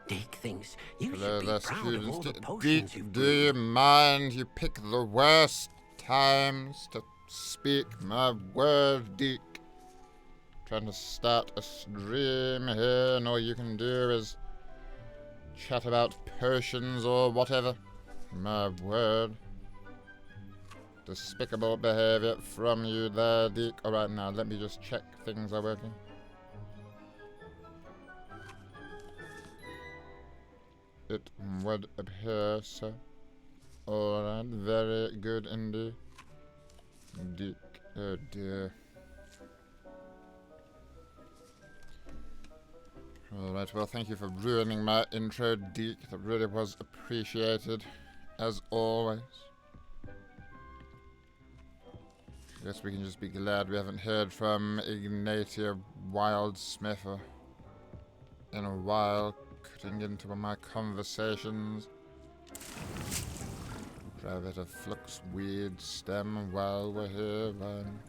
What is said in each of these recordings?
Dick thinks you Hello should there, be proud of all students. the Dick, potions you've do you brewed. mind you pick the worst times to speak my word, Dick? Trying to start a stream here, and all you can do is chat about potions or whatever. My word. Despicable behavior from you there, Dick. Alright, now let me just check things are working. It would appear so. Alright, very good indeed. Dick, oh dear. Alright, well, thank you for ruining my intro, Dick. That really was appreciated, as always. Guess we can just be glad we haven't heard from Ignatia Wildsmith in a while, cutting into my conversations. Try a bit of flux weed stem while we're here, man.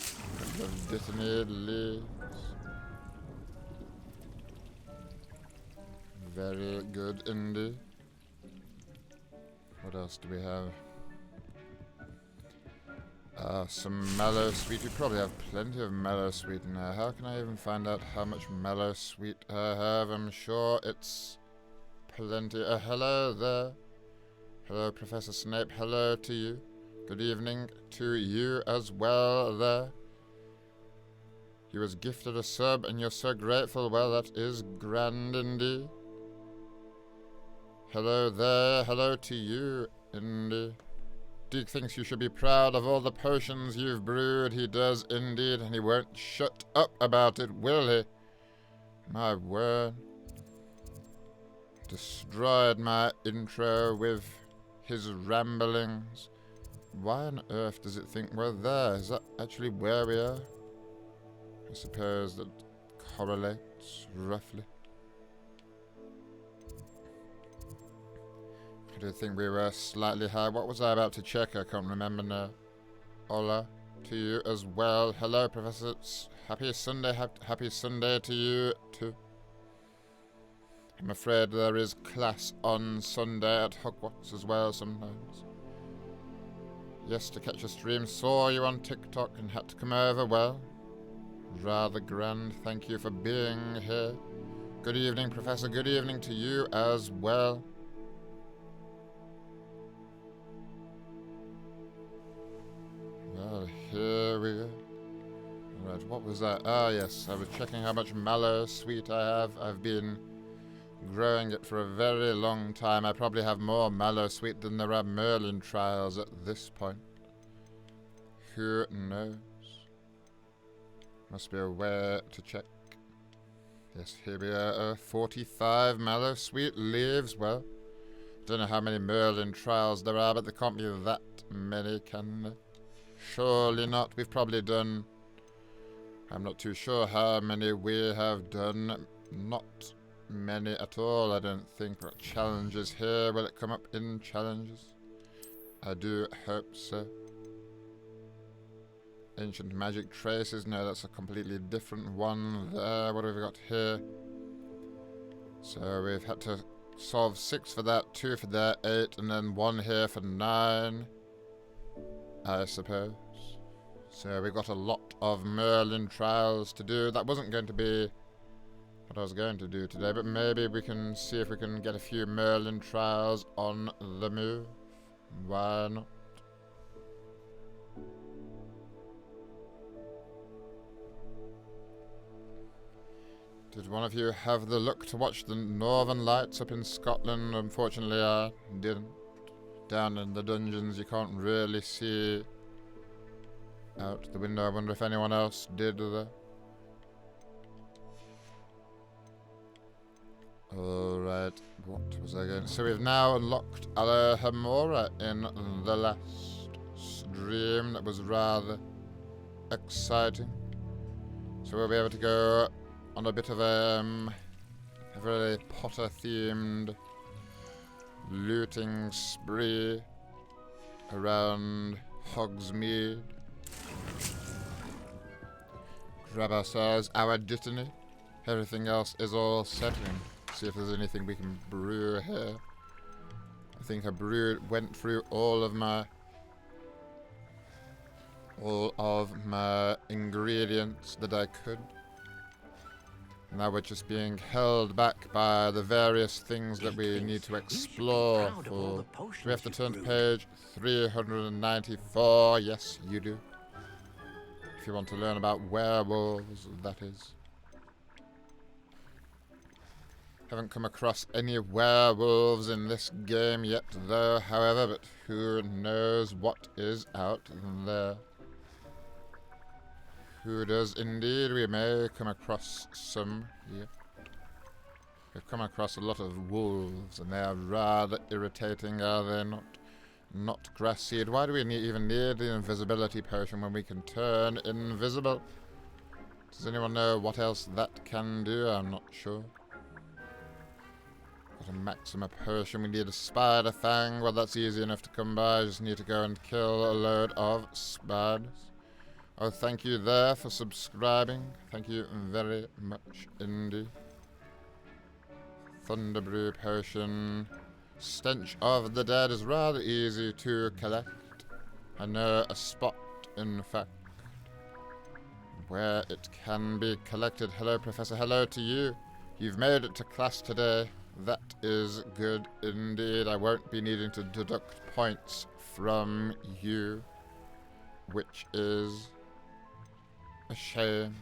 A couple of detonated leaves. Very good indeed. What else do we have? Some mellow sweet. We probably have plenty of mellow sweet now. How can I even find out how much mellow sweet I have? I'm sure it's plenty. Hello there. Hello, Professor Snape. Hello to you. Good evening to you as well there. You was gifted a sub and you're so grateful. Well, that is grand indeed. Hello there. Hello to you indeed. Dick thinks you should be proud of all the potions you've brewed. He does indeed, and he won't shut up about it, will he? My word. Destroyed my intro with his ramblings. Why on earth does it think we're there? Is that actually where we are? I suppose that correlates roughly. I do think we were slightly high. What was I about to check? I can't remember now. Hola to you as well. Hello, Professor. Happy Sunday. Happy Sunday to you too. I'm afraid there is class on Sunday at Hogwarts as well sometimes. Yes, to catch a stream. Saw you on TikTok and had to come over. Well, rather grand. Thank you for being here. Good evening, Professor. Good evening to you as well. Well, here we go. Right, what was that? Ah, yes, I was checking how much mallow sweet I have. I've been growing it for a very long time. I probably have more mallow sweet than there are Merlin trials at this point. Who knows? Must be a way to check. Yes, here we are. 45 mallow sweet leaves. Well, don't know how many Merlin trials there are, but there can't be that many, can there? Surely not. We've probably done... I'm not too sure how many we have done. Not many at all, I don't think. But challenges here. Will it come up in challenges? I do hope so. Ancient magic traces. No, that's a completely different one there. What have we got here? So we've had to solve 6 for that, 2 for that, 8, and then 1 here for 9. I suppose. So we got a lot of Merlin trials to do. That wasn't going to be what I was going to do today, but maybe we can see if we can get a few Merlin trials on the move. Why not? Did one of you have the luck to watch the Northern Lights up in Scotland? Unfortunately, I didn't. Down in the dungeons, you can't really see out the window. I wonder if anyone else did there. Alright, what was I going to... So we've now unlocked Alohomora in the last stream. That was rather exciting. So we'll be able to go on a bit of a very Potter-themed looting spree around Hogsmeade. Grab ourselves our dittany. Everything else is all set in see if there's anything we can brew here. I think I went through all of my ingredients that I could. Now we're just being held back by the various things that we need to explore. Do we have to turn to page 394? Yes, you do. If you want to learn about werewolves, that is. Haven't come across any werewolves in this game yet, though, however, but who knows what is out there. Who does indeed? We may come across some here. We've come across a lot of wolves, and they are rather irritating, are they not? Not grass seed. Why do we even need the invisibility potion when we can turn invisible? Does anyone know what else that can do? I'm not sure. Got a maxima potion. We need a spider fang. Well, that's easy enough to come by. I just need to go and kill a load of spiders. Oh, thank you there for subscribing. Thank you very much indeed. Thunderbrew potion. Stench of the Dead is rather easy to collect. I know a spot, in fact, where it can be collected. Hello, Professor. Hello to you. You've made it to class today. That is good indeed. I won't be needing to deduct points from you, which is a shame.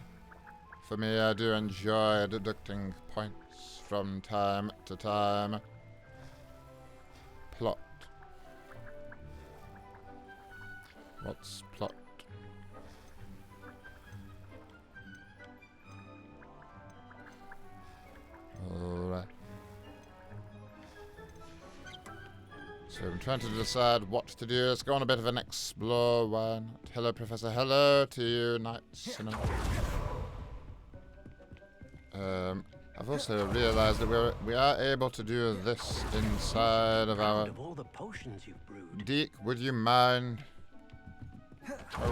For me, I do enjoy deducting points from time to time. Plot. What's plot? Alright. So I'm trying to decide what to do. Let's go on a bit of an explore. Why not? Hello, Professor. Hello to you, Night Sinner. I've also realized that we are able to do this inside of our... Deke, would you mind?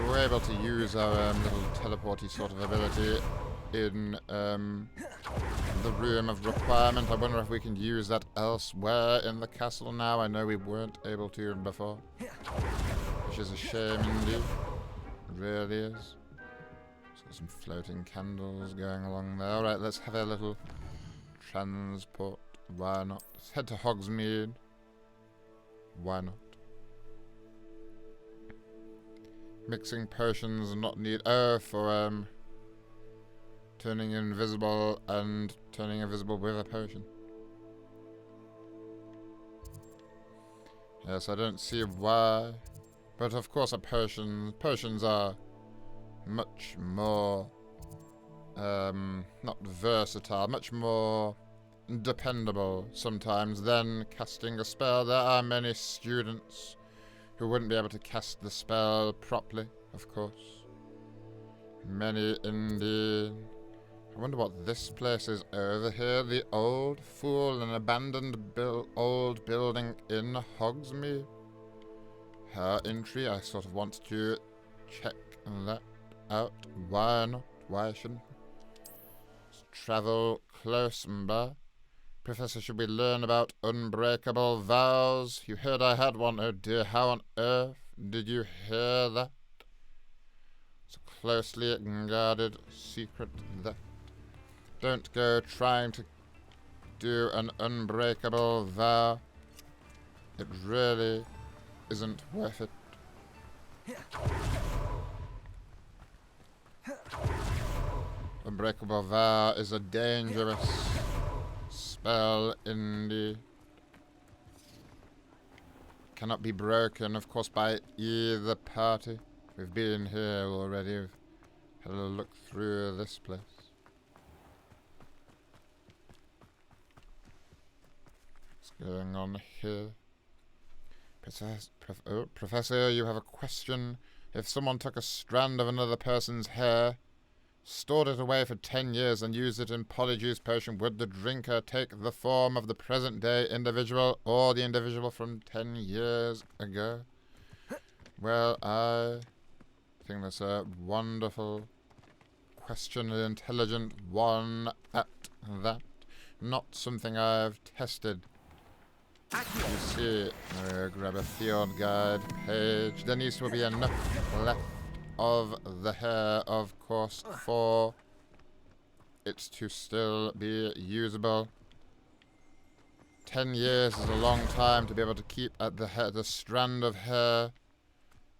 We're able to use our little teleporty sort of ability in the room of requirement. I wonder if we can use that elsewhere in the castle now. I know we weren't able to before, which is a shame indeed. It really is. It's got some floating candles going along there. Alright, let's have a little transport. Why not? Let's head to Hogsmeade. Why not? Mixing potions not need... Oh, for turning invisible and turning invisible with a potion. Yes, I don't see why. But of course potions are much more, not versatile, much more dependable sometimes than casting a spell. There are many students who wouldn't be able to cast the spell properly, of course. Many indeed. I wonder what this place is over here. The Old Fool, an abandoned old building in Hogsmeade. How intriguing. I sort of want to check that out. Why not? Why shouldn't we? Let's travel close by. Professor, should we learn about unbreakable vows? You heard I had one. Oh dear, how on earth did you hear that? It's a closely guarded secret that... Don't go trying to do an unbreakable vow. It really isn't worth it. Unbreakable vow is a dangerous spell indeed. Cannot be broken, of course, by either party. We've been here already. We've had a look through this place. Going on here. Professor, you have a question. If someone took a strand of another person's hair, stored it away for 10 years and used it in polyjuice potion, would the drinker take the form of the present-day individual or the individual from 10 years ago? Well, I think that's a wonderful question, an intelligent one at that. not something I've tested. You see, grab a field guide page. There needs to be enough left of the hair, of course, for it to still be usable. 10 years is a long time to be able to keep at the strand of hair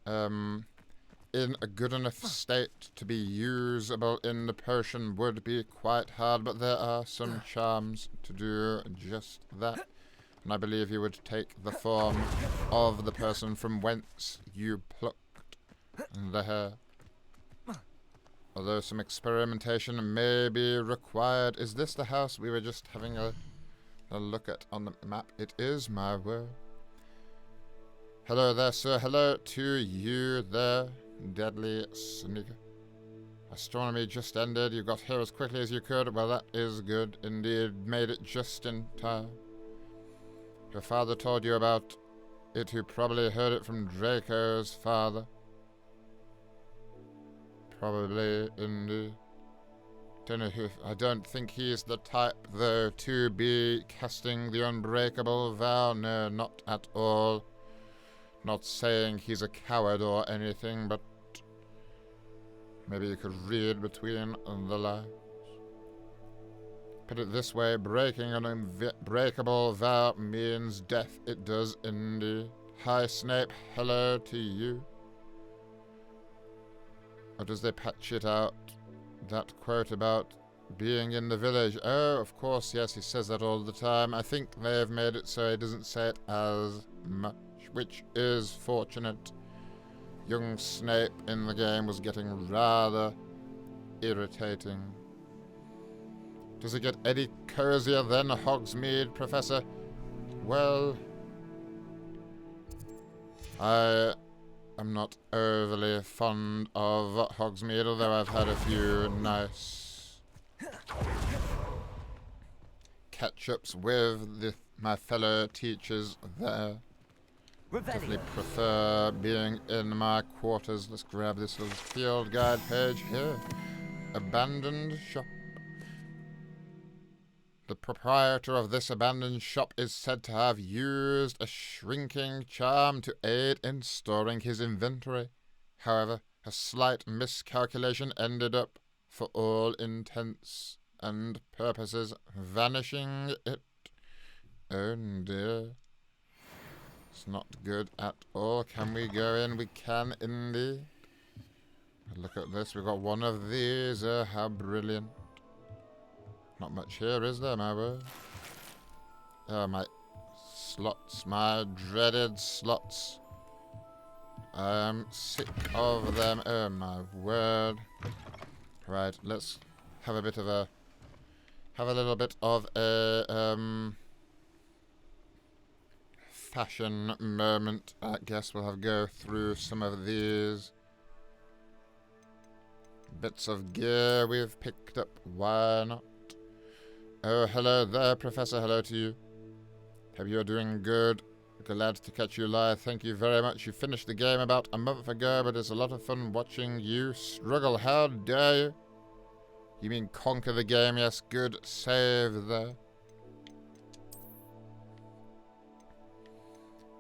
in a good enough state to be usable in the potion would be quite hard, but there are some charms to do just that. And I believe you would take the form of the person from whence you plucked the hair. Although some experimentation may be required. Is this the house we were just having a look at on the map? It is, my word. Hello there, sir. Hello to you there, deadly sneaker. Astronomy just ended. You got here as quickly as you could. Well, that is good indeed. Made it just in time. Your father told you about it. You probably heard it from Draco's father. Probably, indeed. I don't think he's the type, though, to be casting the unbreakable vow. No, not at all. Not saying he's a coward or anything, but maybe you could read between the lines. Put it this way, breaking an unbreakable vow means death. It does indeed. Hi, Snape. Hello to you. Or does they patch it out? That quote about being in the village. Oh, of course, yes, he says that all the time. I think they have made it so he doesn't say it as much, which is fortunate. Young Snape in the game was getting rather irritating. Does it get any cozier than Hogsmeade, Professor? Well, I am not overly fond of Hogsmeade, although I've had a few nice catch-ups with my fellow teachers there. Definitely prefer being in my quarters. Let's grab this little field guide page here. Abandoned shop. The proprietor of this abandoned shop is said to have used a shrinking charm to aid in storing his inventory. However, a slight miscalculation ended up, for all intents and purposes, vanishing it. Oh dear. It's not good at all. Can we go in? We can indeed. Look at this. We've got one of these. How brilliant. Not much here, is there, my word? Oh, my slots. My dreaded slots. I'm sick of them. Oh, my word. Right, let's have a bit of a... Have a little bit of a, fashion moment. I guess we'll have go through some of these bits of gear we've picked up. Why not? Oh, hello there, Professor. Hello to you. Hope you're doing good. Glad to catch you live. Thank you very much. You finished the game about a month ago, but it's a lot of fun watching you struggle. How dare you? You mean conquer the game? Yes, good save there.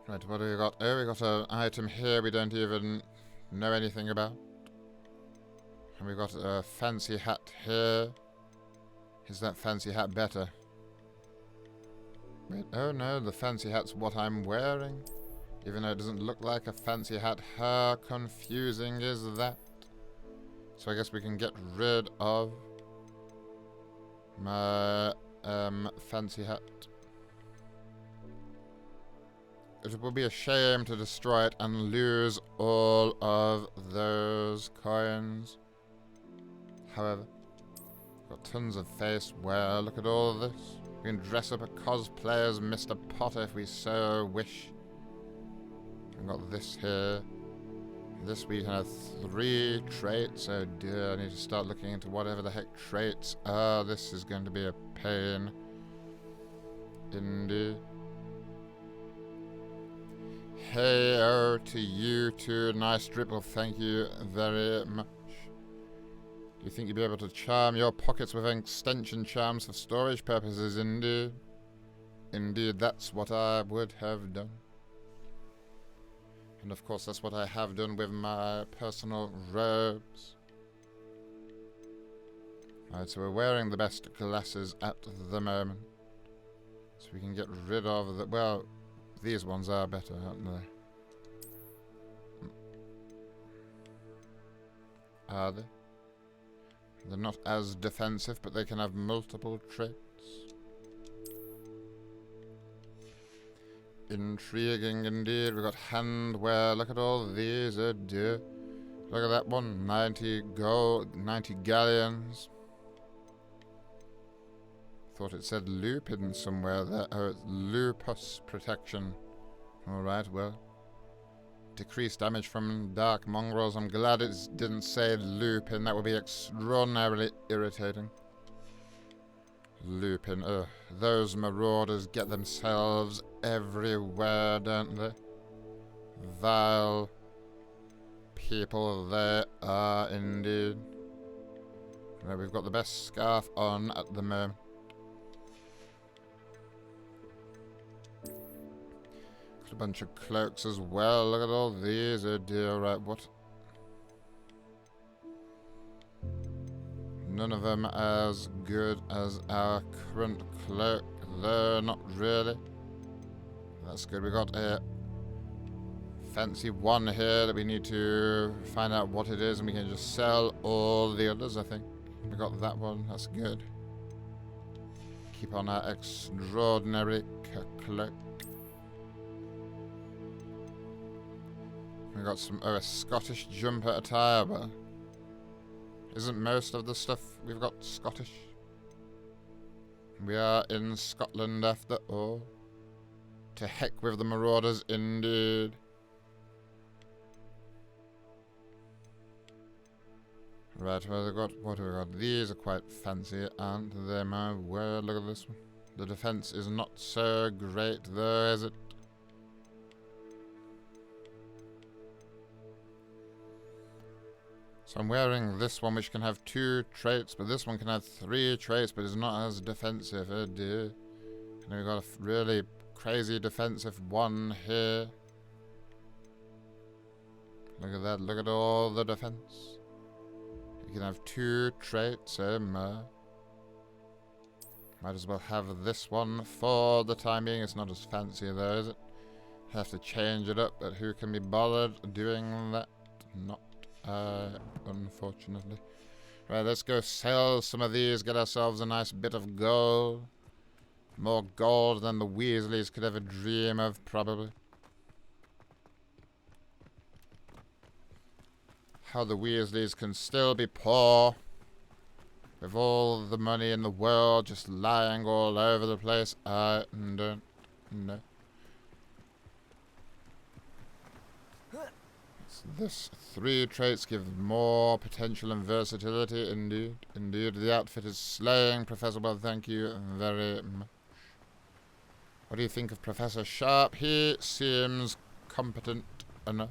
Right, what do we got? Oh, we got an item here we don't even know anything about. And we got a fancy hat here. Is that fancy hat better? Wait, oh no, the fancy hat's what I'm wearing. Even though it doesn't look like a fancy hat. How confusing is that? So I guess we can get rid of my fancy hat. It would be a shame to destroy it and lose all of those coins. However, got tons of face wear. Look at all of this. We can dress up a cosplay as Mr. Potter if we so wish. We've got this here. This week has 3 traits. Oh dear, I need to start looking into whatever the heck traits are. This is going to be a pain. Indeed. Hey, oh, to you too. Nice dribble. Thank you very much. You think you'd be able to charm your pockets with extension charms for storage purposes, indeed. Indeed, that's what I would have done. And of course, that's what I have done with my personal robes. Right, so we're wearing the best glasses at the moment. So we can get rid of the... Well, these ones are better, aren't they? Are they? They're not as defensive, but they can have multiple traits. Intriguing indeed. We've got handwear. Look at all these. Oh dear. Look at that one. 90 gold, 90 galleons. Thought it said lupin somewhere there. Oh, it's lupus protection. Alright, well. Decreased damage from dark mongrels. I'm glad it didn't say lupin. That would be extraordinarily irritating. Lupin. Ugh. Those marauders get themselves everywhere, don't they? Vile people they are indeed. Right, we've got the best scarf on at the moment. Got a bunch of cloaks as well. Look at all these. Oh dear, right, what? None of them as good as our current cloak. Though, not really. That's good. We got a fancy one here that we need to find out what it is, and we can just sell all the others, I think. We got that one. That's good. Keep on our extraordinary cloak. We got some a Scottish jumper attire. Well, isn't most of the stuff we've got Scottish? We are in Scotland after all. To heck with the marauders, indeed. Right, well, they've got, what have we got? These are quite fancy, aren't they, my word? Look at this one. The defense is not so great, though, is it? So I'm wearing this one, which can have 2 traits, but this one can have 3 traits, but is not as defensive. Oh dear. And we've got a really crazy defensive one here. Look at that. Look at all the defense. You can have 2 traits, Might as well have this one for the time being. It's not as fancy though, is it? Have to change it up, but who can be bothered doing that? Not unfortunately. Right, let's go sell some of these, get ourselves a nice bit of gold. More gold than the Weasleys could ever dream of, probably. How the Weasleys can still be poor with all the money in the world just lying all over the place, I don't know. This 3 traits give more potential and versatility, indeed. Indeed, the outfit is slaying, Professor. Well, thank you very much. What do you think of Professor Sharp? He seems competent enough.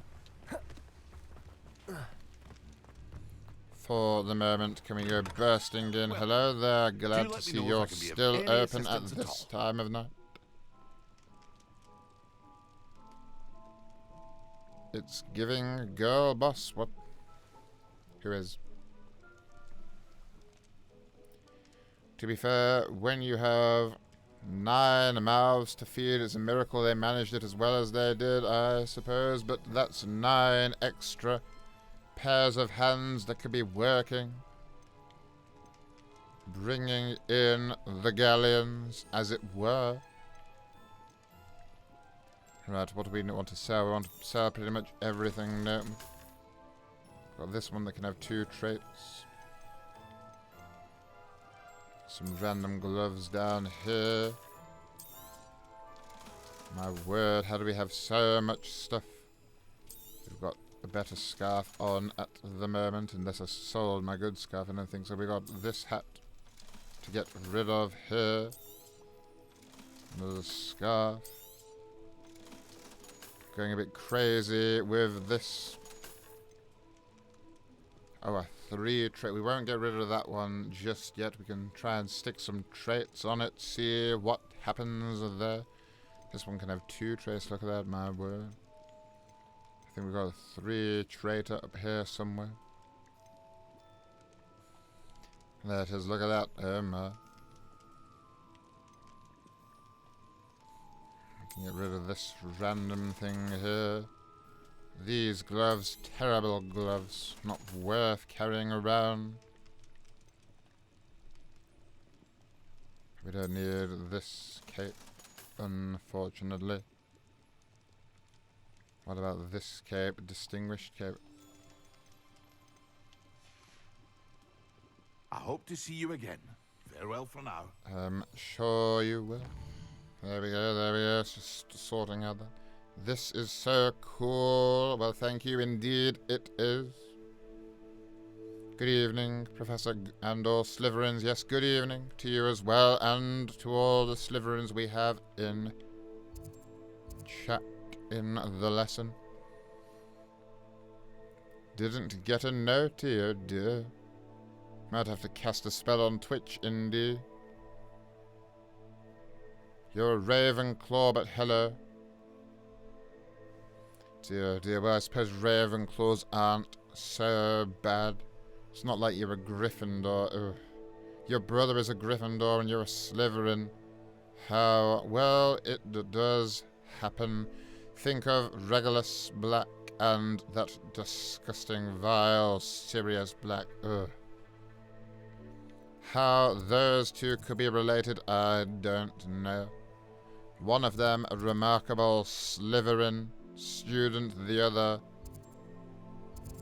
For the moment, can we go bursting in? Hello there, glad to see you're still open at this time of night. It's giving girl boss. What? Who is? To be fair, when you have 9 mouths to feed, it's a miracle they managed it as well as they did, I suppose. But that's 9 extra pairs of hands that could be working. Bringing in the galleons, as it were. Right, what do we want to sell? We want to sell pretty much everything now. Got this one that can have 2 traits. Some random gloves down here. My word, how do we have so much stuff? We've got a better scarf on at the moment, unless I sold my good scarf and everything. So we got this hat to get rid of here. Another scarf. Going a bit crazy with this Oh, a 3 trait. We won't get rid of that one just yet. We can try and stick some traits on it, see what happens there. This one can have 2 traits. Look at that, my word. I think we've got a 3 trait up here somewhere. There it is. Look at that. Oh my. We can get rid of this random thing here. These gloves, terrible gloves, not worth carrying around. We don't need this cape, unfortunately. What about this cape, distinguished cape? I hope to see you again. Farewell for now. Sure you will. There we go, it's just sorting out that. This is so cool. Well, thank you indeed, it is. Good evening, Professor and all Slytherins. Yes, good evening to you as well, and to all the Slytherins we have in chat in the lesson. Didn't get a note here, dear. Might have to cast a spell on Twitch, Indy. You're a Ravenclaw, but hello. Dear, dear, well, I suppose Ravenclaws aren't so bad. It's not like you're a Gryffindor. Ugh. Your brother is a Gryffindor and you're a Slytherin. How? Well, it does happen. Think of Regulus Black and that disgusting, vile Sirius Black. Ugh. How those two could be related, I don't know. One of them a remarkable Slytherin student, the other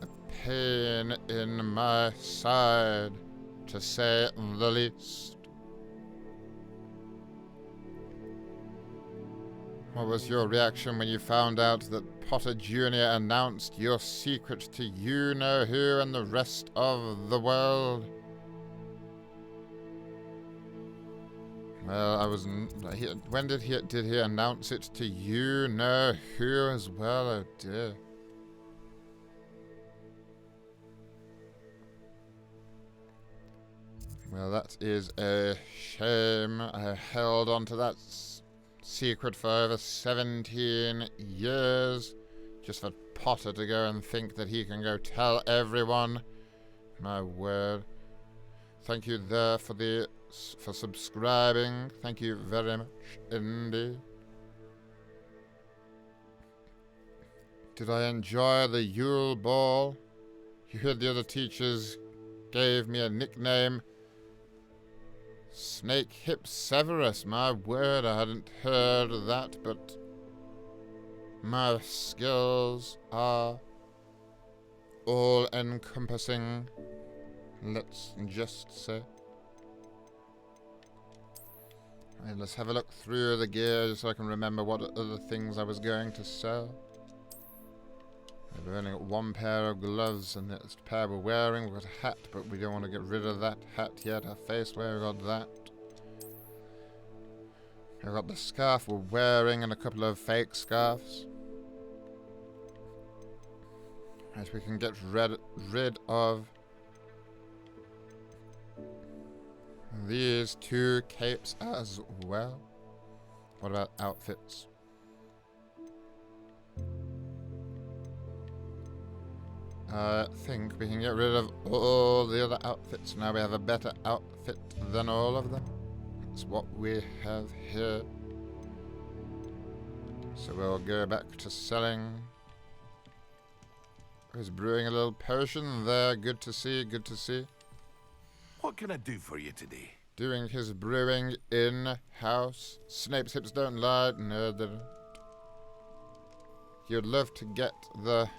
a pain in my side, to say the least. What was your reaction when you found out that Potter Jr. announced your secret to you-know-who and the rest of the world? Well, I was. When did he announce it to you-know-who as well? Oh dear. Well, that is a shame. I held on to that secret for over 17 years, just for Potter to go and think that he can go tell everyone. My word. Thank you there for subscribing. Thank you very much indeed. Did I enjoy the Yule Ball? You heard the other teachers gave me a nickname. Snake Hip Severus. My word, I hadn't heard of that, but my skills are all-encompassing, let's just say. Right, let's have a look through the gear just so I can remember what other things I was going to sell. We've only got 1 pair of gloves, and that's the pair we're wearing. We've got a hat, but we don't want to get rid of that hat yet. Our face wear, we've got that. We've got the scarf we're wearing and a couple of fake scarves. Right, we can get rid of these 2 capes as well. What about outfits? I think we can get rid of all the other outfits. Now we have a better outfit than all of them. That's what we have here. So we'll go back to selling. He's brewing a little potion there. Good to see, good to see. What can I do for you today? Doing his brewing in-house. Snape's hips don't lie. No, they don't. You'd love to get the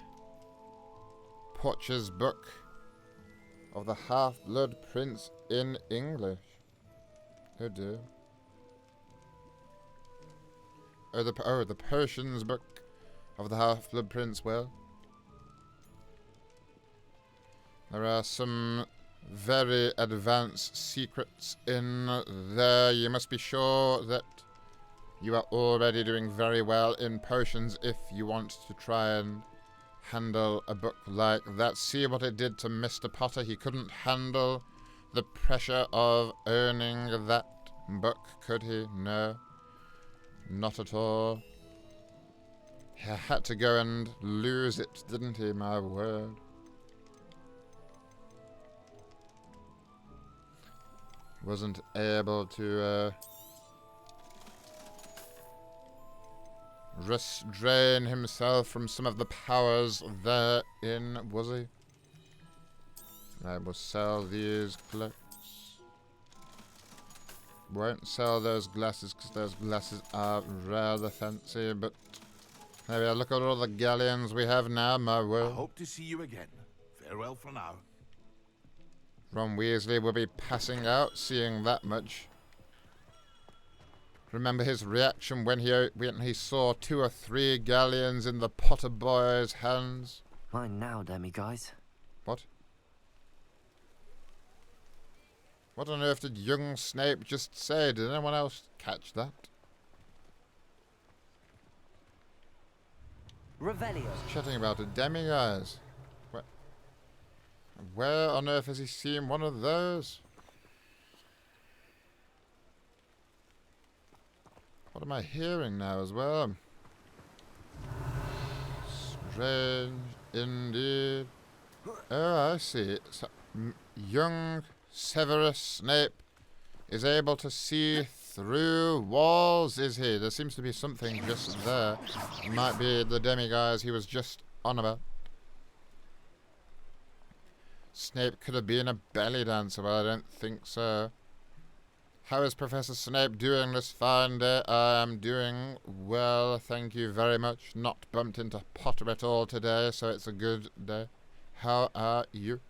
Poch's book of the Half-Blood Prince in English. Oh dear. Oh, the potions book of the Half-Blood Prince. Well, there are some very advanced secrets in there. You must be sure that you are already doing very well in potions if you want to try and handle a book like that. See what it did to Mr. Potter. He couldn't handle the pressure of owning that book, could he? No. Not at all. He had to go and lose it, didn't he? My word. Wasn't able to restrain himself from some of the powers therein, was he? I will sell these cloaks. Won't sell those glasses because those glasses are rather fancy, but there we are. Look at all the galleons we have now, my I word. hope to see you again. Farewell for now. Ron Weasley will be passing out, seeing that much. Remember his reaction when he saw 2 or 3 galleons in the Potter boy's hands? Mine now, guys. What? What on earth did young Snape just say? Did anyone else catch that? Revelio. He's chatting about a demiguise. Where on earth has he seen one of those? What am I hearing now as well? Strange indeed. Oh, I see. So, young Severus Snape is able to see through walls, is he? There seems to be something just there. It might be the demiguise he was just on about. Snape could have been a belly dancer, but I don't think so. How is Professor Snape doing this fine day? I am doing well, thank you very much. Not bumped into Potter at all today, so it's a good day. How are you?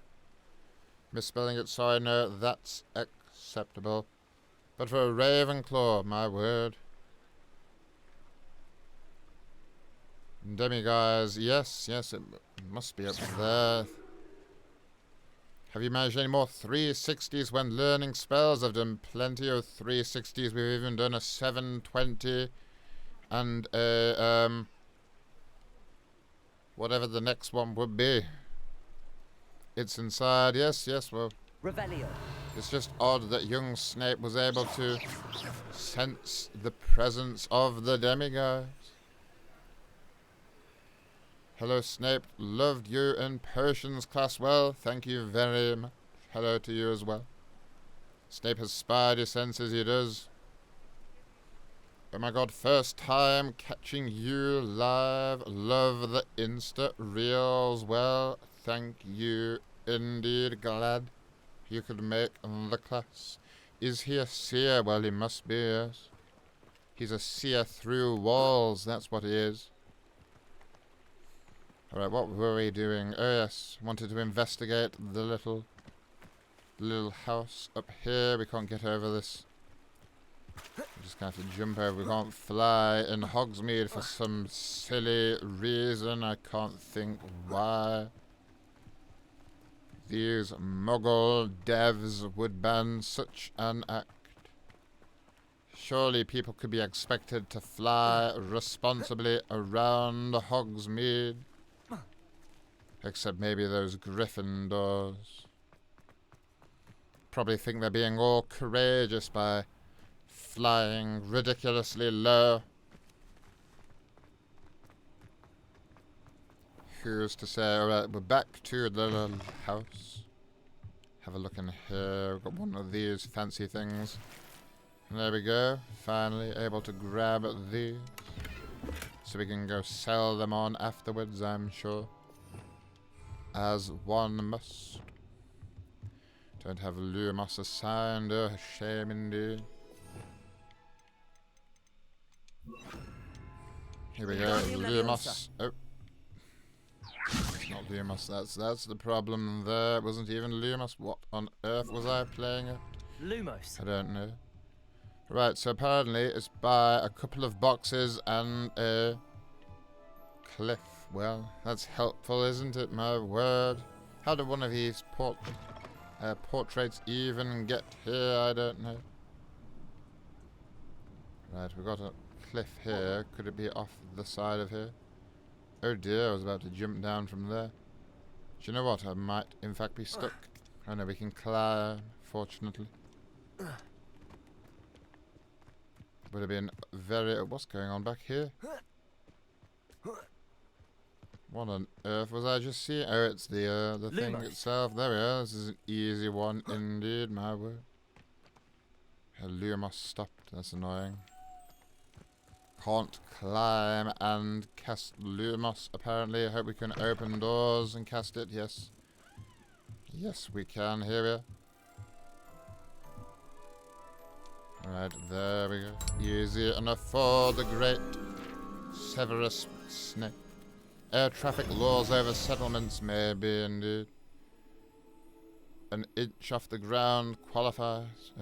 Misspelling it, sorry, no, that's acceptable. But for a Ravenclaw, my word. Demiguise, yes, it must be up there. Have you managed any more 360s when learning spells? I've done plenty of 360s. We've even done a 720 and a whatever the next one would be. It's inside. Yes, well. Revelio. It's just odd that young Snape was able to sense the presence of the demiguise. Hello, Snape. Loved you in potions class. Well, thank you very much. Hello to you as well. Snape has spidey senses, he does. Oh my god, first time catching you live. Love the Insta reels. Well, thank you indeed. Glad you could make the class. Is he a seer? Well, he must be, yes. He's a seer through walls. That's what he is. Alright, what were we doing? Oh yes, wanted to investigate the little house up here. We can't get over this. We're just gonna have to jump over. We can't fly in Hogsmeade for some silly reason. I can't think why. These Muggle devs would ban such an act. Surely people could be expected to fly responsibly around Hogsmeade. Except maybe those Gryffindors. Probably think they're being all courageous by flying ridiculously low. Who's to say? Alright, we're back to the little house. Have a look in here. We've got one of these fancy things. And there we go. Finally able to grab these. So we can go sell them on afterwards, I'm sure. As one must. Don't have Lumos assigned. Oh, shame indeed. Here we go. Lumos. Oh. It's not Lumos. That's the problem there. It wasn't even Lumos. What on earth was I playing at? Lumos. I don't know. Right, so apparently it's by a couple of boxes and a cliff. Well, that's helpful, isn't it? My word. How did one of these portraits even get here? I don't know. Right, we've got a cliff here. Could it be off the side of here? Oh dear, I was about to jump down from there. Do you know what? I might, in fact, be stuck. Oh no, we can climb, fortunately. Would have been very... what's going on back here? What on earth was I just seeing? Oh, it's the thing itself. There we are. This is an easy one indeed, my word. Lumos stopped. That's annoying. Can't climb and cast Lumos, apparently. I hope we can open doors and cast it. Yes. Yes, we can. Here we are. Alright, there we go. Easy enough for the great Severus Snape. Air traffic laws over settlements, maybe indeed. An inch off the ground qualifies.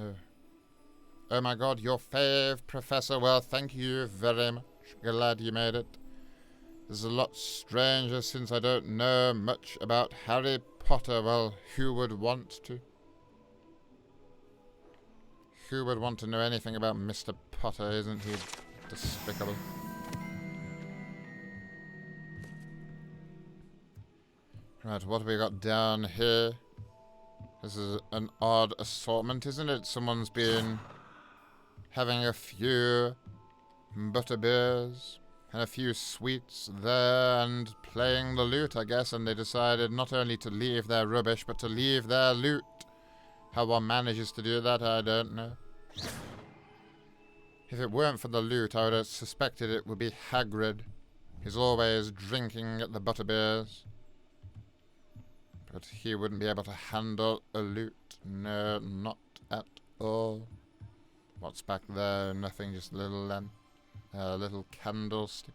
Oh my god, your fave, Professor. Well, thank you very much. Glad you made it. This is a lot stranger since I don't know much about Harry Potter. Well, who would want to? Who would want to know anything about Mr. Potter? Isn't he despicable? Right, what have we got down here? This is an odd assortment, isn't it? Someone's been having a few butterbeers and a few sweets there and playing the lute, I guess, and they decided not only to leave their rubbish, but to leave their loot. How one manages to do that, I don't know. If it weren't for the loot, I would have suspected it would be Hagrid. He's always drinking at the butterbeers. But he wouldn't be able to handle a loot. No, not at all. What's back there? Nothing, just a little lamp. A little candlestick.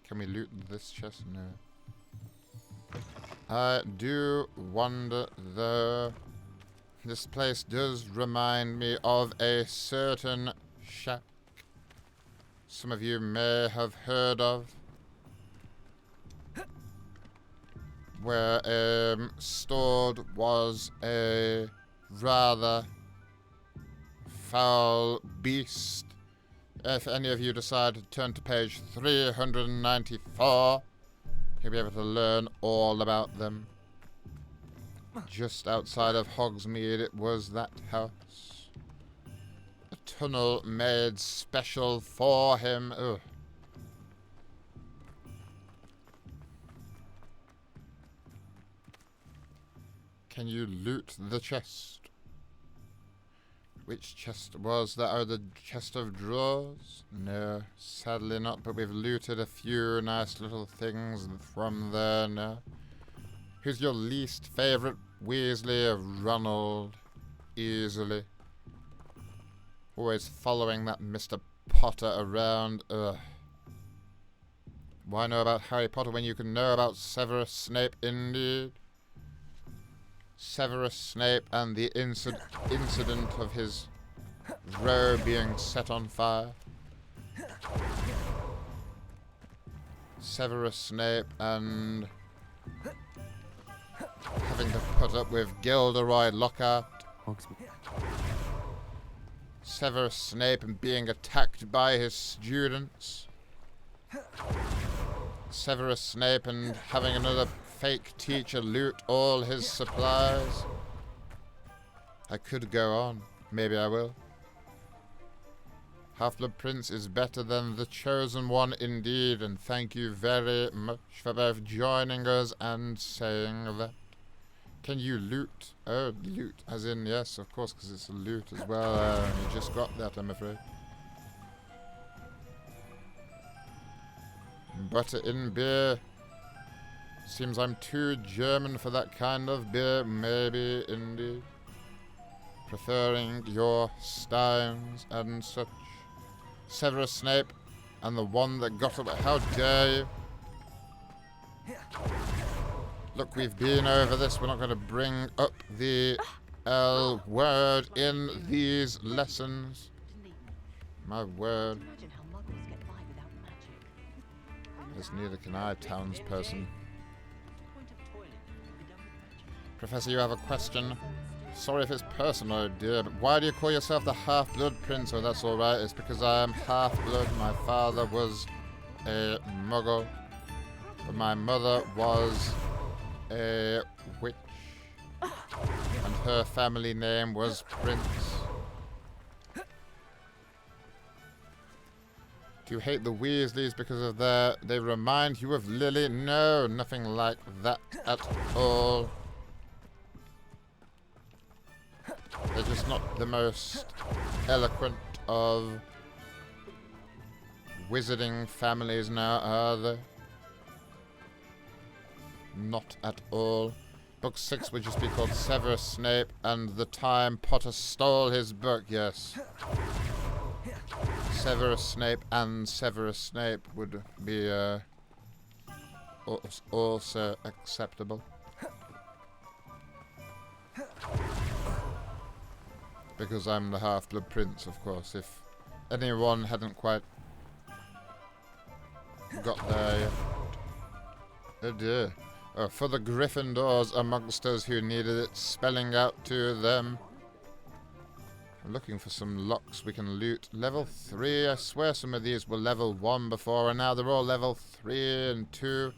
Can we loot this chest? No. I do wonder, though. This place does remind me of a certain shack some of you may have heard of, where stored was a rather foul beast. If any of you decide to turn to page 394, you'll be able to learn all about them. Just outside of Hogsmeade, it was that house. A tunnel made special for him. Ugh. Can you loot the chest? Which chest was that? Oh, the chest of drawers? No, sadly not, but we've looted a few nice little things from there now. Who's your least favourite Weasley? Ronald. Easily. Always following that Mr. Potter around. Ugh. Why know about Harry Potter when you can know about Severus Snape indeed? Severus Snape and the incident of his row being set on fire. Severus Snape and having to put up with Gilderoy Lockhart. Severus Snape and being attacked by his students. Severus Snape and having another fake teacher loot all his supplies. I could go on. Maybe I will. Half-Blood Prince is better than the Chosen One indeed, and thank you very much for both joining us and saying that. Can you loot? Oh, loot. As in, yes, of course, because it's a loot as well. You just got that, I'm afraid. Butter in beer. Seems I'm too German for that kind of beer. Maybe, indeed. Preferring your Steins and such. Severus Snape and the one that got away. How dare you? Look, we've been over this. We're not going to bring up the L word in these lessons. My word. Yes, neither can I, townsperson. Professor, you have a question? Sorry if it's personal, dear, but why do you call yourself the Half-Blood Prince? Oh, that's alright. It's because I am half-blood. My father was a muggle. But my mother was a witch. And her family name was Prince. Do you hate the Weasleys because of they remind you of Lily? No, nothing like that at all. They're just not the most eloquent of wizarding families now, are they? Not at all. Book 6 would just be called Severus Snape and the Time Potter Stole His Book, yes. Severus Snape and Severus Snape would be also acceptable. Because I'm the Half-Blood Prince, of course. If anyone hadn't quite got there yet. Oh dear. Oh, for the Gryffindors amongst us who needed it spelling out to them. I'm looking for some locks we can loot. Level 3. I swear some of these were level 1 before, and now they're all level 3 and 2.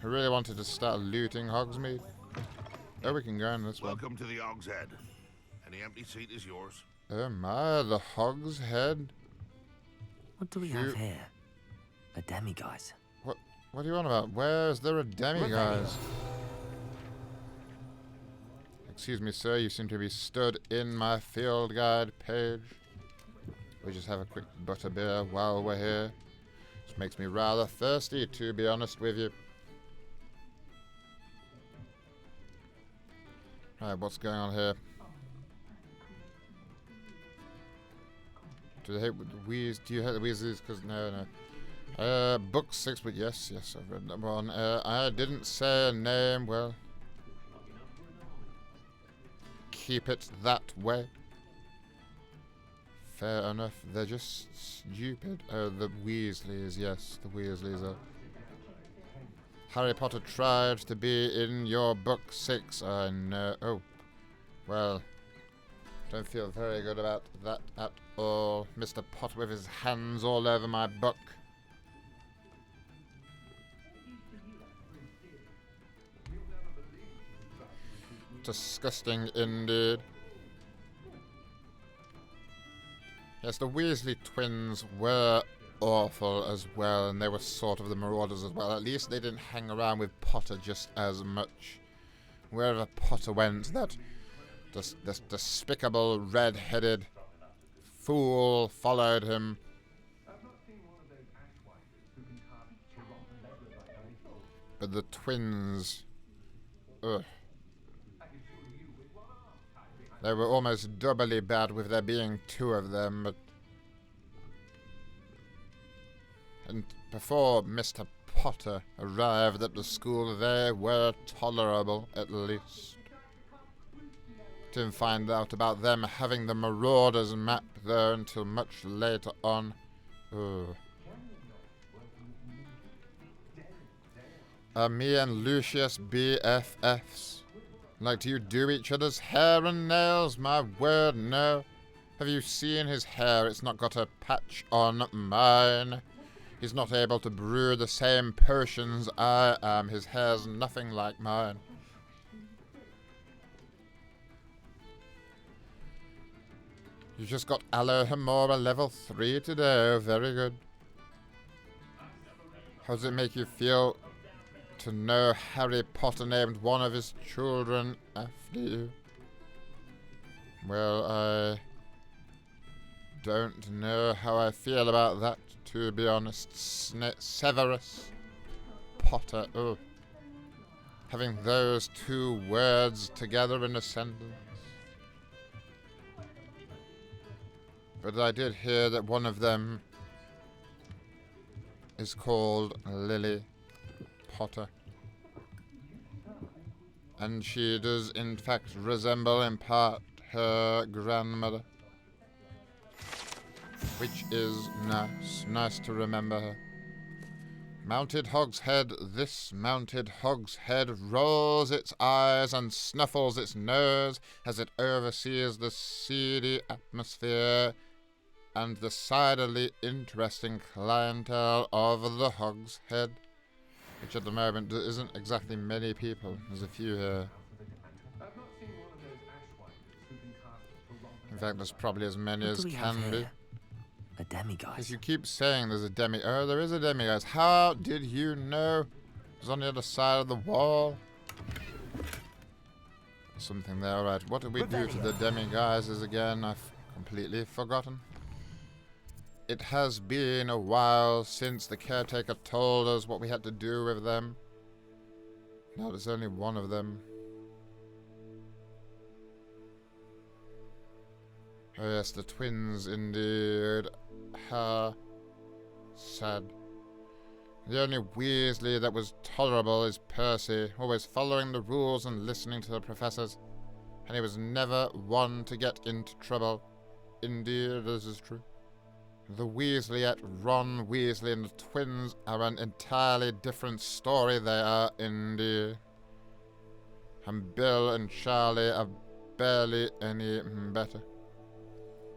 I really wanted to start looting Hogsmeade. Oh, we can go in this one. Welcome to the Og's Head. Any empty seat is yours. Oh my, the Hog's Head. What do we have here? A demiguise. What do you want about? Where is there a demiguise? Excuse me, sir, you seem to be stood in my field guide page. We just have a quick butterbeer while we're here. This makes me rather thirsty, to be honest with you. Right, what's going on here? Do you hate the Weasleys? Because no. Book 6, but yes, I've read that one. I didn't say a name, well. Keep it that way. Fair enough. They're just stupid. Oh, the Weasleys, yes, the Weasleys are. Harry Potter tried to be in your book 6, I know. Oh, well, don't feel very good about that at all. Mr. Potter with his hands all over my book. Disgusting indeed. Yes, the Weasley twins were awful as well, and they were sort of the marauders as well. At least they didn't hang around with Potter just as much. Wherever Potter went, that this despicable red-headed fool followed him. But the twins... Ugh. They were almost doubly bad with there being 2 of them, but... And before Mr. Potter arrived at the school, they were tolerable, at least. Didn't find out about them having the Marauders map, though, until much later on. Ugh. Are me and Lucius BFFs? Like, do you do each other's hair and nails? My word, no. Have you seen his hair? It's not got a patch on mine. He's not able to brew the same potions I am. His hair's nothing like mine. You just got Alohomora level 3 today. Oh, very good. How does it make you feel to know Harry Potter named one of his children after you? Well, I don't know how I feel about that, to be honest. Severus Potter. Oh. Having those 2 words together in a sentence. But I did hear that one of them is called Lily Potter. And she does in fact resemble in part her grandmother. Which is nice. Nice to remember her. Mounted Hogshead, this mounted Hogshead rolls its eyes and snuffles its nose as it oversees the seedy atmosphere and decidedly interesting clientele of the Hogshead. which at the moment isn't exactly many people. There's a few here. In fact, there's probably as many What as do we have can be. here? A demiguise. Because you keep saying there's a oh, there is a demiguise. How did you know? It's on the other side of the wall. Something there, alright. What did we do to the demiguises again? I've completely forgotten. It has been a while since the caretaker told us what we had to do with them. Now there's only one of them. Oh yes, the twins indeed. How sad. The only Weasley that was tolerable is Percy, always following the rules and listening to the professors. And he was never one to get into trouble. Indeed, this is true. The Weasleyette, Ron Weasley, and the twins are an entirely different story, they are indeed. And Bill and Charlie are barely any better.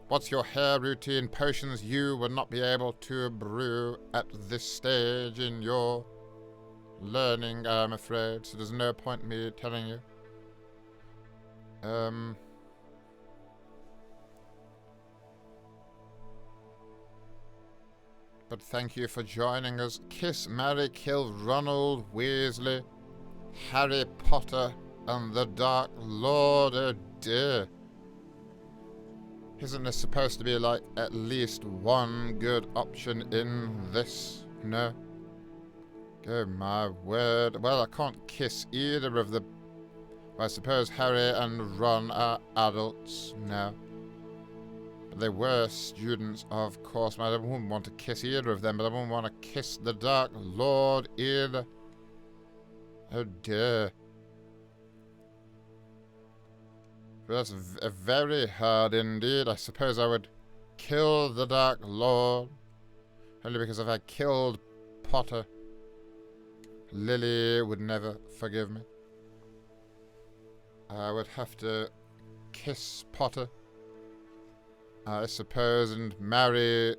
What's your hair routine? Potions you would not be able to brew at this stage in your learning, I'm afraid, so there's no point in me telling you. But thank you for joining us. Kiss, marry, kill Ronald Weasley, Harry Potter, and the Dark Lord. Oh dear. Isn't there supposed to be, like, at least one good option in this? No? Oh my word. Well, I can't kiss either of the... I suppose Harry and Ron are adults now. But they were students, of course. I wouldn't want to kiss either of them, but I wouldn't want to kiss the Dark Lord either. Oh dear. That's very hard indeed. I suppose I would kill the Dark Lord. Only because if I killed Potter, Lily would never forgive me. I would have to kiss Potter, I suppose, and marry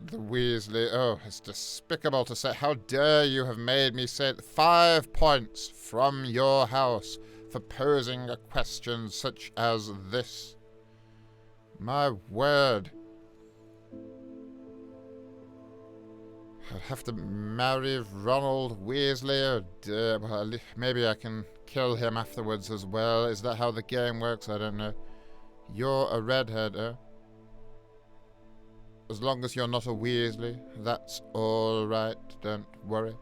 the Weasley. Oh, it's despicable to say. How dare you have made me say it. 5 points from your house for posing a question such as this. My word. I'd have to marry Ronald Weasley. Oh dear. Well, maybe I can kill him afterwards as well. Is that how the game works? I don't know. You're a redhead, eh? As long as you're not a Weasley, that's all right. Don't worry.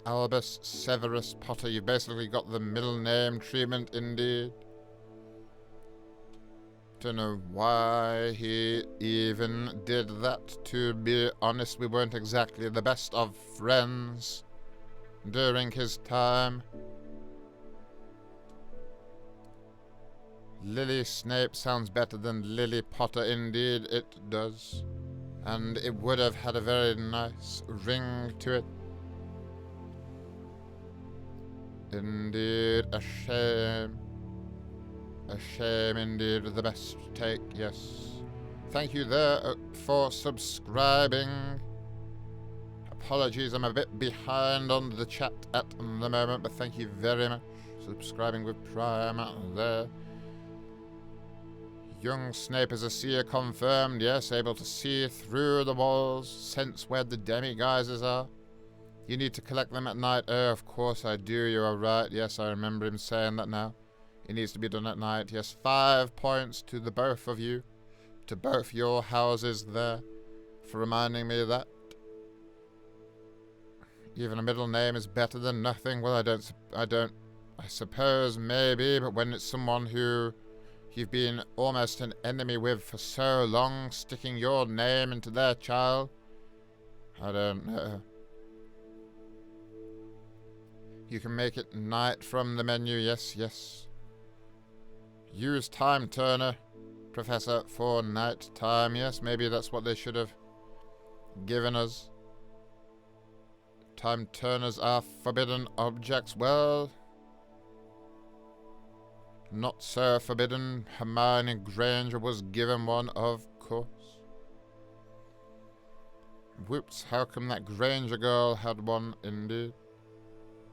Albus Severus Potter. You've basically got the middle name treatment indeed. Don't know why he even did that. To be honest, we weren't exactly the best of friends during his time. Lily Snape sounds better than Lily Potter, indeed it does. And it would have had a very nice ring to it. Indeed, a shame. A shame indeed, the best take, yes. Thank you there for subscribing. Apologies, I'm a bit behind on the chat at the moment, but thank you very much. Subscribing with Prime there. Young Snape is a seer confirmed, yes, able to see through the walls, sense where the demiguises are. You need to collect them at night. Oh, of course I do, you are right. Yes, I remember him saying that now. It needs to be done at night. Yes, 5 points to the both of you. To both your houses there. For reminding me of that. Even a middle name is better than nothing. Well, I suppose maybe, but when it's someone who you've been almost an enemy with for so long, sticking your name into their child, I don't know. You can make it night from the menu, yes, yes. Use time turner, Professor, for night time, yes, maybe that's what they should have given us. Time turners are forbidden objects, well, not so forbidden. Hermione Granger was given one, of course. Whoops, how come that Granger girl had one indeed?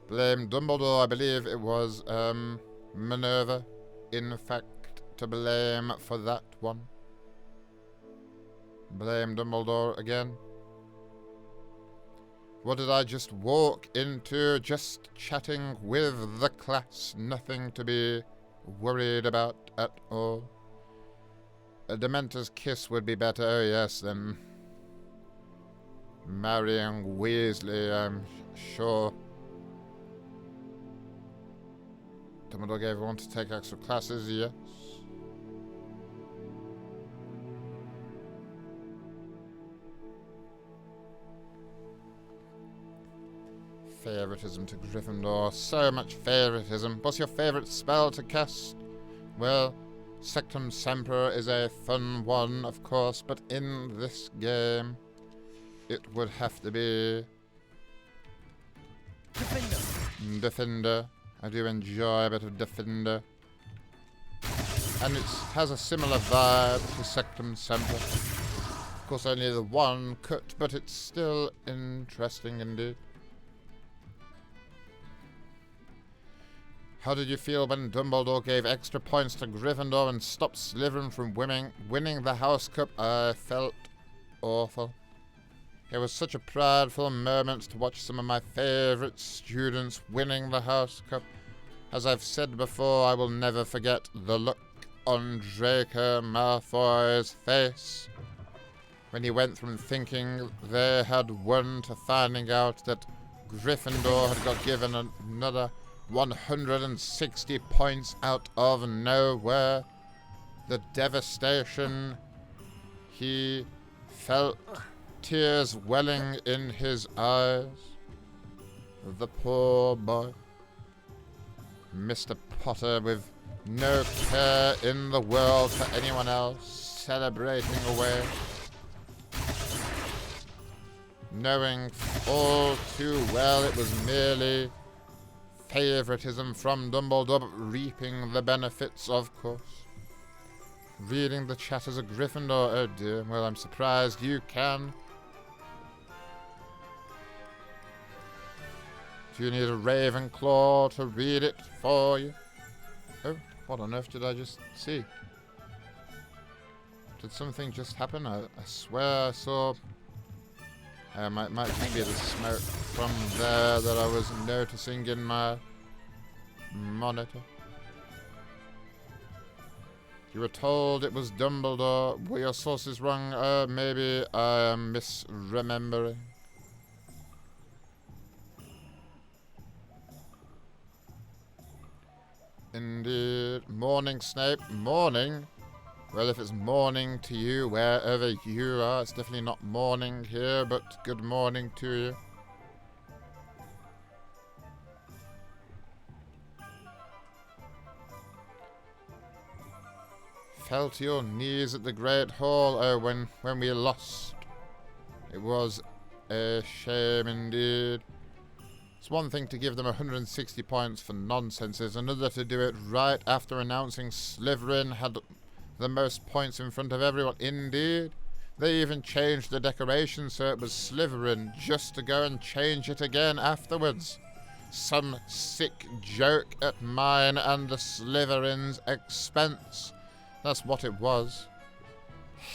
Blame Dumbledore, I believe it was Minerva, in fact, to blame for that one. Blame Dumbledore again. What did I just walk into? Just chatting with the class. Nothing to be worried about at all. A Dementor's kiss would be better, oh yes, than marrying Weasley, I'm sure. Dumbledore gave everyone to take extra classes, yes. Favoritism to Gryffindor. So much favoritism. What's your favorite spell to cast? Well, Sectum Semper is a fun one, of course, but in this game, it would have to be Defender. I do enjoy a bit of Defender. And it has a similar vibe to Sectum Semper. Of course, only the one cut, but it's still interesting indeed. How did you feel when Dumbledore gave extra points to Gryffindor and stopped Slytherin from winning the House Cup? I felt awful. It was such a prideful moment to watch some of my favourite students winning the House Cup. As I've said before, I will never forget the look on Draco Malfoy's face when he went from thinking they had won to finding out that Gryffindor had got given another 160 points out of nowhere. The devastation he felt, tears welling in his eyes. The poor boy. Mr. Potter, with no care in the world for anyone else, celebrating away, knowing all too well it was merely favoritism from Dumbledore, but reaping the benefits, of course. Reading the chat as a Gryffindor, oh dear. Well, I'm surprised you can. Do you need a Ravenclaw to read it for you? Oh, what on earth did I just see? Did something just happen? I swear I saw... might just be the smoke from there that I was noticing in my monitor. You were told it was Dumbledore. Were your sources wrong? Maybe I am misremembering. Indeed. Morning, Snape. Morning? Well, if it's morning to you, wherever you are, it's definitely not morning here, but good morning to you. Fell to your knees at the Great Hall. Oh, when we lost. It was a shame indeed. It's one thing to give them 160 points for nonsense. It's another to do it right after announcing Slytherin had the most points in front of everyone. Indeed. They even changed the decoration so it was Slytherin, just to go and change it again afterwards. Some sick joke at mine and the Slytherin's expense. That's what it was.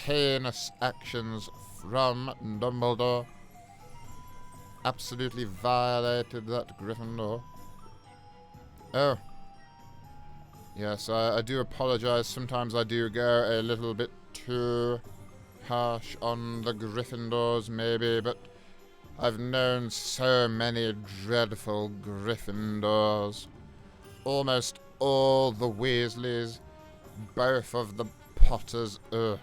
Heinous actions from Dumbledore. Absolutely violated that Gryffindor. Oh. Yes, I do apologize. Sometimes I do go a little bit too harsh on the Gryffindors, maybe, but I've known so many dreadful Gryffindors. Almost all the Weasleys, both of the Potters, ugh.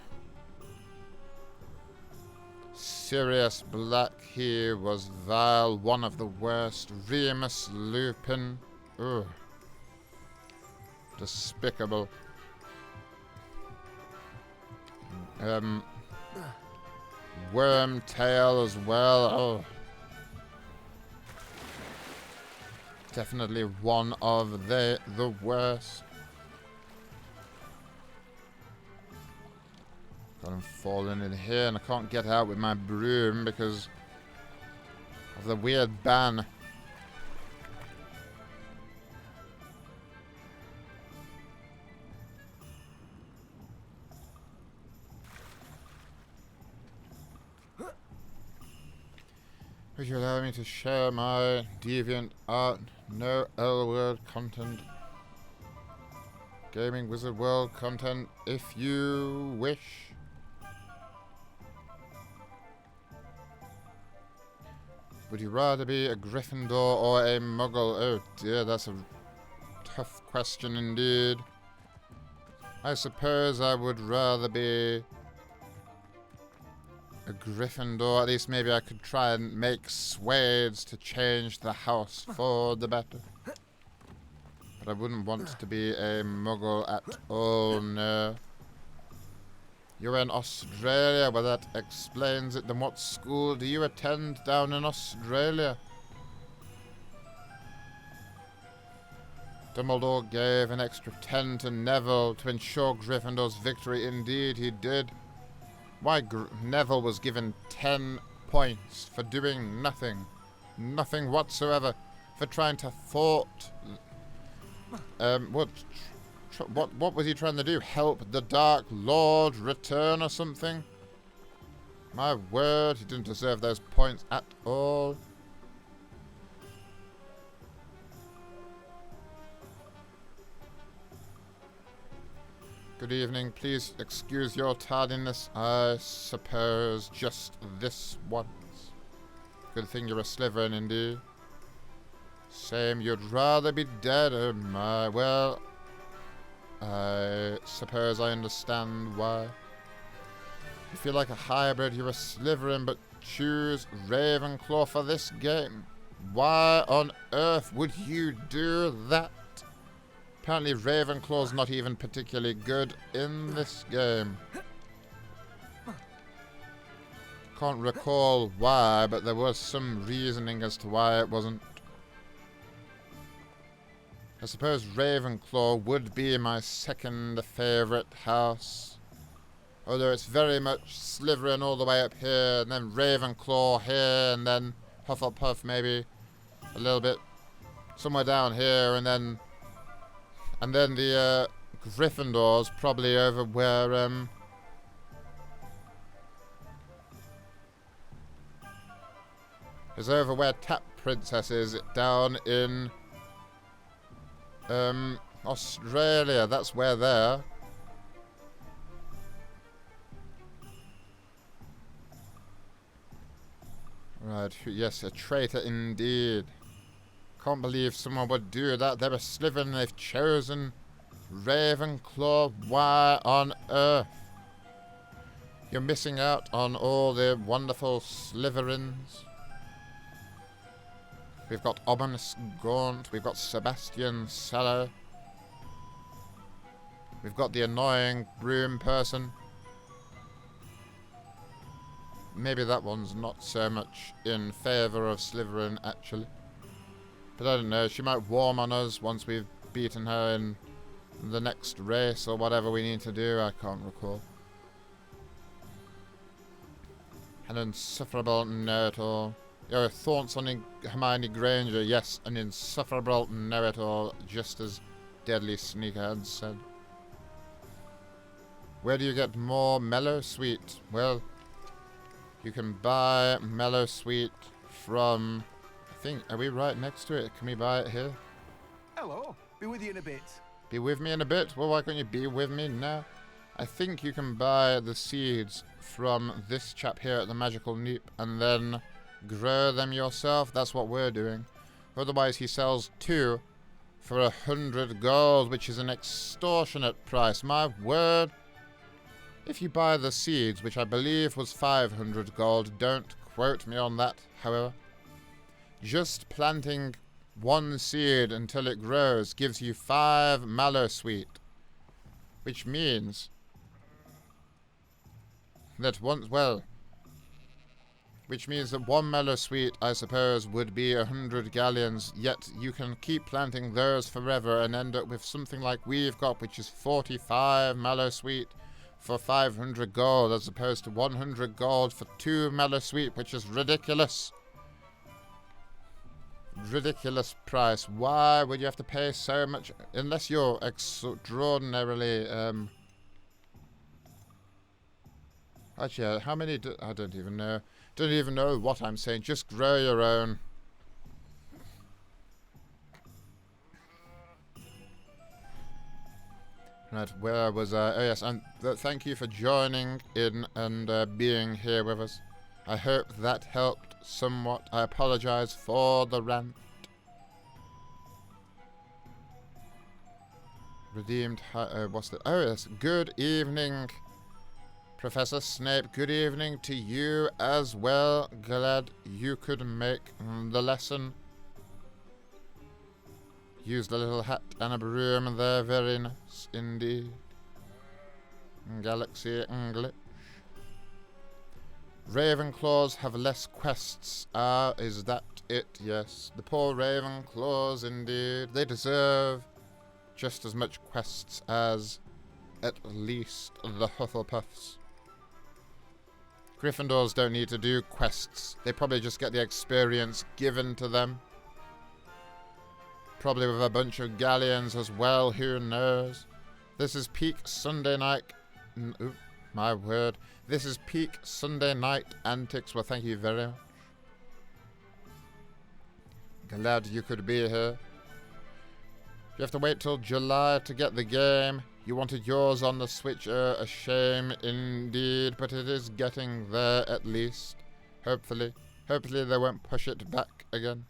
Sirius Black, he was vile, one of the worst. Remus Lupin, ugh. Despicable. Wormtail as well, oh. Definitely one of the worst. But I'm falling in here and I can't get out with my broom because of the weird ban. Would you allow me to share my deviant art? No L-word content. Gaming Wizard World content, if you wish. Would you rather be a Gryffindor or a Muggle? Oh dear, that's a tough question indeed. I suppose I would rather be a Gryffindor. At least maybe I could try and make swades to change the house for the better. But I wouldn't want to be a Muggle at all, no. You're in Australia, well that explains it. Then what school do you attend down in Australia? Dumbledore gave an extra 10 to Neville to ensure Gryffindor's victory. Indeed he did. Why, Neville was given 10 points for doing nothing. Nothing whatsoever. For trying to thwart... What was he trying to do? Help the Dark Lord return or something? My word, he didn't deserve those points at all. Good evening, please excuse your tardiness. I suppose just this once. Good thing you're a Slytherin indeed. Same, you'd rather be dead, oh my. Well, I suppose I understand why. You feel like a hybrid, you're a Slytherin, but choose Ravenclaw for this game. Why on earth would you do that? Apparently Ravenclaw's not even particularly good in this game. Can't recall why, but there was some reasoning as to why it wasn't. I suppose Ravenclaw would be my second favourite house. Although it's very much Slytherin all the way up here, and then Ravenclaw here, and then Hufflepuff maybe a little bit somewhere down here, and then the Gryffindor's probably over where is over where Tap Princess is, down in Australia. That's where they're. Right, yes, a traitor indeed. Can't believe someone would do that. They're a Slytherin, they've chosen Ravenclaw. Why on earth? You're missing out on all the wonderful Slytherins. We've got Ominous Gaunt, we've got Sebastian Sallow. We've got the annoying broom person. Maybe that one's not so much in favour of Slytherin, actually. But I don't know, she might warm on us once we've beaten her in the next race or whatever we need to do, I can't recall. An insufferable know-it-all. Your thoughts on Hermione Granger, yes, an insufferable know-it-all, just as Deadly Sneakerhead said. Where do you get more Mellow Sweet? Well, you can buy Mellow Sweet from... I think, are we right next to it? Can we buy it here? Hello, be with you in a bit. Be with me in a bit? Well, why can't you be with me now? I think you can buy the seeds from this chap here at the Magical Neep and then grow them yourself. That's what we're doing. Otherwise, he sells 2 for 100 gold, which is an extortionate price. My word. If you buy the seeds, which I believe was 500 gold, don't quote me on that, however. Just planting 1 seed until it grows gives you 5 Mallow Sweet, which means that which means that 1 Mallow Sweet, I suppose, would be 100 galleons, yet you can keep planting those forever and end up with something like we've got, which is 45 Mallow Sweet, for 500 gold as opposed to 100 gold for 2 mellow sweet, which is ridiculous. Ridiculous price. Why would you have to pay so much? Unless you're extraordinarily, Actually, how many I don't even know. Don't even know what I'm saying. Just grow your own. Right, where was I? Oh yes, and thank you for joining in and being here with us. I hope that helped somewhat. I apologize for the rant. Redeemed, what's the... Oh yes, good evening, Professor Snape. Good evening to you as well. Glad you could make the lesson. Use the little hat and a broom there. Very nice indeed. Galaxy English. Ravenclaws have less quests. Ah, is that it? Yes. The poor Ravenclaws indeed. They deserve just as much quests as, at least, the Hufflepuffs. Gryffindors don't need to do quests. They probably just get the experience given to them. Probably with a bunch of galleons as well, who knows? This is peak Sunday night... Ooh, my word. This is peak Sunday night antics. Well, thank you very much. Glad you could be here. You have to wait till July to get the game. You wanted yours on the Switch. A shame indeed, but it is getting there at least. Hopefully. Hopefully they won't push it back again.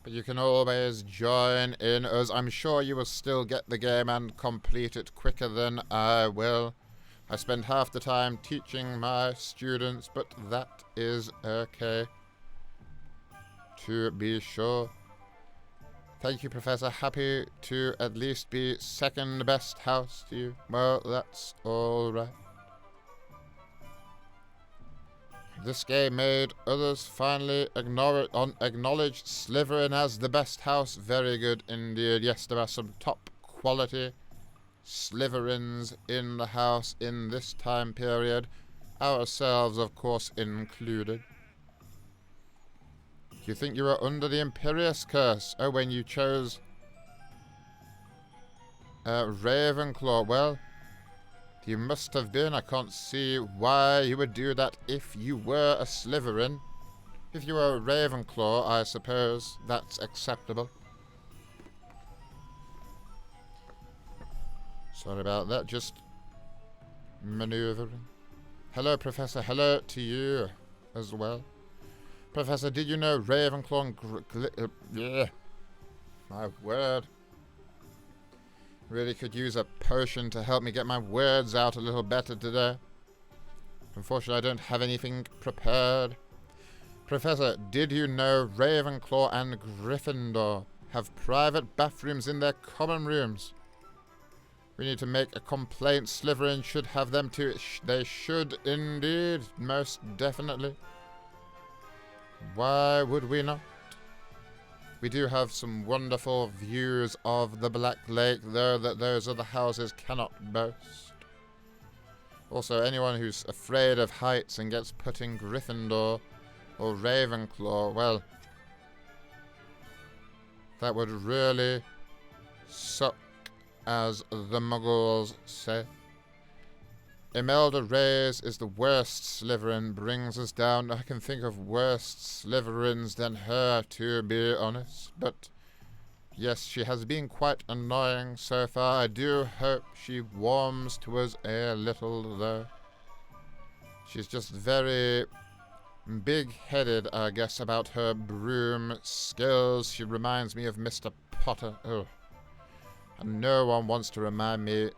But you can always join in us. I'm sure you will still get the game and complete it quicker than I will. I spend half the time teaching my students, but that is okay. To be sure. Thank you, Professor. Happy to at least be second best house to you. Well, that's alright. This game made others finally acknowledge Slytherin as the best house. Very good indeed. Yes, there are some top quality Slytherins in the house in this time period. Ourselves, of course, included. Do you think you were under the Imperious Curse? Oh, when you chose Ravenclaw. Well, you must have been. I can't see why you would do that if you were a Slytherin. If you were a Ravenclaw, I suppose that's acceptable. Sorry about that, just maneuvering. Hello, Professor. Hello to you as well. Professor, did you know Ravenclaw and yeah, my word. Really could use a potion to help me get my words out a little better today. Unfortunately, I don't have anything prepared. Professor, did you know Ravenclaw and Gryffindor have private bathrooms in their common rooms? We need to make a complaint. Slytherin should have them too. They should indeed, most definitely. Why would we not? We do have some wonderful views of the Black Lake, though, that those other houses cannot boast. Also, anyone who's afraid of heights and gets put in Gryffindor or Ravenclaw, well, that would really suck, as the Muggles say. Imelda Reyes is the worst Slytherin, brings us down. I can think of worse Slytherins than her, to be honest. But, yes, she has been quite annoying so far. I do hope she warms to us a little, though. She's just very big-headed, I guess, about her broom skills. She reminds me of Mr. Potter. Oh. And no one wants to remind me,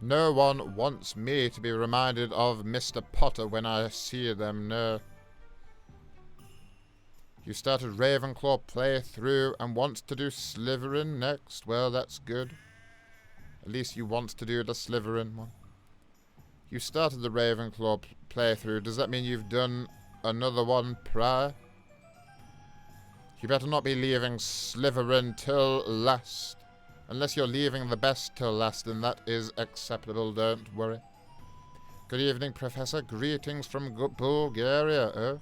no one wants me to be reminded of Mr. Potter when I see them, no. You started Ravenclaw playthrough and want to do Slytherin next? Well, that's good. At least you want to do the Slytherin one. You started the Ravenclaw playthrough. Does that mean you've done another one prior? You better not be leaving Slytherin till last. Unless you're leaving the best till last, then that is acceptable, don't worry. Good evening, Professor. Greetings from Bulgaria. Oh,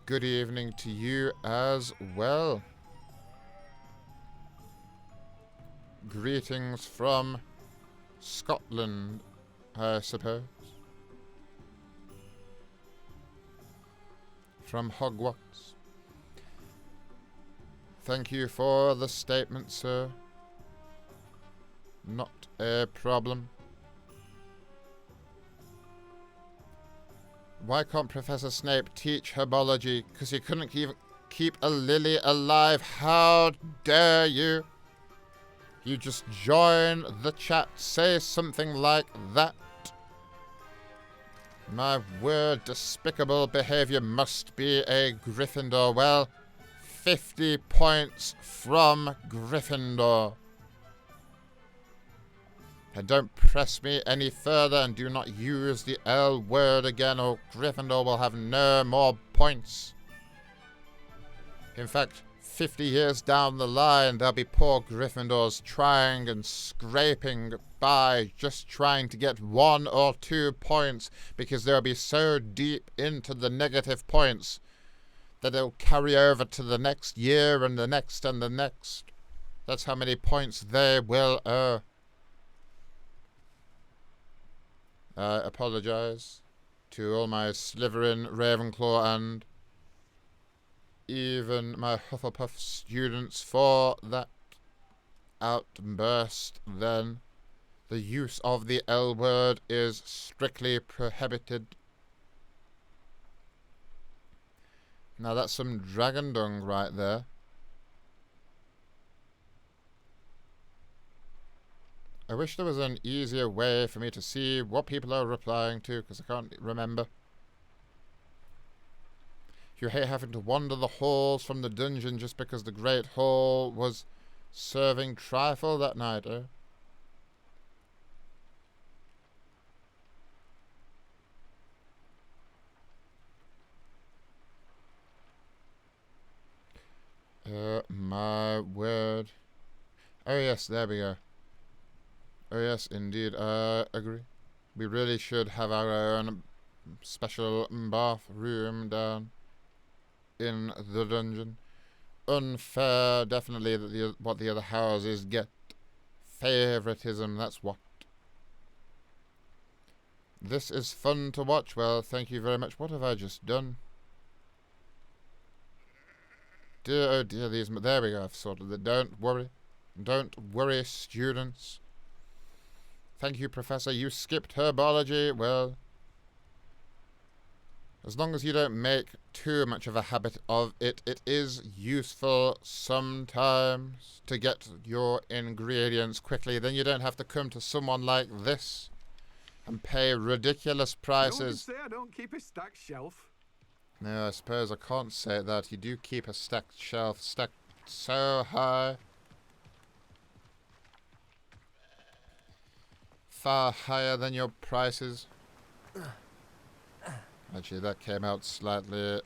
good evening to you as well. Greetings from Scotland, I suppose. From Hogwarts. Thank you for the statement, sir. Not a problem. Why can't Professor Snape teach herbology? Because he couldn't even keep a lily alive. How dare you? You just join the chat. Say something like that. My word, despicable behavior must be a Gryffindor. Well, 50 points from Gryffindor. And don't press me any further and do not use the L word again or Gryffindor will have no more points. In fact, 50 years down the line, there'll be poor Gryffindors trying and scraping by, just trying to get 1 or 2 points because they'll be so deep into the negative points that it'll carry over to the next year and the next and the next. That's how many points they will owe. I apologize to all my Slytherin, Ravenclaw, and even my Hufflepuff students for that outburst then. The use of the L word is strictly prohibited. Now that's some dragon dung right there. I wish there was an easier way for me to see what people are replying to, because I can't remember. You hate having to wander the halls from the dungeon just because the Great Hall was serving trifle that night, eh? My word. Oh yes, there we go. Oh yes, indeed, I agree. We really should have our own special bathroom down in the dungeon. Unfair, definitely, that what the other houses get. Favoritism, that's what. This is fun to watch. Well, thank you very much. What have I just done? Dear, oh dear, these... There we go, I've sorted it. Don't worry. Don't worry, students. Thank you, Professor. You skipped herbology. Well, as long as you don't make too much of a habit of it, it is useful sometimes to get your ingredients quickly. Then you don't have to come to someone like this and pay ridiculous prices. You say I don't keep a stacked shelf. No, I suppose I can't say that. You do keep a stacked shelf stacked so high. Far higher than your prices. Actually, that came out slightly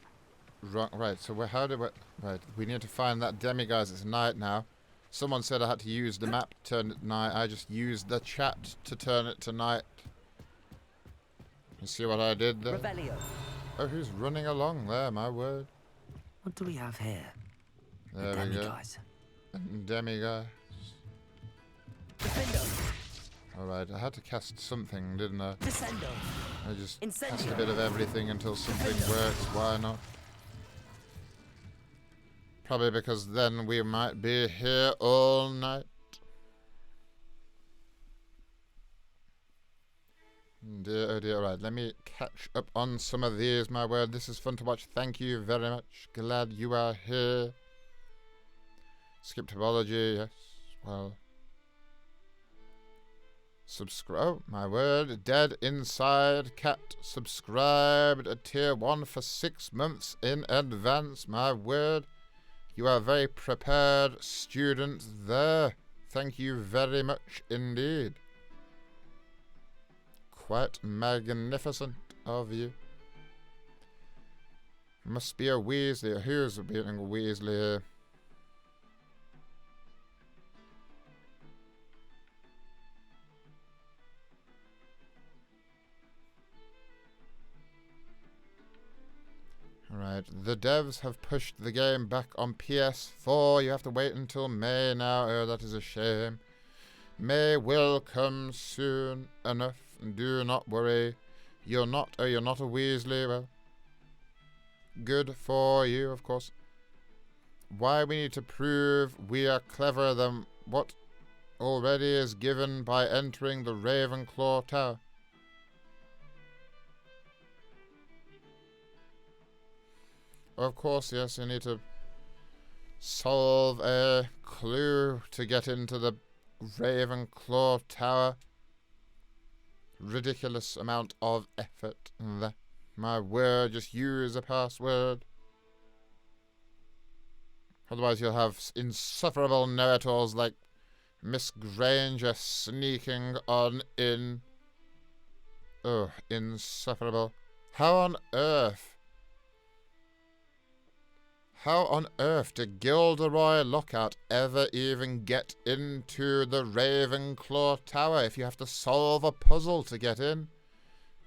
wrong. Right, so how do we... Right, we need to find that demiguise. It's night now. Someone said I had to use the map to turn it to night. I just used the chat to turn it to night. You see what I did there? Revelio. Oh, who's running along there? My word. What do we have here? There we go. Demiguise. Defendo. Alright, I had to cast something, didn't I? Descendo. I just Incendio. cast a bit of everything until something works. Why not? Probably because then we might be here all night. Dear, oh dear. Right, let me catch up on some of these. My word, this is fun to watch. Thank you very much. Glad you are here. Skipped herbology, yes. Well... Subscribe. Oh, my word. Dead Inside Cat subscribed at tier 1 for 6 months in advance. My word. You are a very prepared student there. Thank you very much indeed. Quite magnificent of you. Must be a Weasley. Who's being a Weasley here? Right, the devs have pushed the game back on PS4. You have to wait until May now. Oh, that is a shame. May will come soon enough. Do not worry. You're not a Weasley. Well, good for you, of course. Why we need to prove we are cleverer than what already is given by entering the Ravenclaw Tower. Of course, yes, you need to solve a clue to get into the Ravenclaw Tower. Ridiculous amount of effort there. My word, just use a password. Otherwise you'll have insufferable know-it-alls like Miss Granger sneaking on in. Oh, insufferable. How on earth did Gilderoy Lockhart ever even get into the Ravenclaw Tower if you have to solve a puzzle to get in?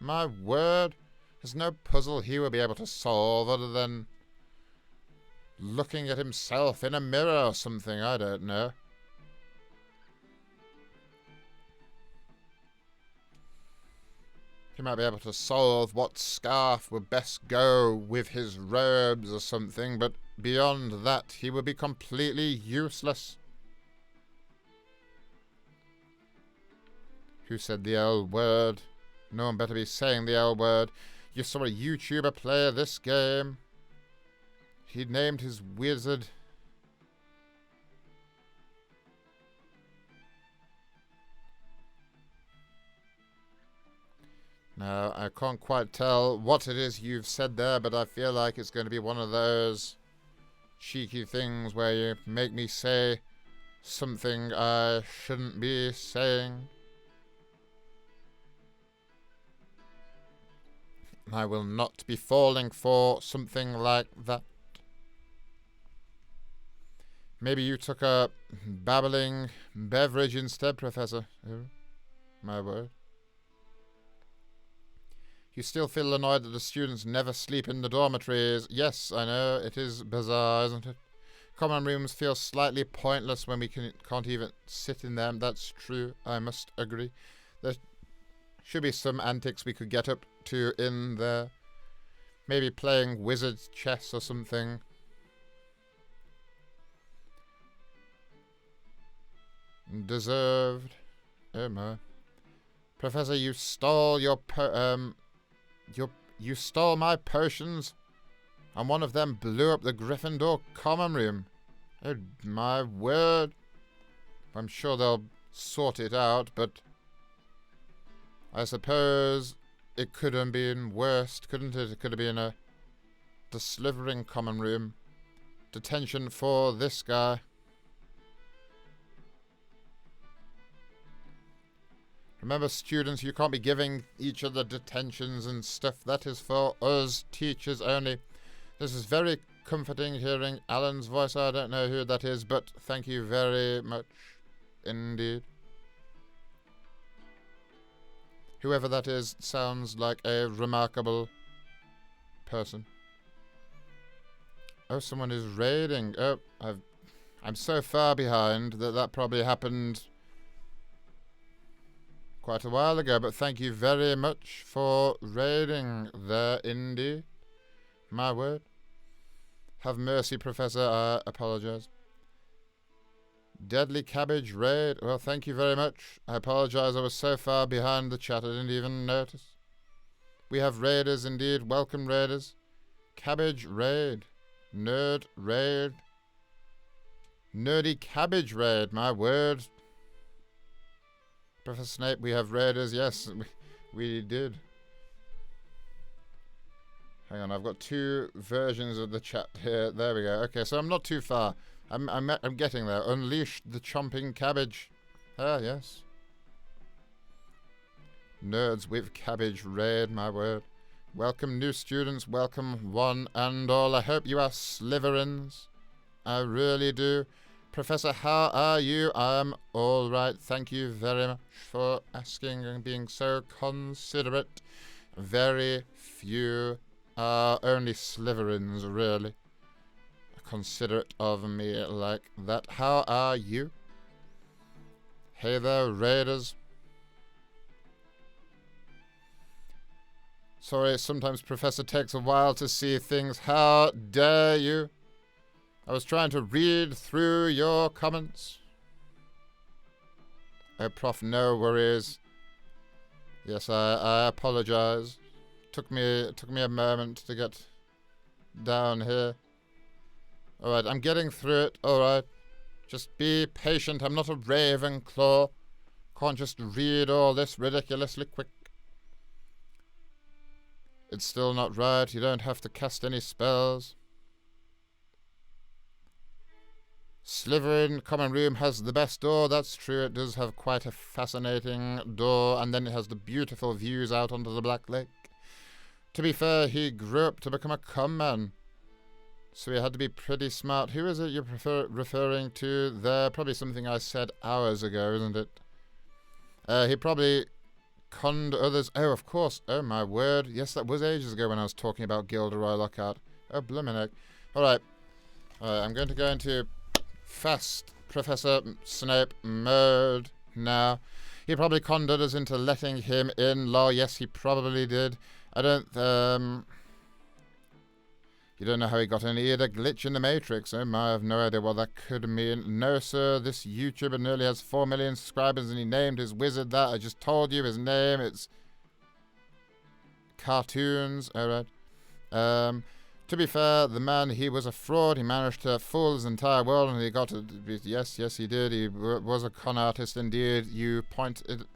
My word, there's no puzzle he would be able to solve other than looking at himself in a mirror or something, I don't know. He might be able to solve what scarf would best go with his robes or something, but beyond that, he would be completely useless. Who said the L word? No one better be saying the L word. You saw a YouTuber play this game. He named his wizard. Now, I can't quite tell what it is you've said there, but I feel like it's going to be one of those cheeky things where you make me say something I shouldn't be saying. I will not be falling for something like that. Maybe you took a babbling beverage instead, Professor. Oh, my word. You still feel annoyed that the students never sleep in the dormitories. Yes, I know, it is bizarre, isn't it? Common rooms feel slightly pointless when we can't even sit in them. That's true, I must agree. There should be some antics we could get up to in there. Maybe playing wizard's chess or something. Deserved. Oh my. Professor, you stole you stole my potions, and one of them blew up the Gryffindor common room. Oh, my word. I'm sure they'll sort it out, but I suppose it could have been worse, couldn't it? It could have been the Slytherin common room. Detention for this guy. Remember, students, you can't be giving each other detentions and stuff. That is for us teachers only. This is very comforting hearing Alan's voice. I don't know who that is, but thank you very much indeed. Whoever that is sounds like a remarkable person. Oh, someone is raiding. Oh, I'm so far behind that probably happened quite a while ago, but thank you very much for raiding there, Indy. My word. Have mercy, Professor. I apologize. Deadly Cabbage raid. Well, thank you very much. I apologize. I was so far behind the chat I didn't even notice. We have raiders indeed. Welcome, raiders. Cabbage raid. Nerd raid. Nerdy Cabbage raid. My word. Professor Snape, we have raiders. Yes, we did. Hang on, I've got two versions of the chat here. There we go. Okay, so I'm not too far. I'm getting there. Unleash the chomping cabbage. Ah, yes. Nerds with cabbage raid, my word. Welcome, new students. Welcome, one and all. I hope you are Slytherins. I really do. Professor, how are you? I'm all right. Thank you very much for asking and being so considerate. Very few are only Slytherins, really. Considerate of me like that. How are you? Hey there, Raiders. Sorry, sometimes Professor takes a while to see things. How dare you? I was trying to read through your comments. Oh, Prof, no worries. Yes, I apologize. Took me a moment to get down here. Alright, I'm getting through it, alright. Just be patient, I'm not a Ravenclaw. Can't just read all this ridiculously quick. It's still not right, you don't have to cast any spells. Slytherin Common Room has the best door, that's true, it does have quite a fascinating door, and then it has the beautiful views out onto the Black Lake. To be fair, he grew up to become a con-man, so he had to be pretty smart. Who is it you're referring to there? Probably something I said hours ago, isn't it? He probably conned others. Oh, of course. Oh, my word. Yes, that was ages ago when I was talking about Gilderoy Lockhart. Oh, bloomin' heck. Alright, I'm going to go into fast Professor Snape mode now. He probably conned others into letting him in. Law, yes, he probably did. I don't, you don't know how he got in. He had a glitch in the Matrix. Oh my, I have no idea what that could mean. No, sir, this YouTuber nearly has 4 million subscribers and he named his wizard that. I just told you his name. It's Cartoons. Alright. To be fair, the man, he was a fraud. He managed to fool his entire world and he got to... Yes, he did. He was a con artist indeed. You pointed...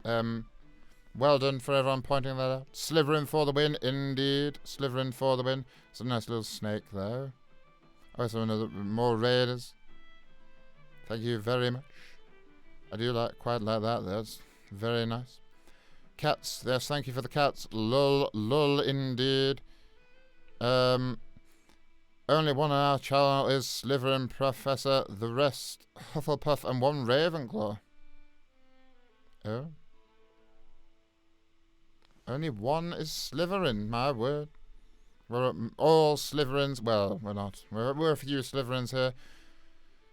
well done for everyone pointing that out. Slytherin for the win, indeed. Slytherin for the win. It's a nice little snake, though. Also, more raiders. Thank you very much. I do quite like that. That's very nice. Cats. Yes, thank you for the cats. Lull, indeed. Only one on our channel is Slytherin Professor. The rest, Hufflepuff and one Ravenclaw. Oh. Only one is Slytherin, my word. We're all Slytherins. Well, we're not. We're a few Slytherins here.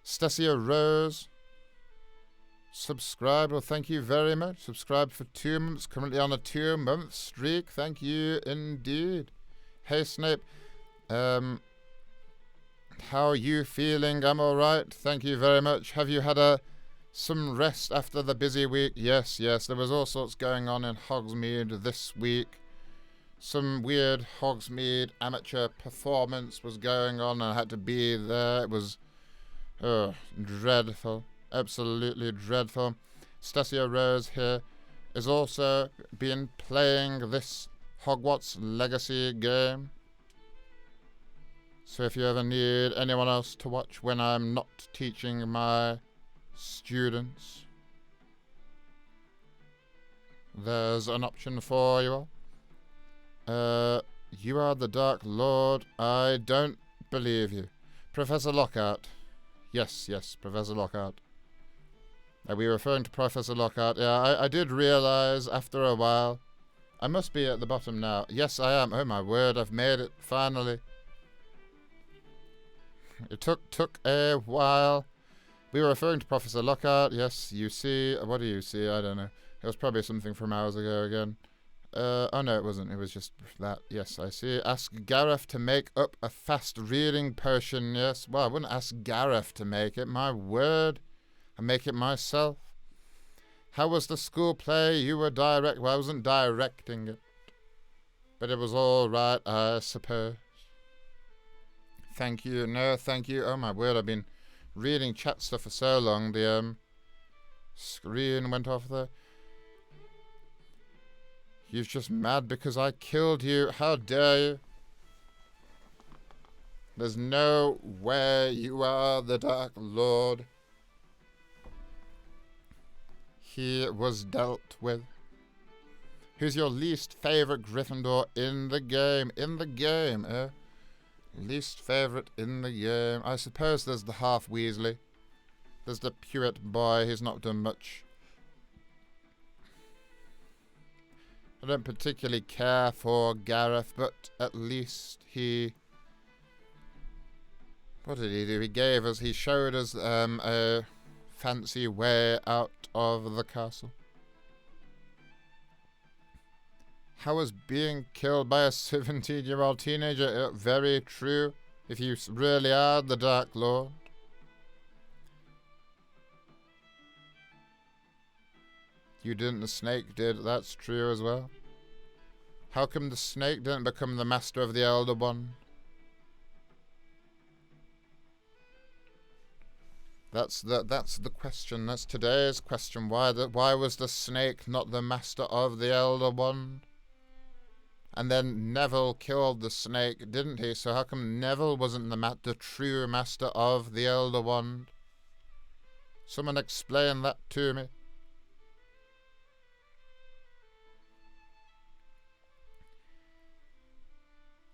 Stacia Rose. Subscribe. Well, thank you very much. Subscribe for 2 months. Currently on a 2-month streak. Thank you indeed. Hey, Snape. How are you feeling? I'm alright. Thank you very much. Have you had some rest after the busy week? Yes. There was all sorts going on in Hogsmeade this week. Some weird Hogsmeade amateur performance was going on and I had to be there. It was dreadful. Absolutely dreadful. Stacia Rose here is also been playing this Hogwarts Legacy game. So if you ever need anyone else to watch when I'm not teaching my students, there's an option for you all. You are the Dark Lord. I don't believe you. Professor Lockhart. Yes, Professor Lockhart. Are we referring to Professor Lockhart? Yeah, I did realise after a while. I must be at the bottom now. Yes, I am. Oh my word, I've made it, finally. It took a while. We were referring to Professor Lockhart. Yes, you see. What do you see? I don't know. It was probably something from hours ago again. Oh no, it wasn't. It was just that. Yes, I see. Ask Gareth to make up a fast reading potion. Yes. Well, I wouldn't ask Gareth to make it. My word. I make it myself. How was the school play? You were well, I wasn't directing it. But it was all right, I suppose. Thank you. No, thank you. Oh my word, I've been reading chat stuff for so long. The screen went off there. You're just mad because I killed you. How dare you? There's no way you are the Dark Lord. He was dealt with. Who's your least favourite Gryffindor in the game? In the game, eh? Least favourite in the game. I suppose there's the half Weasley. There's the Pewit boy. He's not done much. I don't particularly care for Gareth, but at least he... What did he do? He showed us a fancy way out of the castle. How was being killed by a 17-year-old teenager very true, if you really are the Dark Lord? You didn't, the snake did, that's true as well. How come the snake didn't become the master of the Elder One? That's the question. That's today's question. Why was the snake not the master of the Elder One? And then Neville killed the snake, didn't he? So how come Neville wasn't the true master of the Elder Wand? Someone explain that to me.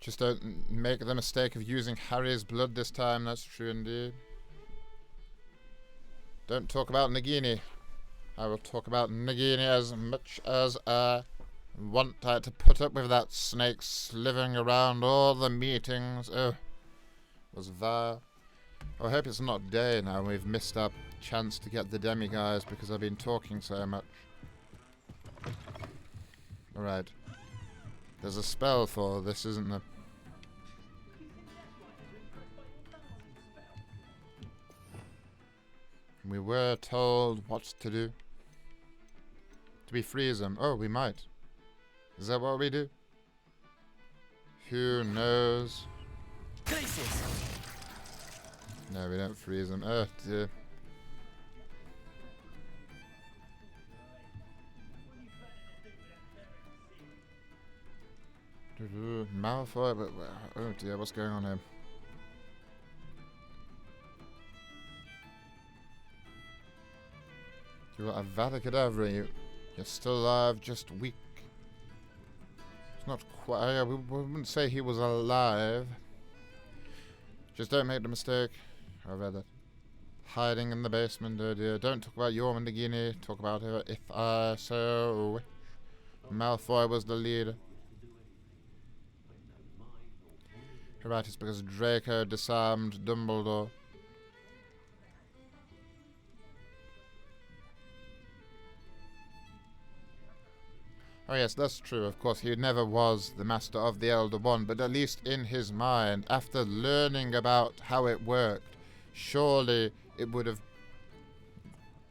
Just don't make the mistake of using Harry's blood this time, that's true indeed. Don't talk about Nagini. I will talk about Nagini as much as I want. I had to put up with that snake slithering around all the meetings. Oh, it was vile. Oh, I hope it's not day now. We've missed our chance to get the demi-guys because I've been talking so much. Alright. There's a spell for this, isn't there? We were told what to do. Do we freeze them? Oh, we might. Is that what we do? Who knows? Places. No, we don't freeze them. Oh, dear. Malfoy, but oh dear, what's going on here? You are Avada Kedavra, you're still alive, just weak. It's not quite, we wouldn't say he was alive. Just don't make the mistake. I read it. Hiding in the basement, oh dear. Don't talk about your Nagini, talk about her if I so wish. Malfoy was the leader. Right, it's because Draco disarmed Dumbledore. Oh yes, that's true. Of course, he never was the Master of the Elder Wand, but at least in his mind, after learning about how it worked, surely it would have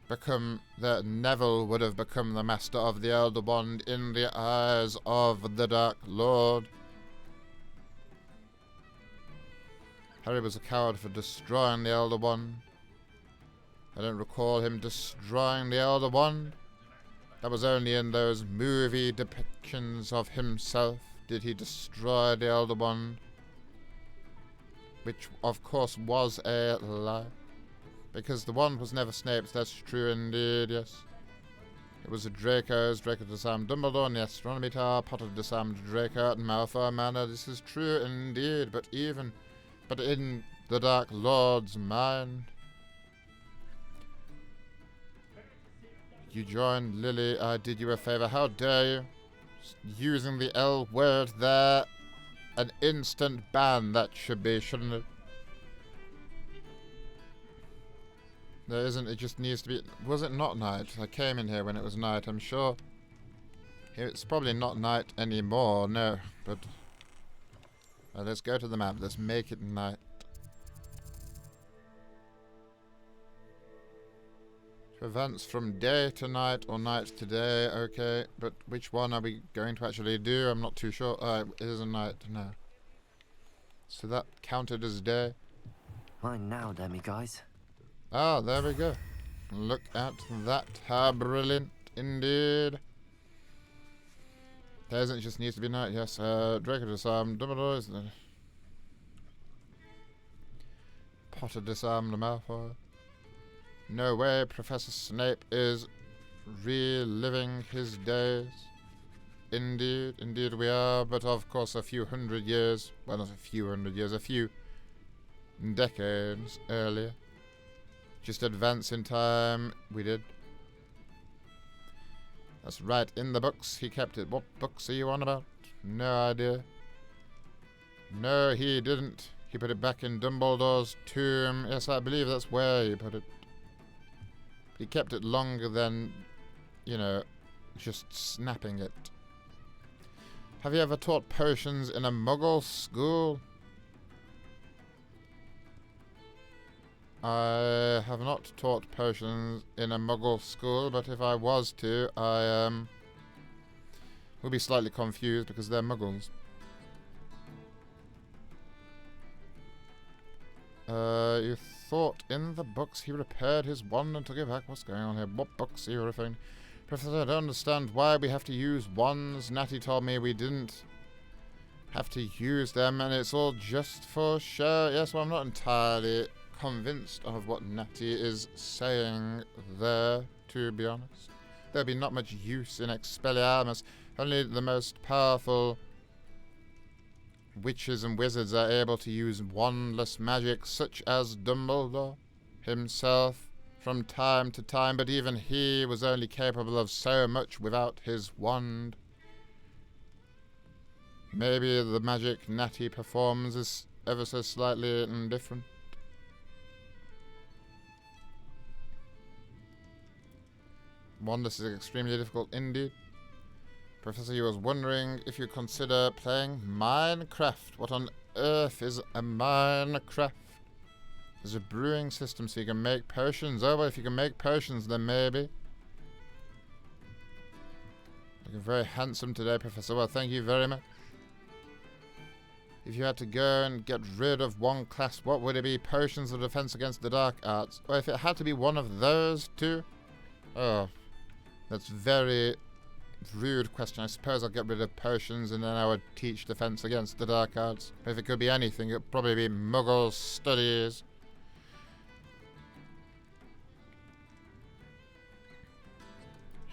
become that Neville would have become the Master of the Elder Wand in the eyes of the Dark Lord. Harry was a coward for destroying the Elder Wand. I don't recall him destroying the Elder Wand. That was only in those movie depictions of himself did he destroy the Elder Wand. Which, of course, was a lie. Because the wand was never Snape's, that's true indeed, yes. It was a Draco's. Draco disarmed Dumbledore in the Astronomy Tower. Potter disarmed Draco at Malfoy Manor. This is true indeed, but in the Dark Lord's mind. You joined Lily, I did you a favour. How dare you? Using the L word there. An instant ban that should be, shouldn't it? There isn't, it just needs to be... Was it not night? I came in here when it was night, I'm sure. It's probably not night anymore, no, but... let's go to the map, let's make it night. Events from day to night or night to day, okay, but which one are we going to actually do? I'm not too sure. It is a night now. So that counted as day. Mine now, demi-guys. Ah, there we go. Look at that. How brilliant indeed. Doesn't just needs to be night, yes. Draco disarmed Dumbledore, isn't it? Potter disarmed Malfoy. No way, Professor Snape is reliving his days. Indeed, indeed we are, but of course a few hundred years, well not a few hundred years, a few decades earlier. Just advance in time, we did. That's right, in the books. He kept it. What books are you on about? No idea. No, he didn't. He put it back in Dumbledore's tomb. Yes, I believe that's where he put it. He kept it longer than, you know, just snapping it. Have you ever taught potions in a Muggle school? I have not taught potions in a Muggle school, but if I was to, I would be slightly confused because they're Muggles. You thought in the books he repaired his wand and took it back. What's going on here? What books are you referring to? Professor, I don't understand why we have to use wands. Natty told me we didn't have to use them, and it's all just for show. Yes, well, I'm not entirely convinced of what Natty is saying there, to be honest. There'd be not much use in Expelliarmus. Only the most powerful witches and wizards are able to use wandless magic, such as Dumbledore himself from time to time, but even he was only capable of so much without his wand. Maybe the magic Natty performs is ever so slightly different. Wandless is extremely difficult indeed. Professor, you was wondering if you consider playing Minecraft. What on earth is a Minecraft? There's a brewing system so you can make potions. Oh, well, if you can make potions, then maybe. Looking very handsome today, Professor. Well, thank you very much. If you had to go and get rid of one class, what would it be? Potions of defense against the dark arts. Or if it had to be one of those two? Oh, that's very rude question. I suppose I'll get rid of potions and then I would teach defense against the dark arts. But if it could be anything, it would probably be Muggle studies.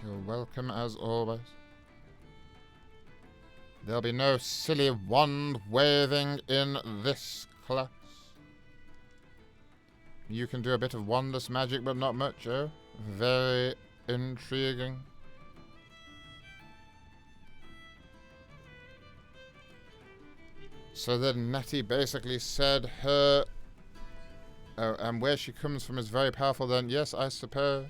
You're welcome as always. There'll be no silly wand waving in this class. You can do a bit of wandless magic, but not much, oh? Very intriguing. So then Natty basically said her... Oh, and where she comes from is very powerful then. Yes, I suppose.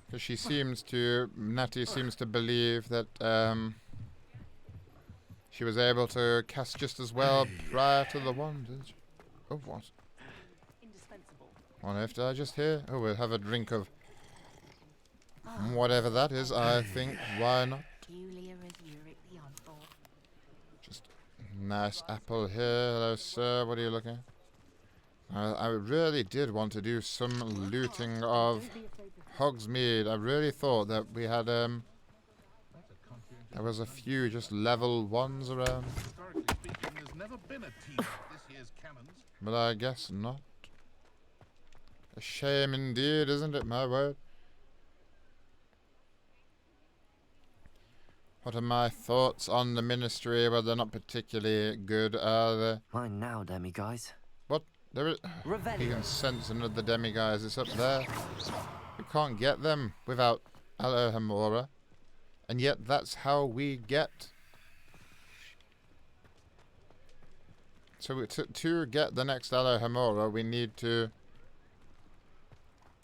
Because she seems to... Natty seems to believe that she was able to cast just as well prior to the wand. Oh, what? What on earth did I just hear? Oh, we'll have a drink of whatever that is, I think. Why not? Just nice apple here. Hello, sir. What are you looking at? I really did want to do some looting of Hogsmeade. I really thought that we had, there was a few just level 1s around. Historically speaking, there's never been a team of this year's cannons. But I guess not. A shame indeed, isn't it, my word? What are my thoughts on the Ministry? Well, they're not particularly good, are they? Mine now, demi-guys. What? There is... You can sense another demi-guys. It's up there. You can't get them without Alohomora. And yet that's how we get... So to get the next Alohomora, we need to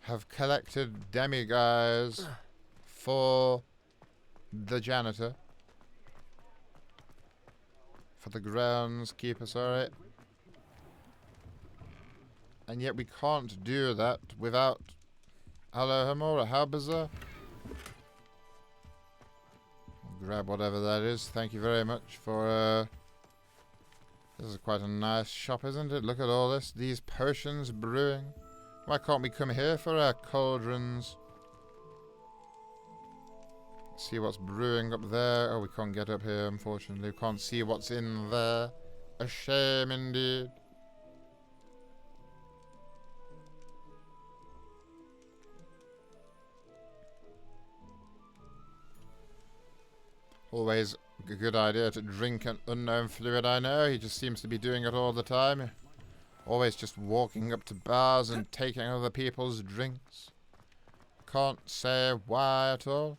have collected demi-guys for the janitor. For the groundskeeper, sorry. And yet we can't do that without Alohomora. How bizarre. I'll grab whatever that is. Thank you very much for... This is quite a nice shop, isn't it? Look at all this. These potions brewing. Why can't we come here for our cauldrons? See what's brewing up there. Oh, we can't get up here, unfortunately. We can't see what's in there. A shame indeed. Always a good idea to drink an unknown fluid, I know. He just seems to be doing it all the time. Always just walking up to bars and taking other people's drinks. Can't say why at all.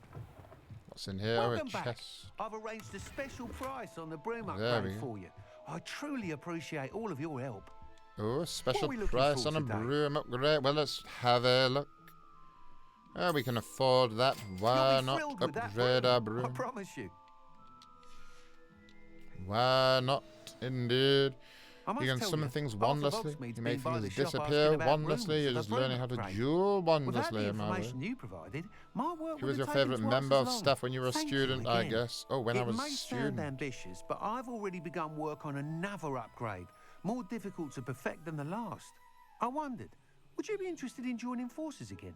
What's in here? Welcome A back. chest. I've arranged a special price on the broom There we upgrade go. for you. I truly appreciate all of your help. Oh, a special we looking price for on a today? broom upgrade. Well, let's have a look. Oh, we can afford that. Why You'll be not thrilled with that upgrade our I broom? promise you. Why not, indeed? I must You can tell summon you, things half of wondrously. Oxmead's You make been by things the shop disappear asking about wondrously. rooms You're for the just learning how broom to upgrade. duel Without the wondrously, my boy. information you provided, my work Who would was your have taken favourite twice member as of long. staff when you were a Thank student, you I again. guess? Oh, when I was a It may sound student. ambitious, but I've already begun work on another upgrade, more difficult to perfect than the last. I wondered, would you be interested in joining forces again?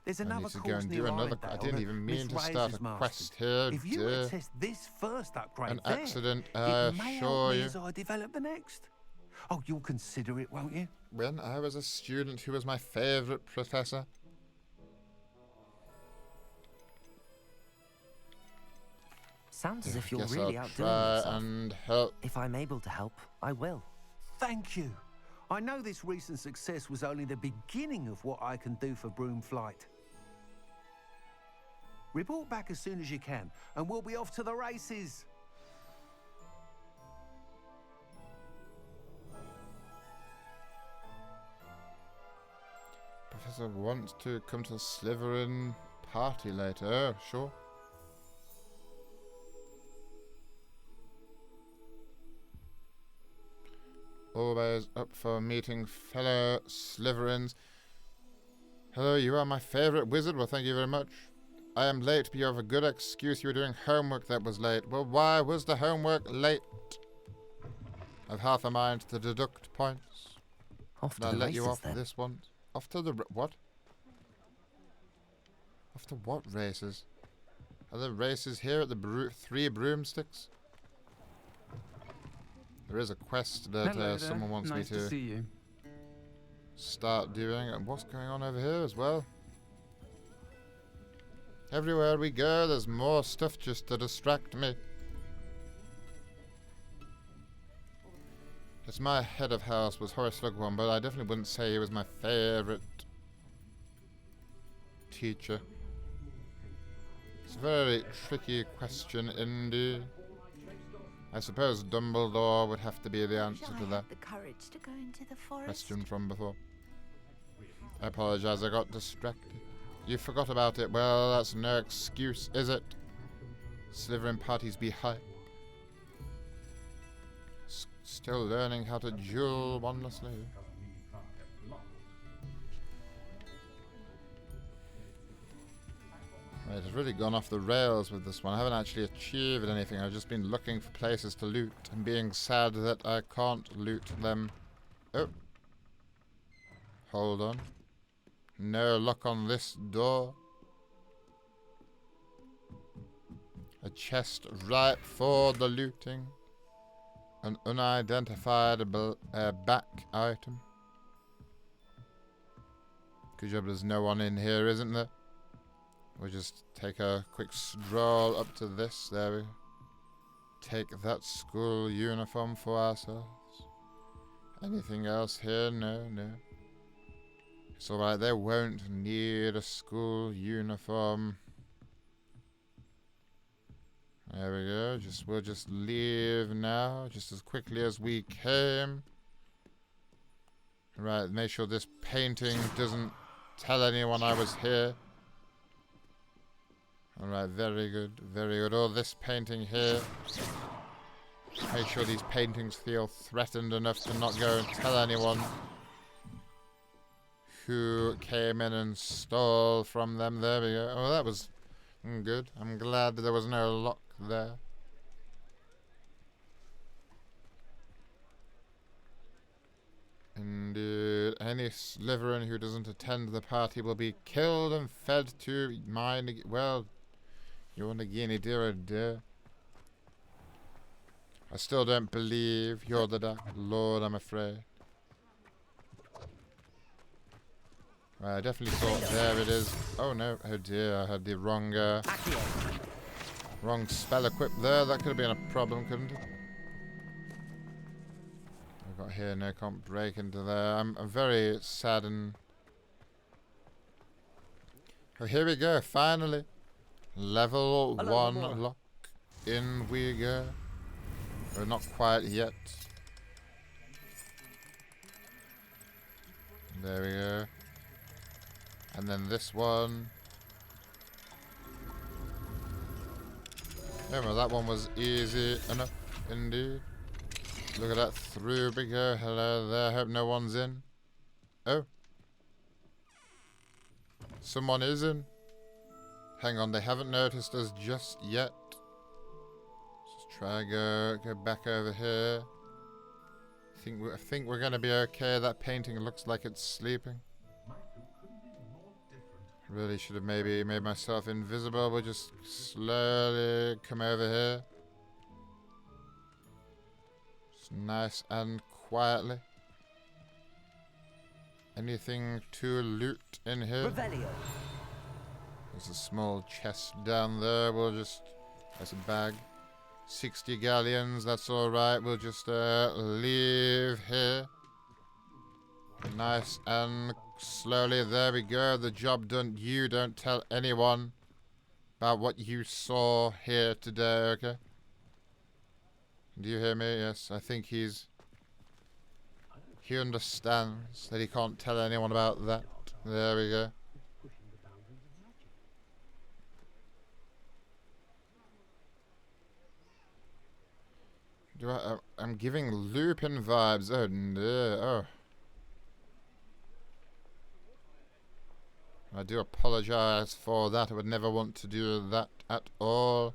There's I another need to go course and near do another. Arlingdale I didn't that even mean Miss to Reyes start has a mastered. quest here. If you were dear. to test this first upgrade An there, accident, I it may help assure me you. as I develop the next. Oh, you'll consider it, won't you? When I was a student, who was my favourite professor? Sounds as if you're Guess really I'll outdoing try yourself. and help. If I'm able to help, I will. Thank you. I know this recent success was only the beginning of what I can do for Broom Flight. Report back as soon as you can, and we'll be off to the races. Professor wants to come to the Slytherin party later. Oh, sure. Always up for meeting fellow Slytherins. Hello, you are my favourite wizard. Well, thank you very much. I am late, but you have a good excuse. You were doing homework that was late. Well, why was the homework late? I've half a mind to deduct points. Off Did to I the let races you off then. this one? Off to the what? Off to what races? Are there races here at the three broomsticks? There is a quest that Hello there. someone wants nice me to see you. start doing. And what's going on over here as well? Everywhere we go, there's more stuff just to distract me. It's my head of house was Horace Slughorn, but I definitely wouldn't say he was my favourite teacher. It's a very tricky question indeed. I suppose Dumbledore would have to be the answer to that The courage to go into the forest. question from before. I apologise, I got distracted. You forgot about it. Well, that's no excuse, is it? Slytherin parties be hype. Still learning how to duel wondrously. Right, it's really gone off the rails with this one. I haven't actually achieved anything. I've just been looking for places to loot and being sad that I can't loot them. Oh. Hold on. No luck on this door. A chest ripe for the looting. An unidentifiable back item. Good job there's no one in here, isn't there? We'll just take a quick stroll up to this. There we go. Take that school uniform for ourselves. Anything else here? No, no. It's alright, they won't need a school uniform. There we go. We'll just leave now, just as quickly as we came. Right, make sure this painting doesn't tell anyone I was here. Alright, very good, very good. Oh, this painting here. Make sure these paintings feel threatened enough to not go and tell anyone who came in and stole from them. There we go. Oh, that was good. I'm glad there was no lock there. Indeed. Any Slytherin who doesn't attend the party will be killed and fed to my... Well, you're Nagini, dear, oh dear. I still don't believe you're the Dark Lord, I'm afraid. Right, I definitely thought there it is. Oh no, oh dear, I had the wrong spell equipped there. That could have been a problem, couldn't it? I've got here? No, can't break into there. I'm very saddened. Oh, here we go, finally. Level 1 lock. In we go. Oh, not quite yet. There we go. And then this one. Oh, well, that one was easy enough, indeed. Look at that, through we go. Hello there, hope no one's in. Oh. Someone is in. Hang on, they haven't noticed us just yet. Let's try and go back over here. I think we're gonna be okay. That painting looks like it's sleeping. Really should have maybe made myself invisible. We'll just slowly come over here. Just nice and quietly. Anything to loot in here? Revelio. There's a small chest down there. We'll just... That's a bag. 60 galleons, that's alright. We'll just leave here. Nice and slowly. There we go. The job done. You don't tell anyone about what you saw here today, okay? Do you hear me? Yes, I think he understands that he can't tell anyone about that. There we go. I'm giving Lupin vibes. Oh no. Oh. I do apologize for that. I would never want to do that at all.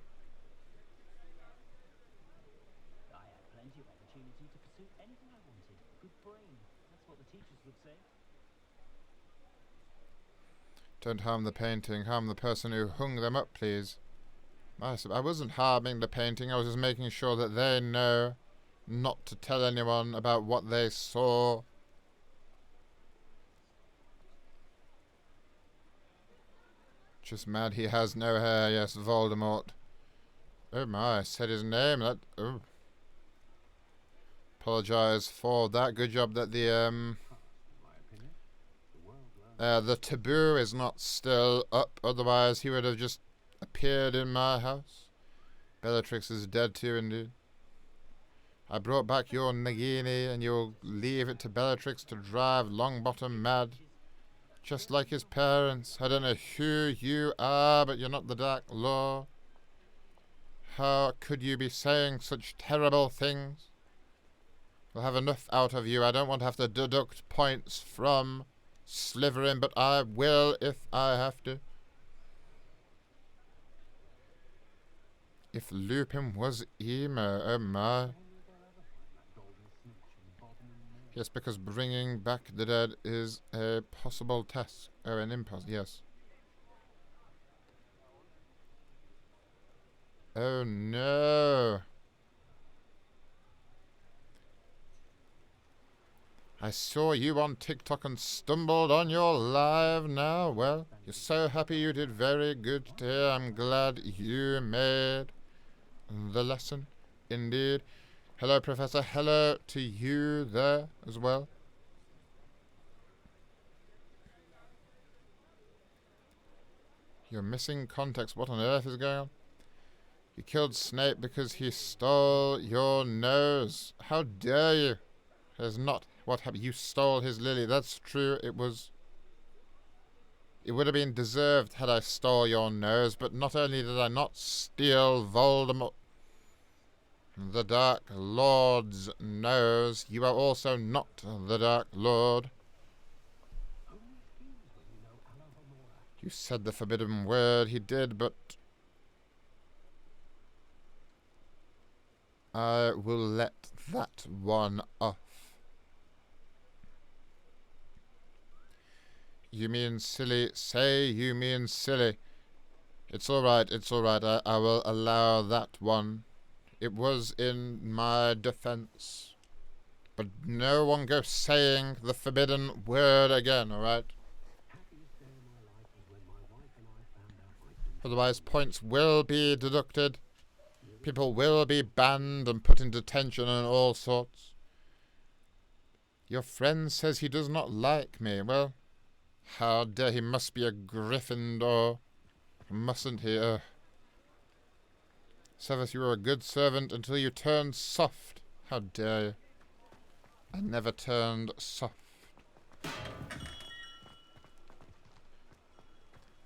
I had plenty of opportunity to pursue anything I wanted. Good brain. That's what the teachers would say. Don't harm the painting. Harm the person who hung them up, please. I wasn't harming the painting. I was just making sure that they know not to tell anyone about what they saw. Just mad he has no hair. Yes, Voldemort. Oh my, I said his name. That. Oh. Apologize for that. Good job that the taboo is not still up. Otherwise, he would have just appeared in my house. Bellatrix is dead too, indeed. I brought back your Nagini, and you'll leave it to Bellatrix to drive Longbottom mad. Just like his parents. I don't know who you are, but you're not the Dark Lord. How could you be saying such terrible things? We'll have enough out of you. I don't want to have to deduct points from Slytherin, but I will if I have to. If Lupin was emo, oh my. Yes, because bringing back the dead is a possible task. Oh, an impulse, yes. Oh no. I saw you on TikTok and stumbled on your live now. Well, you're so happy you did very good today. I'm glad you made the lesson, indeed. Hello, Professor. Hello to you there as well. You're missing context. What on earth is going on? You killed Snape because he stole your nose. How dare you? That is not what happened. You stole his lily. That's true. It would have been deserved had I stole your nose, but not only did I not steal Voldemort, the Dark Lord's nose, you are also not the Dark Lord. You said the forbidden word. He did, but I will let that one off. You mean silly? Say you mean silly. It's alright, it's alright. I will allow that one. It was in my defense. But no one goes saying the forbidden word again, alright? Otherwise, points will be deducted. People will be banned and put in detention and all sorts. Your friend says he does not like me. Well, how dare he? Must be a Gryffindor. Mustn't he? Severus, you were a good servant until you turned soft. How dare you? I never turned soft.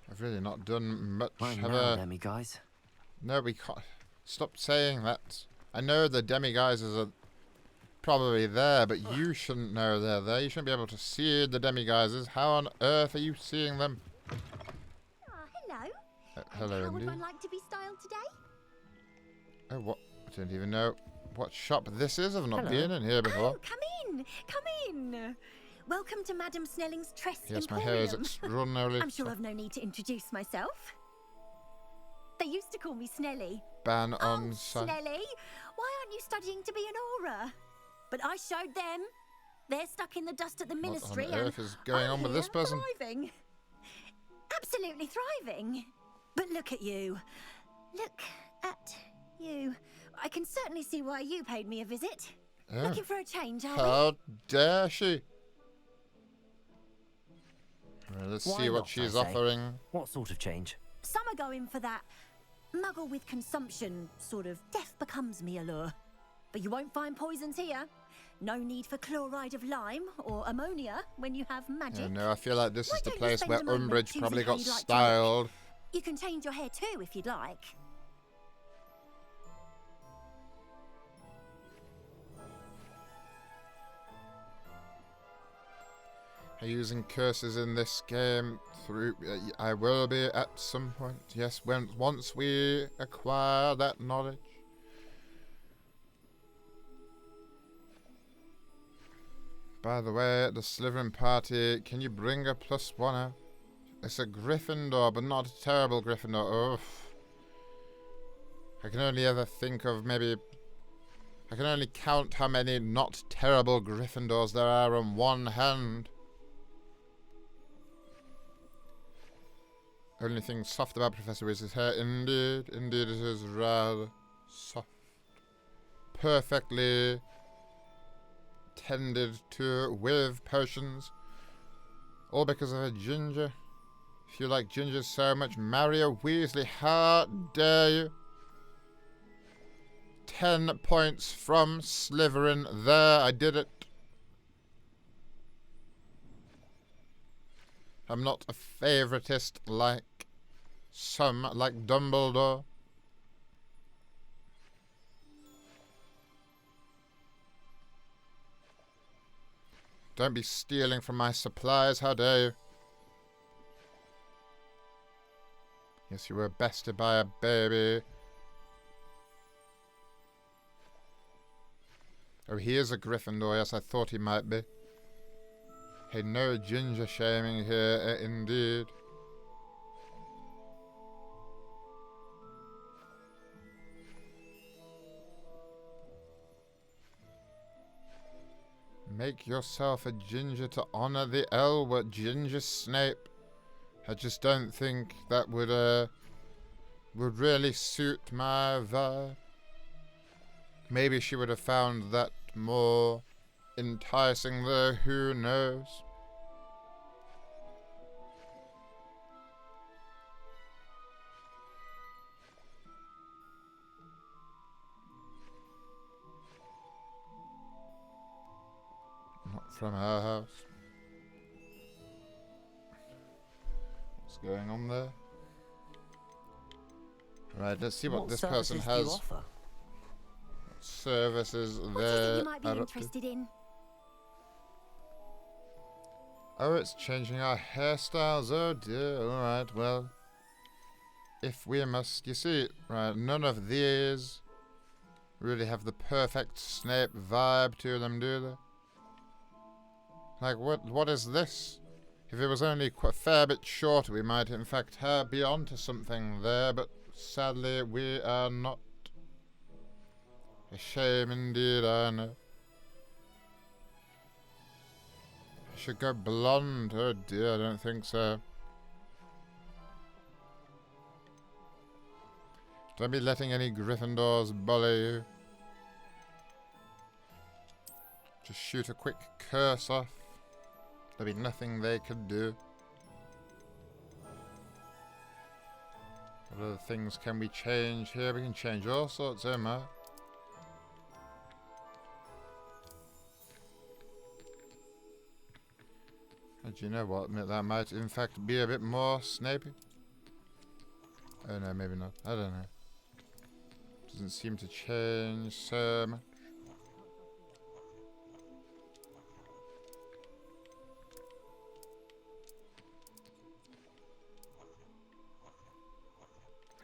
I've really not done much, Right have now, I? Demi guys. No, we can't. Stop saying that. I know the demiguises are probably there, but you shouldn't know they're there. You shouldn't be able to see the demiguises. How on earth are you seeing them? Hello. Hello, How would Indy. one like to be styled today? Oh, what? I don't even know what shop this is. I've not Hello. been in here before. Oh, come in. Come in. Welcome to Madame Snelling's Tress Yes, my Emporium. hair is extraordinarily I'm sure I've no need to introduce myself. They used to call me Snelly. ban on Oh, site. Snelly, why aren't you studying to be an aura? But I showed them. They're stuck in the dust at the ministry. What on earth is going I'm on with this here, person? Thriving. Absolutely thriving. But look at you. Look at you. I can certainly see why you paid me a visit. Oh. Looking for a change, are we? How dare she? Well, let's Why see what not, she's I say? offering. What sort of change? Some are going for that muggle with consumption, sort of death becomes me allure. But you won't find poisons here. No need for chloride of lime or ammonia when you have magic. Oh, no, I feel like this Why is the don't you place spend where a moment Umbridge choosing probably how got you'd like to look? styled. You can change your hair too if you'd like. Are you using curses in this game? Through I will be at some point. Yes, once we acquire that knowledge. By the way, the Slytherin party, can you bring a +1 out? It's a Gryffindor, but not a terrible Gryffindor. Oof. I can only ever think of maybe... I can only count how many not terrible Gryffindors there are on one hand. Only thing soft about Professor is his hair. Indeed, indeed it is rather soft. Perfectly tended to with potions. All because of a ginger. If you like gingers so much, marry a Weasley. How dare you? 10 points from Slytherin. There, I did it. I'm not a favoritist like some, like Dumbledore. Don't be stealing from my supplies, how dare you? Yes, you were bested by a baby. Oh, he is a Gryffindor. Yes, I thought he might be. Hey, no ginger shaming here, indeed. Make yourself a ginger to honor the Elwood Ginger Snape. I just don't think that would really suit my vibe. Maybe she would have found that more enticing, though, who knows? Not from her house. What's going on there? Right, let's see what this person services do you has. offer? Services What is it there you might be are up to. interested in? Oh, it's changing our hairstyles. Oh dear. Alright, well. If we must. You see, right, none of these really have the perfect Snape vibe to them, do they? Like, what is this? If it was only a fair bit shorter, we might in fact be onto something there, but sadly we are not. A shame indeed, I know. I should go blonde. Oh dear, I don't think so. Don't be letting any Gryffindors bully you. Just shoot a quick curse off. There'll be nothing they could do. What other things can we change here? We can change all sorts, Emma. And you know what? That might in fact be a bit more Snapey. Oh no, maybe not. I don't know. Doesn't seem to change so much.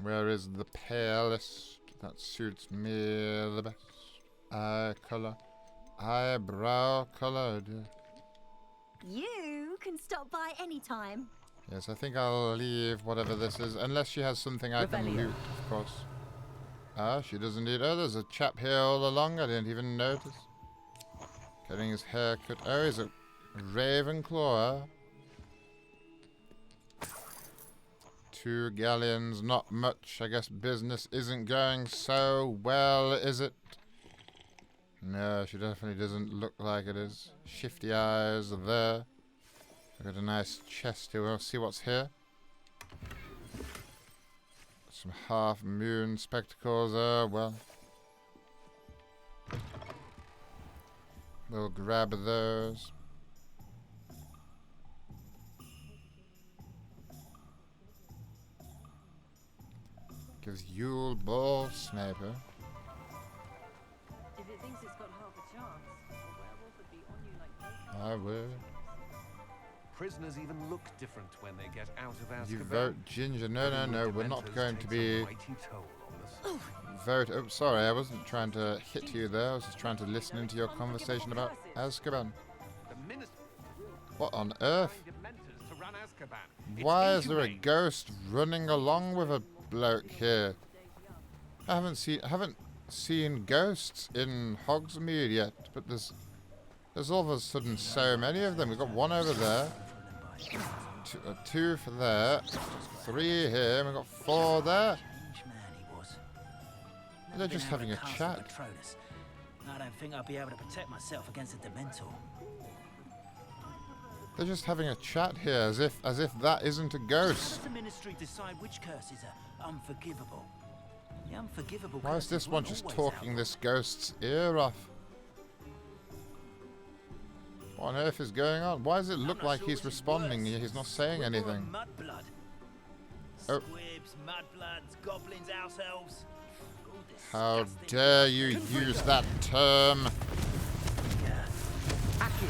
Where is the palest? That suits me the best. Eye colour. Eyebrow colour, dear. You can stop by anytime. Yes, I think I'll leave whatever this is. Unless she has something I can loot, of course. Ah, she does indeed. Oh, there's a chap here all along. I didn't even notice. Getting his hair cut. Oh, he's a Ravenclaw. 2 galleons, not much. I guess business isn't going so well, is it? No, she definitely doesn't look like it is. Shifty eyes are there. I've got a nice chest here. We'll see what's here. Some half moon spectacles. Well. We'll grab those. Gives Yule Ball Sniper. If it thinks it's got half a chance, a werewolf would be on you like no I would. Prisoners even look different when they get out of Azkaban. You vote Ginger. No. We're not going to be vote. Oh, sorry. I wasn't trying to hit you there. I was just trying to listen into your conversation about Azkaban. What on earth? Why is there a ghost running along with a bloke here? I haven't seen ghosts in Hogsmeade yet, but there's all of a sudden so many of them. We've got one over there, two for there, 3 here, and we've got 4 there. They're just having a chat. I don't think I'll be able to protect myself against a Dementor. They're just having a chat here, as if that isn't a ghost. Does the Ministry decide which curses are unforgivable? The unforgivable. Why is this one just talking this ghost's ear off? What on earth is going on? Why does it look like he's responding? He's not saying anything. Mudblood. Oh. Squibs, mudbloods, goblins, house elves. How dare you use that term? Accio,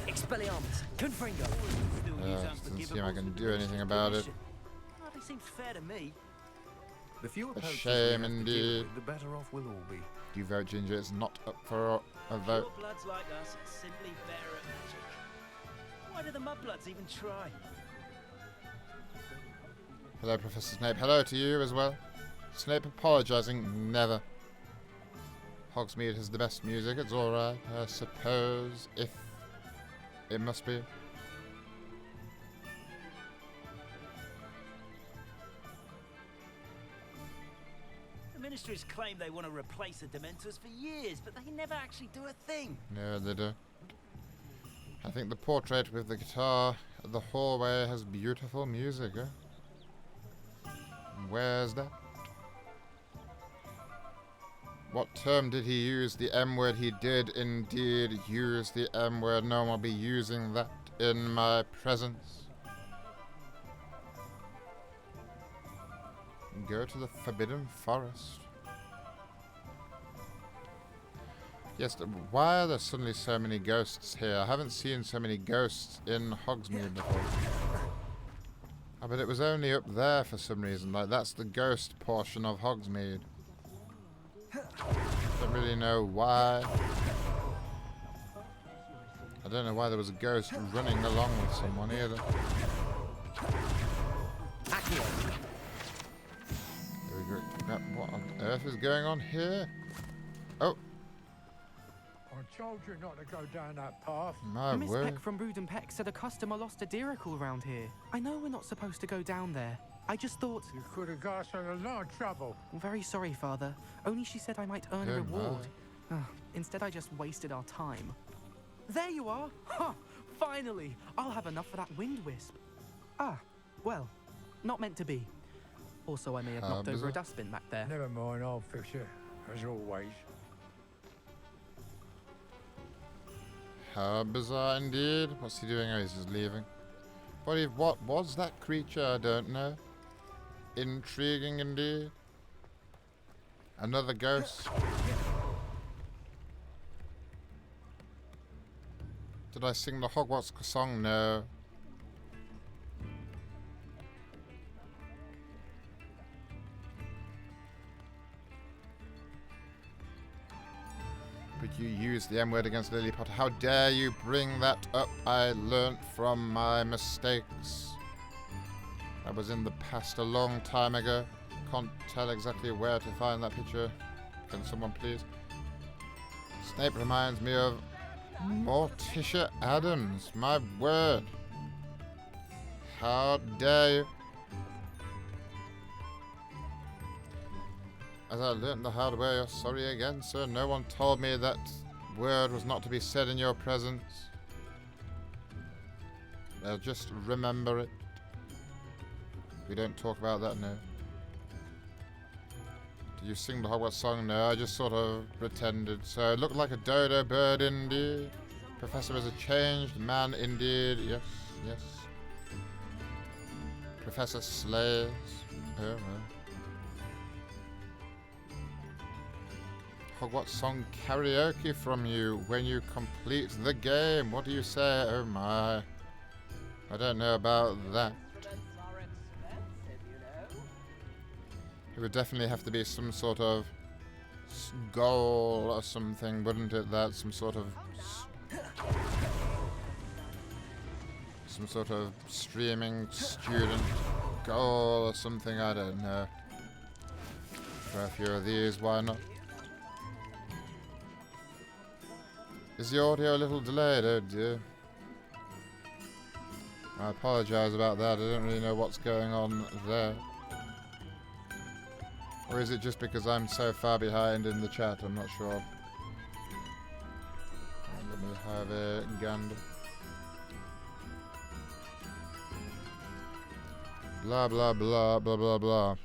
Expelliarmus, Confringo. Doesn't seem I can do anything about it. Hardly seems fair to me. The fewer A poachers shame we have to indeed. deal with, the better off we'll all be. You vote Ginger. It's not up for a vote. Pure bloods like us are simply better at magic. Why do the mudbloods even try? Hello, Professor Snape. Hello to you as well. Snape apologising. Never. Hogsmeade has the best music. It's alright, I suppose, if it must be. The Ministry's claimed they want to replace the Dementors for years, but they never actually do a thing. No, they don't. I think the portrait with the guitar at the hallway has beautiful music, eh? Where's that? What term did he use? The M word. He did indeed use the M word. No one will be using that in my presence. Go to the Forbidden Forest. Yes, why are there suddenly so many ghosts here? I haven't seen so many ghosts in Hogsmeade before. Oh, but it was only up there for some reason. Like, that's the ghost portion of Hogsmeade. Don't really know why. I don't know why there was a ghost running along with someone either. There we go. What on earth is going on here? Oh, I told you not to go down that path. my Miss word. Peck from Brood and Peck said a customer lost a diricle around here. I know we're not supposed to go down there. I just thought... You could have got us in a lot of trouble. I'm very sorry, Father. Only she said I might earn a Oh, reward. my. Instead, I just wasted our time. There you are. Ha! Finally! I'll have enough for that wind wisp. Ah, well, not meant to be. Also, I may have knocked over a dustbin back there. Never mind, I'll fix it, as always. How bizarre indeed. What's he doing? Oh, he's just leaving. What was that creature? I don't know. Intriguing indeed. Another ghost. Did I sing the Hogwarts song? No. But you used the M word against Lily Potter. How dare you bring that up? I learnt from my mistakes. That was in the past a long time ago. Can't tell exactly where to find that picture. Can someone please? Snape reminds me of Morticia Adams. My word. How dare you? As I learnt the hard way, you're sorry again, sir. No one told me that word was not to be said in your presence. Just remember it. We don't talk about that, no. Did you sing the Hogwarts song? No, I just sort of pretended. So it looked like a dodo bird indeed. Professor is a changed man indeed. Yes, yes. Professor slays. Oh, well. Hogwarts song karaoke from you when you complete the game. What do you say? Oh my. I don't know about that. It would definitely have to be some sort of goal or something, wouldn't it? That some sort of streaming student goal or something. I don't know. Try a few of these. Why not? Is the audio a little delayed? Oh dear. I apologise about that. I don't really know what's going on there. Or is it just because I'm so far behind in the chat? I'm not sure. Let me have a gander. Blah blah blah blah blah blah.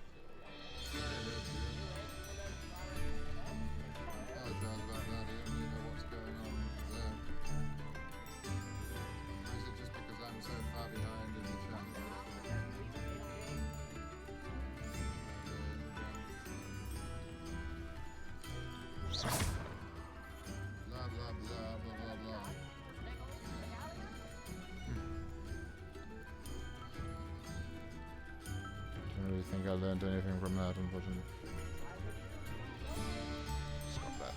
Think I learned anything from that, unfortunately. Stop that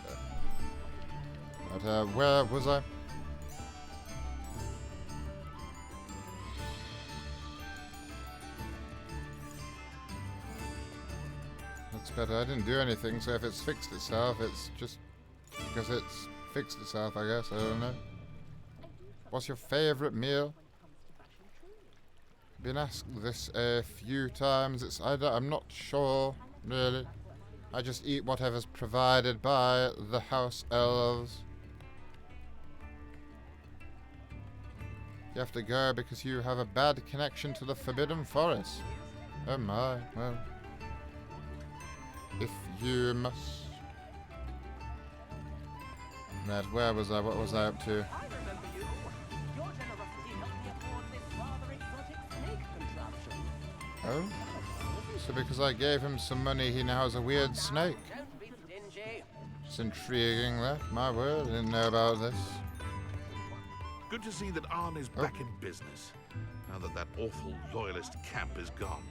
there. But, where was I? That's better. I didn't do anything, so if it's fixed itself, it's just because it's fixed itself, I guess. I don't know. What's your favourite meal? Been asked this a few times. I'm not sure, really. I just eat whatever's provided by the house elves. You have to go because you have a bad connection to the Forbidden Forest. Oh my, well. If you must. Ned, where was I? What was I up to? Oh? So because I gave him some money, he now has a weird snake. It's intriguing, that. My word, I didn't know about this. Good to see that Arn is back in business, now that that awful loyalist camp is gone.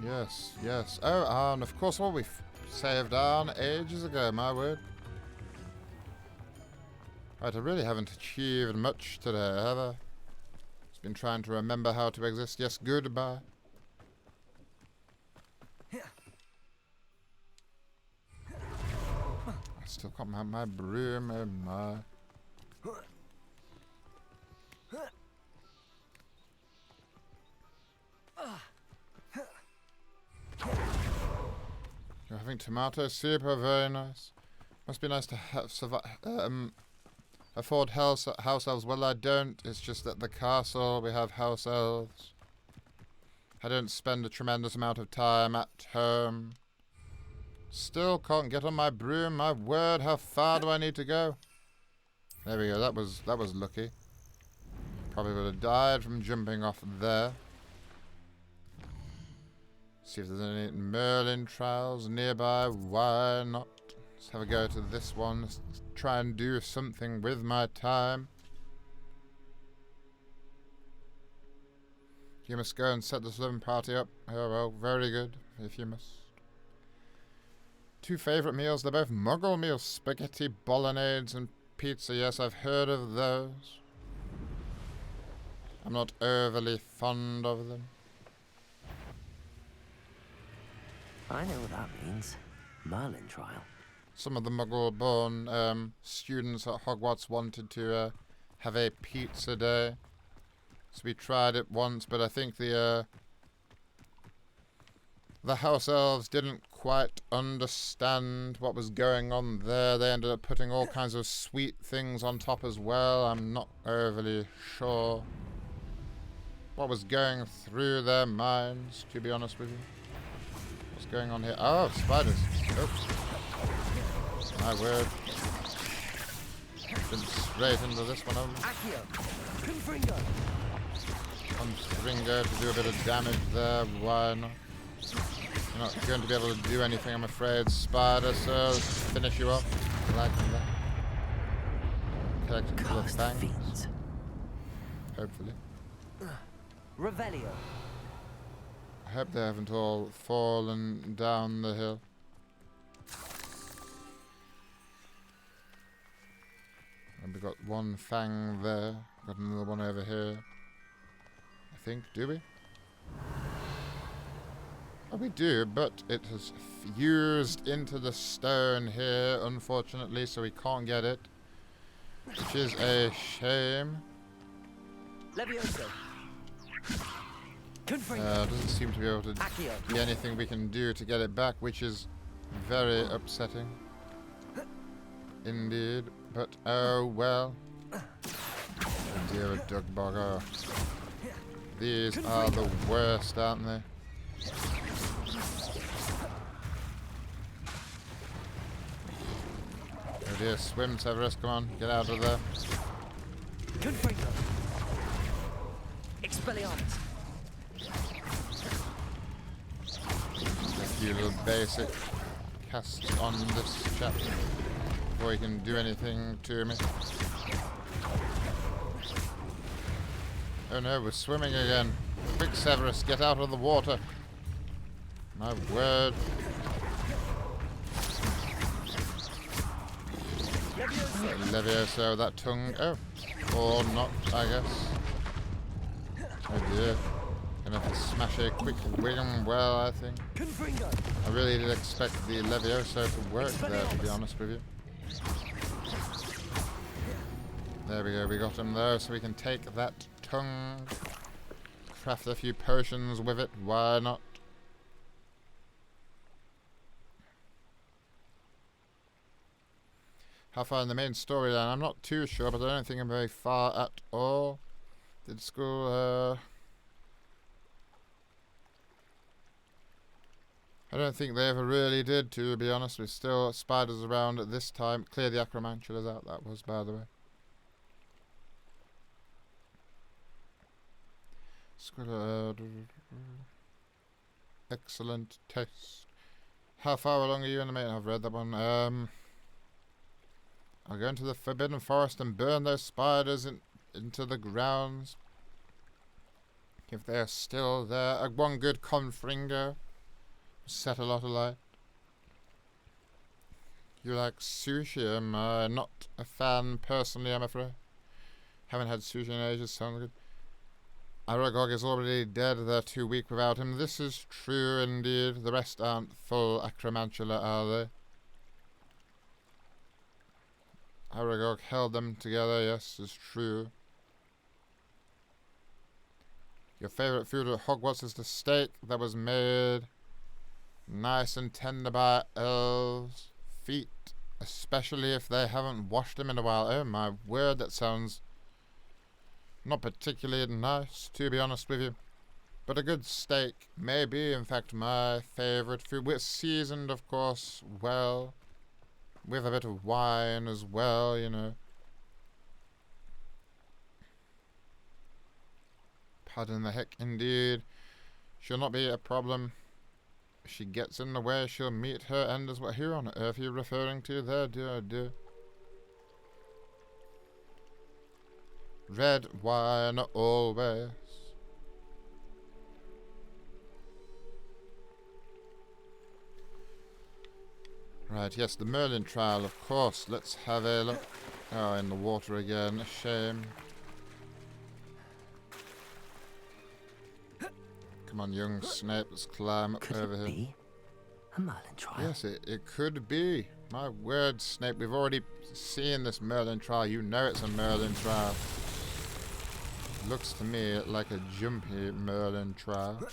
Yes, yes. Oh, Arn, of course. Well, we saved Arn ages ago, my word. Right, I really haven't achieved much today, have I? Just been trying to remember how to exist. Yes, goodbye. I still can't have my broom, oh my. You're having tomato soup, oh very nice. Must be nice to have afford house elves. Well, I don't. It's just at the castle we have house elves. I don't spend a tremendous amount of time at home. Still can't get on my broom. My word, how far do I need to go? There we go. That was lucky. Probably would have died from jumping off there. See if there's any Merlin trials nearby. Why not? Let's have a go to this one. Let's try and do something with my time. You must go and set this living party up. Oh well, very good, if you must. 2 favourite meals, they're both Muggle meals. Spaghetti bolognese and pizza. Yes, I've heard of those. I'm not overly fond of them. I know what that means. Merlin trial. Some of the Muggle-born students at Hogwarts wanted to have a pizza day. So we tried it once, but I think the house elves didn't quite understand what was going on there. They ended up putting all kinds of sweet things on top as well. I'm not overly sure what was going through their minds, to be honest with you. What's going on here? Oh, spiders. Oops. My word. Jumped straight into this one. Confringo to do a bit of damage there. Why not? You're not going to be able to do anything, I'm afraid, Spider, so let's finish you off like that. Collect a couple of fangs. Hopefully. Revelio. I hope they haven't all fallen down the hill. And we got 1 fang there. Got another one over here. I think, do we? Oh, we do, but it has fused into the stone here, unfortunately, so we can't get it. Which is a shame. Levioso. Doesn't seem to be able to be anything we can do to get it back, which is very upsetting. Indeed. But, oh well. Oh dear, a dug bugger. These are the worst, aren't they? Oh dear, swim, Severus, come on, get out of there. Expelliarmus. A few little basic casts on this chap before he can do anything to me. Oh no, we're swimming again. Quick, Severus, get out of the water. My word. Levioso, that tongue. Oh. Or not, I guess. Oh dear. Gonna have to smash a quick wing well, I think. I really did expect the Levioso to work there, to be honest with you. There we go, we got him though, so we can take that tongue. Craft a few potions with it, why not? How far in the main storyline? I'm not too sure, but I don't think I'm very far at all. Did school, I don't think they ever really did, to be honest. There's still spiders around at this time. Clear the acromantulas out, that was, by the way. School, excellent taste. How far along are you in the main? I've read that one. I'll go into the Forbidden Forest and burn those spiders into the grounds. If they're still there. One good confringo. Set a lot of light. You like sushi? I'm not a fan personally, I'm afraid. Haven't had sushi in ages, sounds good. Aragog is already dead, they're too weak without him. This is true indeed. The rest aren't full acromantula, are they? Aragog held them together, yes, it's true. Your favourite food at Hogwarts is the steak that was made nice and tender by elves' feet. Especially if they haven't washed him in a while. Oh my word, that sounds not particularly nice, to be honest with you. But a good steak may be, in fact, my favourite food. We're seasoned, of course, well, with a bit of wine as well, you know. Pardon the heck, indeed. She'll not be a problem. If she gets in the way, she'll meet her end as well. Who on earth are you referring to there, dear? Red wine always. Right, yes, the Merlin trial, of course. Let's have a look. Oh, in the water again. A shame. Come on, young Snape, let's climb up over here. Could it be a Merlin trial? Yes, it could be. My word, Snape, we've already seen this Merlin trial. You know it's a Merlin trial. Looks to me like a jumpy Merlin trial. So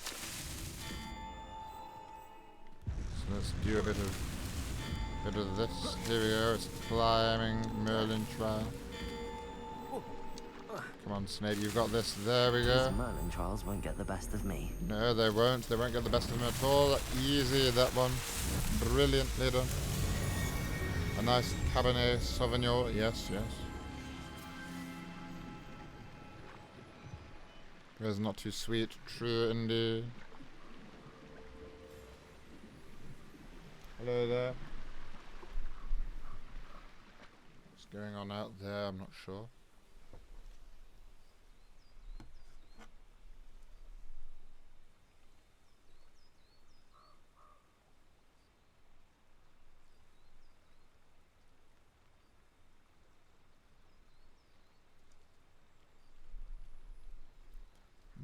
let's do a bit of this. Here we go, it's a climbing Merlin trial. Come on, Snape, you've got this. There we go. These Merlin trials won't get the best of me. No, they won't. They won't get the best of them at all. Easy, that one. Brilliantly done. A nice Cabernet Sauvignon. Yes, yes. It's not too sweet. True, indeed. Hello there. What's going on out there? I'm not sure.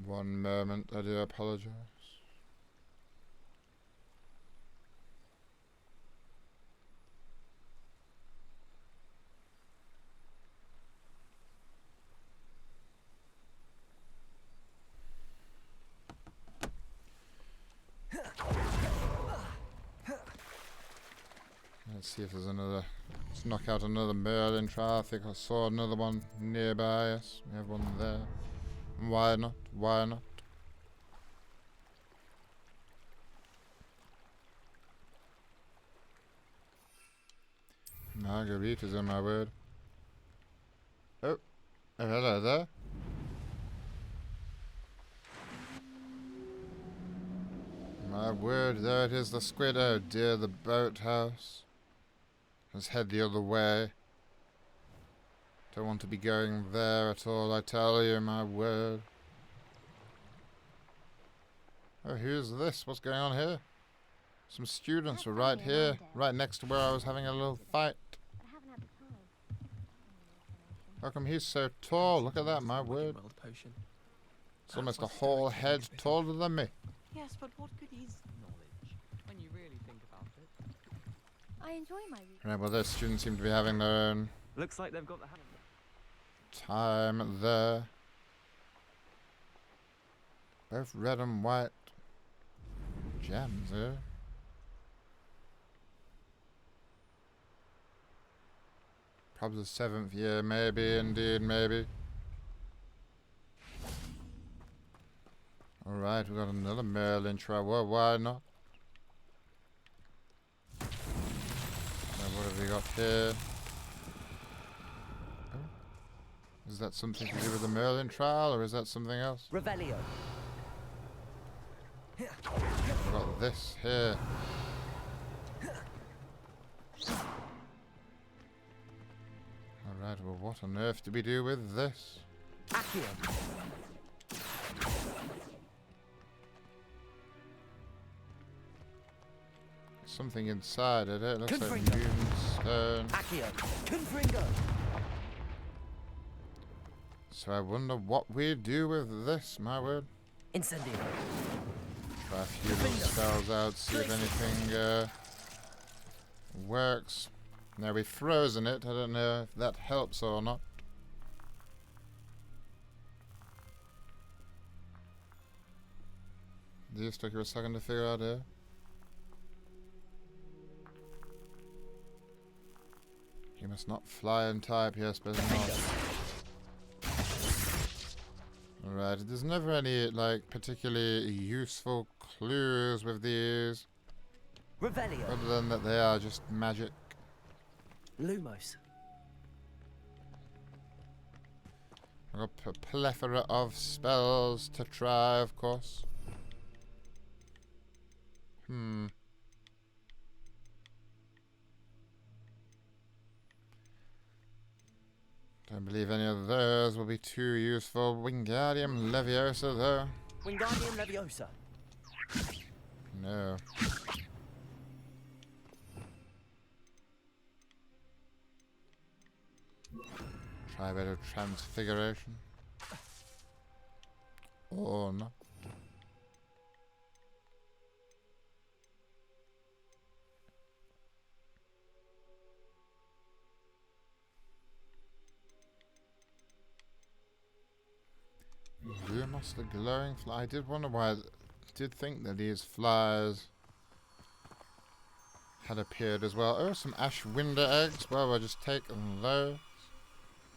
One moment, I do apologize. Let's see if there's another. Let's knock out another Merlin trial. I think I saw another one nearby. Yes, we have one there. Why not? Why not? Margaritas, in my word. Oh, hello there. My word, there it is, the squid. Oh dear, the boathouse. Let's head the other way. Don't want to be going there at all, I tell you, my word. Oh, who's this? What's going on here? Some students were right here, right next to where I was having a little fight. How come he's so tall? Look at that, my word. It's almost a whole head taller than me. Yes, but what good is knowledge when you really think about it? I enjoy my Right, well, those students seem to be having their own Looks like they've got the hand. time there. Both red and white. Gems, eh? Probably the 7th year, maybe, indeed, maybe. Alright, we've got another Merlin trial. Well, why not? Now, what have we got here? Oh. Is that something to do with the Merlin trial, or is that something else? Revelio. We've got this here. Alright, well, what on earth do we do with this? Accio. Something inside it. It looks like Confringo. moonstone. Accio. Confringo. So I wonder what we do with this, my word. Incendio. Try a few little spells out, see if anything works. Now we've frozen it. I don't know if that helps or not. These took you a second to figure out here. You must not fly and type, yes, but not. Alright, there's never any, like, particularly useful clues with these. Revelio. Other than that they are just magic. Lumos. I've got a plethora of spells to try, of course. Don't believe any of those will be too useful. Wingardium Leviosa, though. Wingardium Leviosa. No. Try a bit of transfiguration. Or not. Lumos the glowing fly. I did wonder why. I did think that these flies had appeared as well. Oh, some Ashwinder eggs. Well, we'll just take those.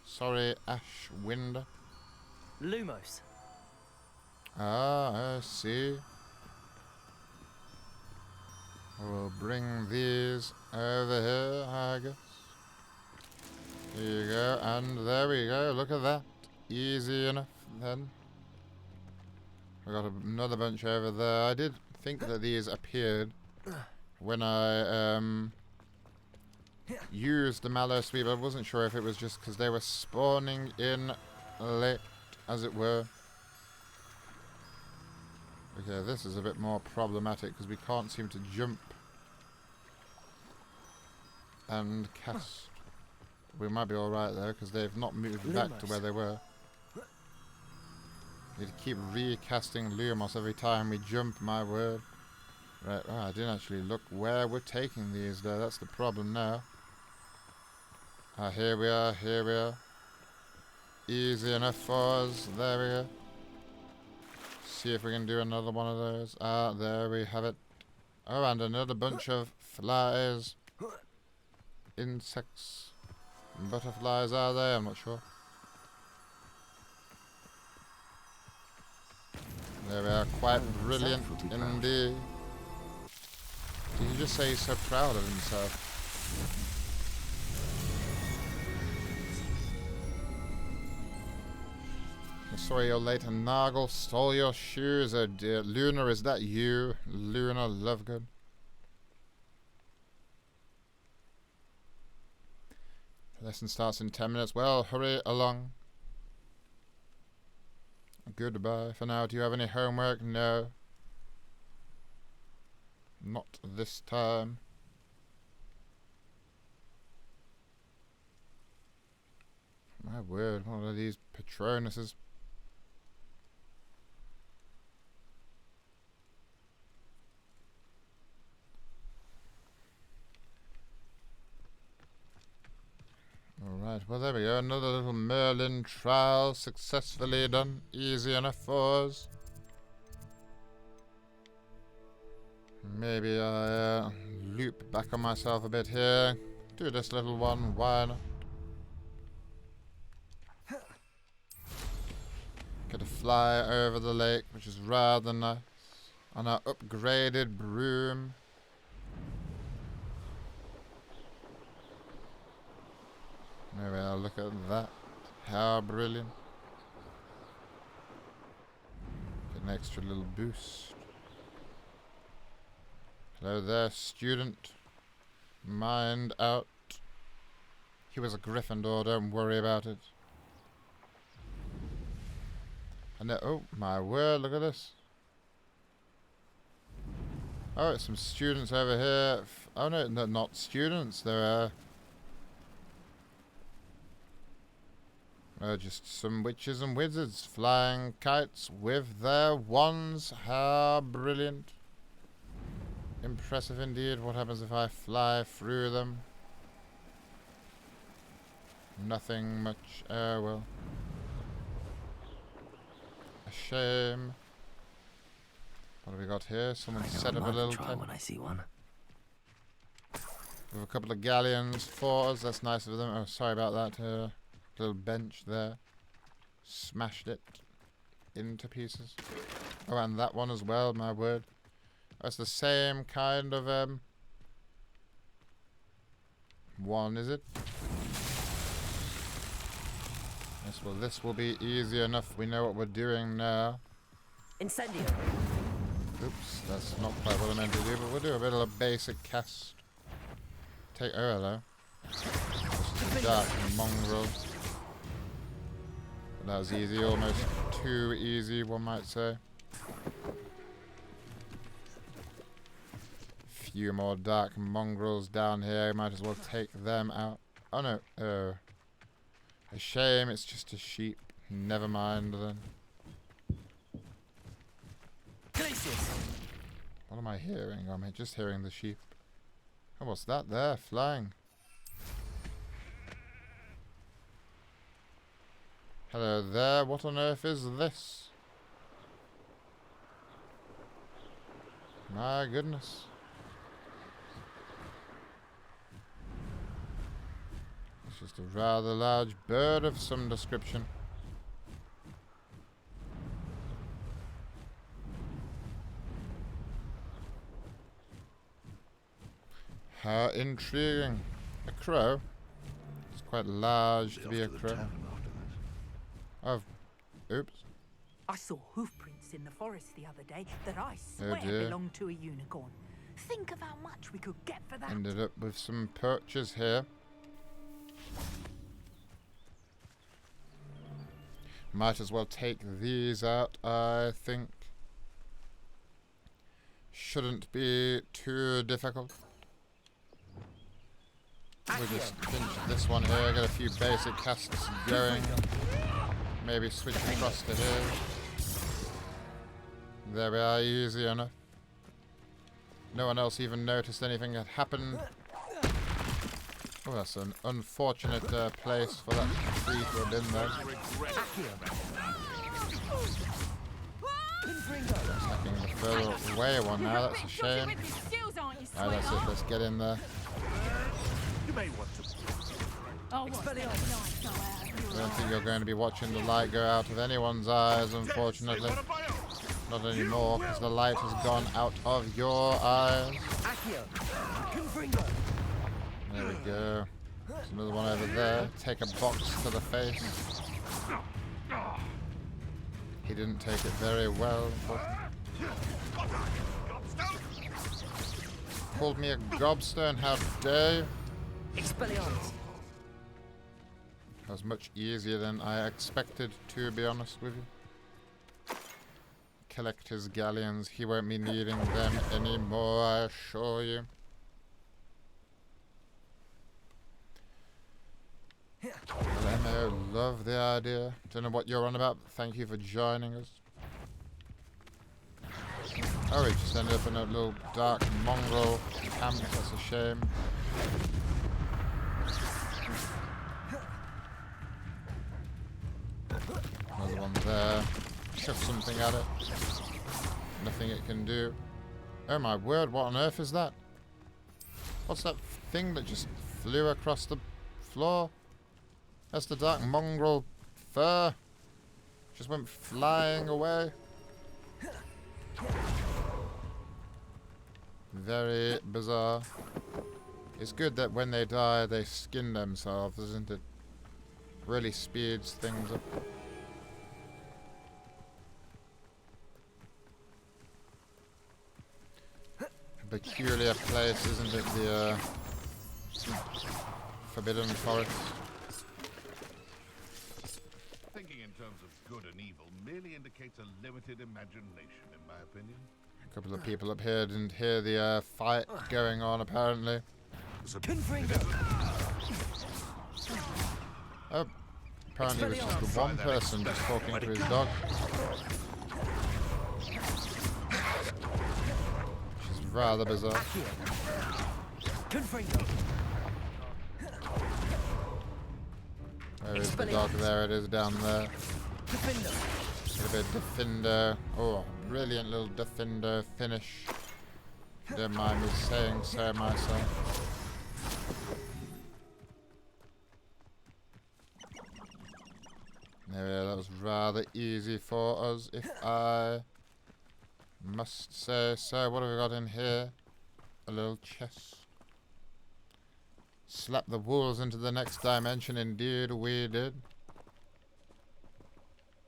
Sorry, Ashwinder. Lumos. Ah, I see. We'll bring these over here, I guess. Here you go, and there we go. Look at that. Easy enough, then. We got another bunch over there. I did think that these appeared when I used the Mallow Sweep. I wasn't sure if it was just because they were spawning in late, as it were. Okay, this is a bit more problematic because we can't seem to jump and cast. We might be alright though because they've not moved back to where they were. Need to keep recasting Lumos every time we jump, my word. Right, oh, I didn't actually look where we're taking these though, that's the problem now. Ah, here we are, here we are. Easy enough for us, there we go. See if we can do another one of those. Ah, there we have it. Oh, and another bunch of flies. Insects. Butterflies, are they? I'm not sure. There we are, quite brilliant indeed. Did you just say he's so proud of himself? I saw you later. Nargle stole your shoes. Oh dear. Luna, is that you? Luna Lovegood. Lesson starts in 10 minutes. Well, hurry along. Goodbye for now. Do you have any homework? No. Not this time. My word, what are these Patronuses? Alright, well there we go. Another little Merlin trial successfully done. Easy enough for us. Maybe I loop back on myself a bit here. Do this little one, why not? Get to fly over the lake, which is rather nice. On our upgraded broom. There we are, look at that. How brilliant. Get an extra little boost. Hello there, student. Mind out. He was a Gryffindor, don't worry about it. And oh my word, look at this. Oh, it's some students over here. Oh no, not students, they're just some witches and wizards flying kites with their wands. How brilliant. Impressive indeed. What happens if I fly through them? Nothing much. Oh well. A shame. What have we got here? Someone set up a little tent. When I see one. With a couple of galleons for us. That's nice of them. Oh, sorry about that. Little bench there. Smashed it into pieces. Oh, and that one as well, my word. That's the same kind of, one, is it? Yes, well, this will be easy enough. We know what we're doing now. Incendio. Oops, that's not quite what I meant to do, but we'll do a bit of a basic cast. Oh, hello. This is a dark mongrel. But that was easy, almost too easy, one might say. Few more dark mongrels down here. Might as well take them out. Oh no. A shame, it's just a sheep. Never mind then. What am I hearing? I'm just hearing the sheep. Oh, what's that there? Flying. Hello there. What on earth is this? My goodness. It's just a rather large bird of some description. How intriguing. A crow? It's quite large to be a crow. Oh, oops. I saw hoof prints in the forest the other day that I swear dear. belonged to a unicorn. Think of how much we could get for that. Ended up with some perches here. Might as well take these out, I think. Shouldn't be too difficult. We just pinch this one here, get a few basic casts going. Maybe switch across to here. There we are, easy enough. No one else even noticed anything had happened. Oh, that's an unfortunate place for that tree to have been there. Attacking the further away one now, that's a shame. Alright, that's it, let's get in there. may want to. I don't think you're going to be watching the light go out of anyone's eyes, unfortunately. Not anymore, because the light has gone out of your eyes. There we go. There's another one over there. Take a box to the face. He didn't take it very well, unfortunately. Called me a gobstone, how dare you? That was much easier than I expected, to be honest with you. Collect his galleons, he won't be needing them anymore, I assure you. Well, Mo, love the idea. Don't know what you're on about, but thank you for joining us. Oh, we just ended up in a little dark mongrel camp, that's a shame. Another one there. Chuck something at it. Nothing it can do. Oh my word, what on earth is that? What's that thing that just flew across the floor? That's the dark mongrel fur. Just went flying away. Very bizarre. It's good that when they die, they skin themselves, isn't it? Really speeds things up. A peculiar place, isn't it? The Forbidden Forest. Thinking in terms of good and evil merely indicates a limited imagination, in my opinion. A couple of people up here didn't hear the fight going on, apparently. Oh, apparently it was just the one person just talking to his dog. Which is rather bizarre. Where is the dog? There it is down there. A bit Defender. Oh, brilliant little Defender finish. If you don't mind me saying so myself. Anyway, that was rather easy for us, if I must say so. What have we got in here? A little chest. Slap the wolves into the next dimension. Indeed, we did.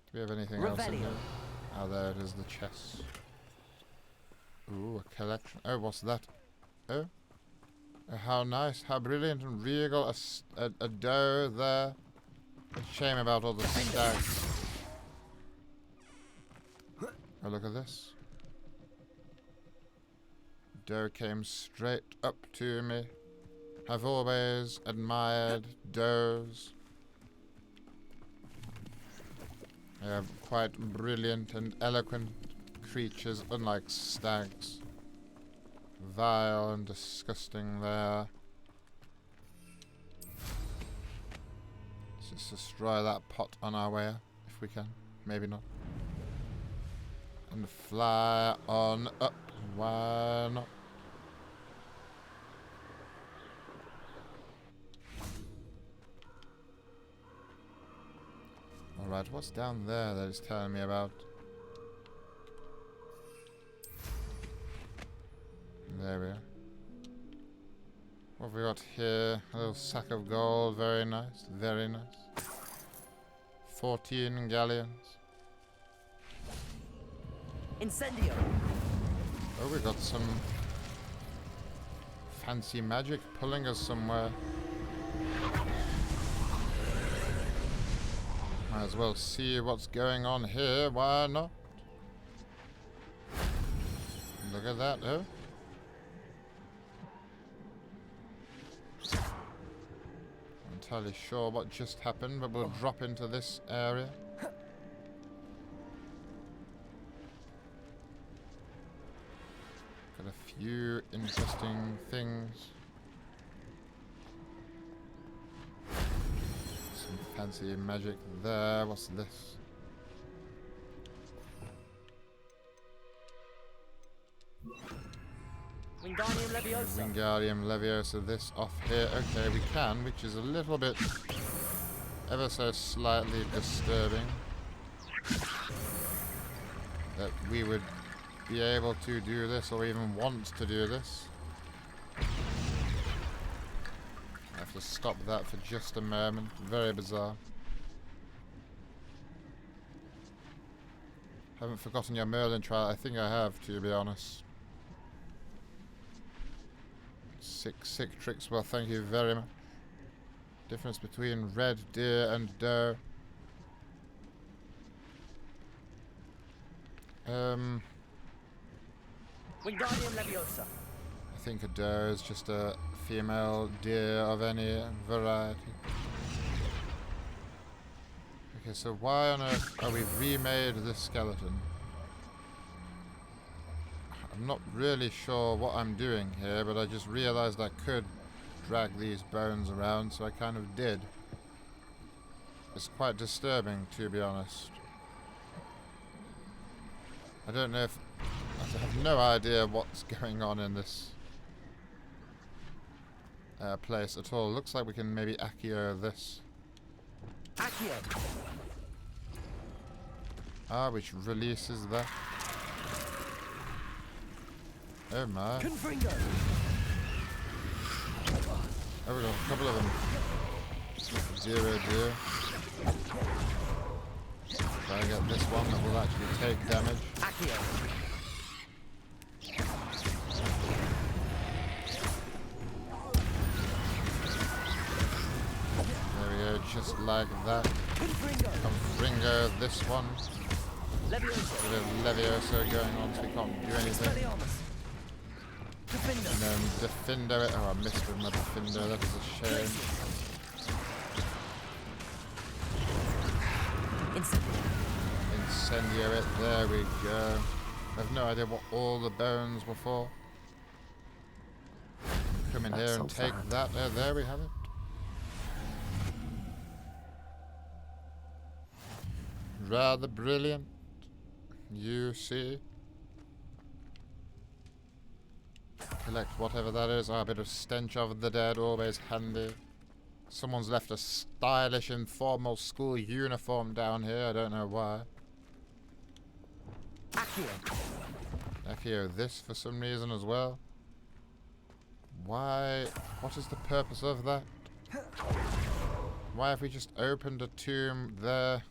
Do we have anything else in here? Oh, there it is, the chest. Ooh, a collection. Oh, what's that? Oh. Oh, how nice, how brilliant and regal. A doe there. A shame about all the stags. Oh, look at this. Doe came straight up to me. I've always admired does. They are quite brilliant and eloquent creatures, unlike stags. Vile and disgusting they are. Let's just destroy that pot on our way, if we can. Maybe not. And fly on up. Why not? Alright, what's down there that it's telling me about? There we are. What have we got here? A little sack of gold. Very nice. Very nice. 14 galleons. Incendio! Oh, we got some fancy magic pulling us somewhere. Might as well see what's going on here. Why not? Look at that, oh. Not entirely sure what just happened, but we'll drop into this area. Got a few interesting things. Some fancy magic there. What's this? Wingardium Leviosa. Wingardium Leviosa, this off here. Okay, we can, which is a little bit ever so slightly disturbing. That we would be able to do this or even want to do this. I have to stop that for just a moment. Very bizarre. Haven't forgotten your Merlin trial. I think I have, to be honest. Sick tricks. Well, thank you very much. Difference between red deer and doe. Wingardium Leviosa. I think a doe is just a female deer of any variety. Okay, so why on earth are we remade this skeleton? I'm not really sure what I'm doing here, but I just realized I could drag these bones around, so I kind of did. It's quite disturbing, to be honest. I don't know if... I have no idea what's going on in this place at all. Looks like we can maybe Accio this. Accio! Ah, which releases that. Oh my. Confringo! Oh, we got a couple of them. 0, 0. Try to get this one that will actually take damage. Accio! There we go, just like that. Confringo, this one. Leviosa. A bit of Leviosa going on, so we can't do anything. And then Defender it. Oh, I missed with my Defender, that is a shame. Incendio it, there we go. I have no idea what all the bones were for. Come in here and take that. Oh, there we have it. Rather brilliant, you see. Collect whatever that is. Oh, a bit of stench of the dead, always handy. Someone's left a stylish informal school uniform down here. I don't know why. Accio this for some reason as well. Why? What is the purpose of that? Why have we just opened a tomb there?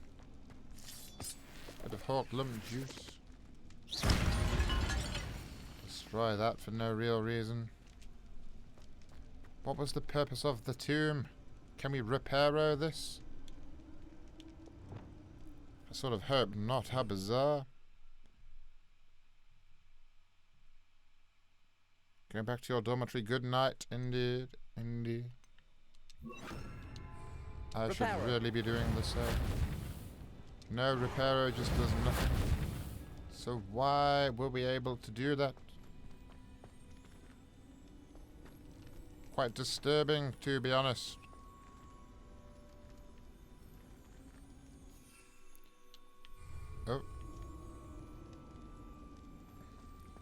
Bit of hawk lump juice. Destroy that for no real reason. What was the purpose of the tomb? Can we repair this? I sort of hope not. How bizarre. Going back to your dormitory. Good night, indeed. Indeed. I should really be doing the same. No, Reparo just does nothing. So why were we able to do that? Quite disturbing, to be honest. Oh.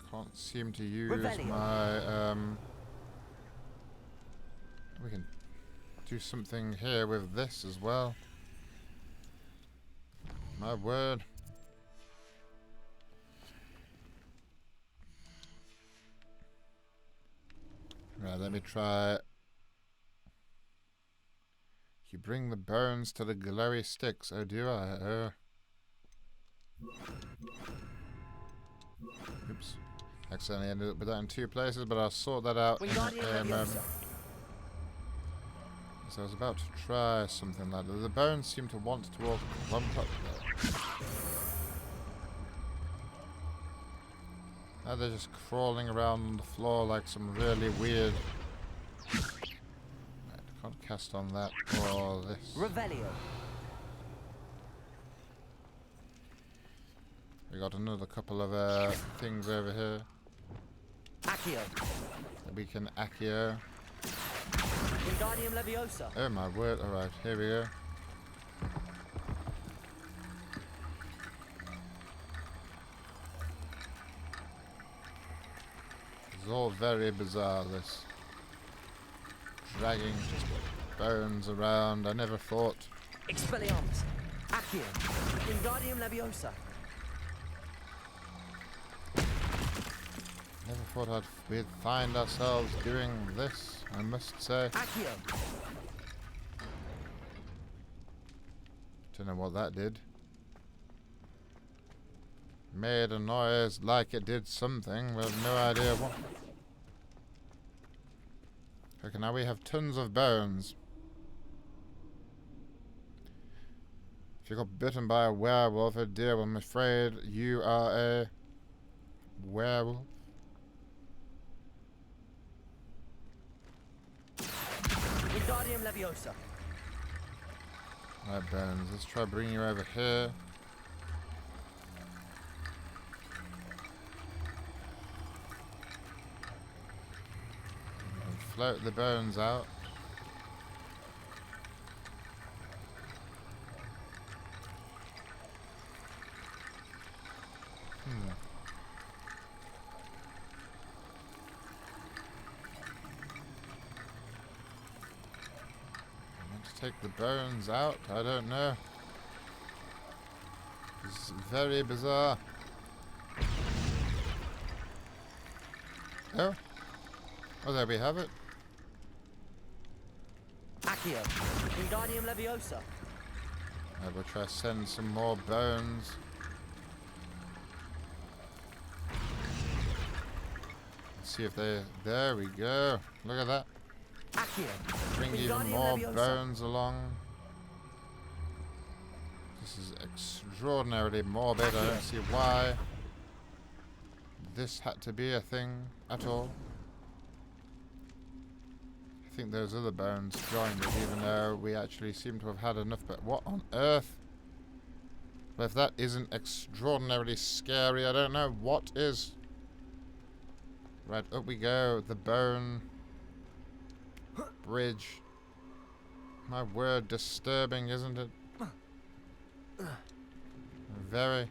Can't seem to use my, we can do something here with this as well. My word. Right, let me try. You bring the bones to the glowy sticks. Oh, do I? Oops. Accidentally ended up with that in 2 places, but I'll sort that out in a moment. So I was about to try something like that. The bones seem to want to walk clump up there. Now they're just crawling around the floor like some really weird... Right, I can't cast on that or this. Revelio. We got another couple of things over here. Accio. That we can Accio. Wingardium Leviosa. Oh my word, alright, here we go. It's all very bizarre, this. Dragging just bones around, I never thought. Expelliarmus. Accio. Wingardium Leviosa. Never thought we'd find ourselves doing this, I must say. Accio. Don't know what that did. Made a noise like it did something, we have no idea what. Okay, now we have tons of bones. If you got bitten by a werewolf, oh dear, I'm afraid you are a werewolf. Wingardium Leviosa. Right, bones. Let's try bringing you over here. And float the bones out. Take the bones out, I don't know. It's very bizarre. Oh. Oh, there we have it. Accio. Wingardium Leviosa. I will try to send some more bones. Let's see if they... There we go. Look at that. Accio. Bring even more bones along. This is extraordinarily morbid. I don't see why this had to be a thing at all. I think those other bones joined it, even though we actually seem to have had enough. But what on earth? Well, if that isn't extraordinarily scary, I don't know what is. Right, up we go. The bone bridge. My word, disturbing, isn't it? Very.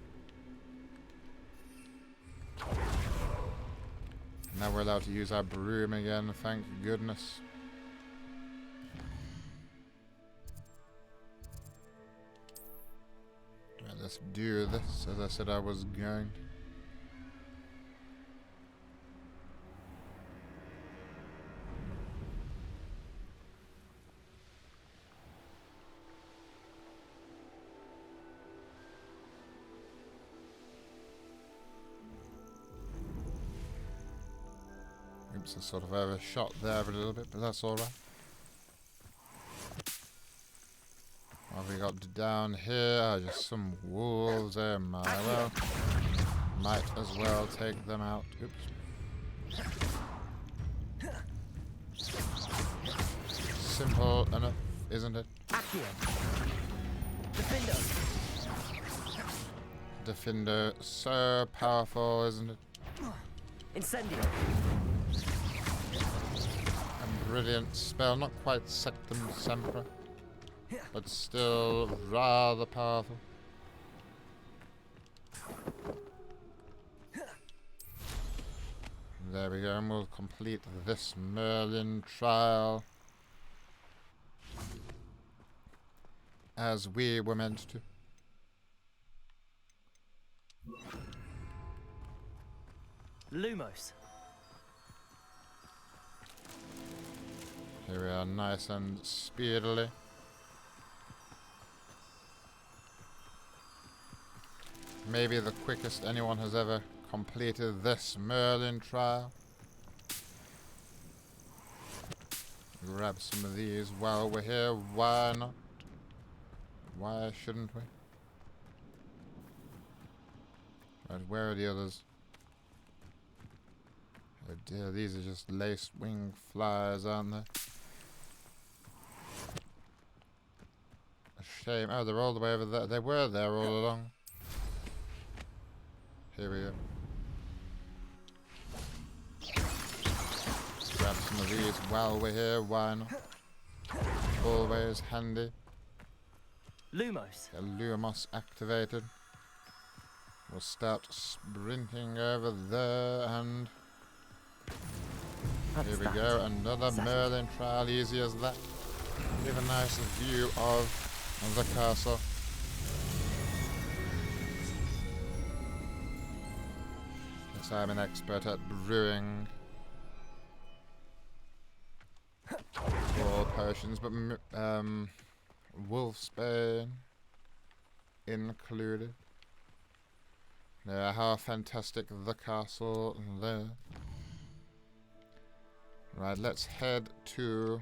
Now we're allowed to use our broom again, thank goodness. let's do this as I said I was going. Oops, I sort of overshot there a little bit, but that's alright. What have we got down here? Oh, just some wolves. Oh my, well, might as well take them out. Oops. Simple enough, isn't it? Defender, so powerful, isn't it? Incendio. A brilliant spell, not quite Sectum Sempra, but still rather powerful. There we go, and we'll complete this Merlin trial as we were meant to. Lumos. Here we are, nice and speedily. Maybe the quickest anyone has ever completed this Merlin trial. Grab some of these while we're here. Why not? Why shouldn't we? Right, where are the others? Oh dear, these are just lace wing flyers, aren't they? A shame. Oh, they're all the way over there. They were there all along. Here we go. Grab some of these while we're here. Why not? Always handy. Lumos. Lumos activated. We'll start sprinting over there and here we go. Another Merlin trial, easy as that. We have a nice view of the castle. Yes, I'm an expert at brewing all potions, but Wolfsbane included. Yeah, how fantastic the castle there. Right, let's head to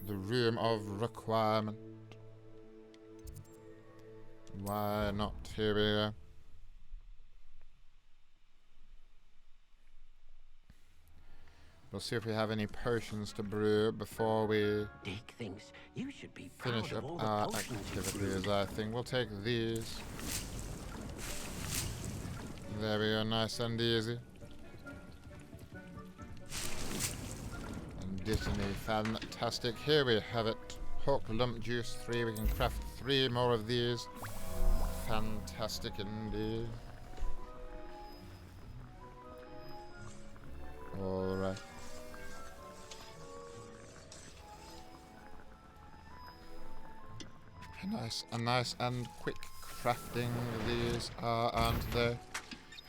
the room of requirement. Why not? Here we go. We'll see if we have any potions to brew before we Dick thinks you should be finish up our activities. I think we'll take these. There we go, nice and easy. And Disney, fantastic. Here we have it. Hawk Lump Juice 3. We can craft 3 more of these. Fantastic indeed. Alright. A nice and quick crafting these are, aren't they?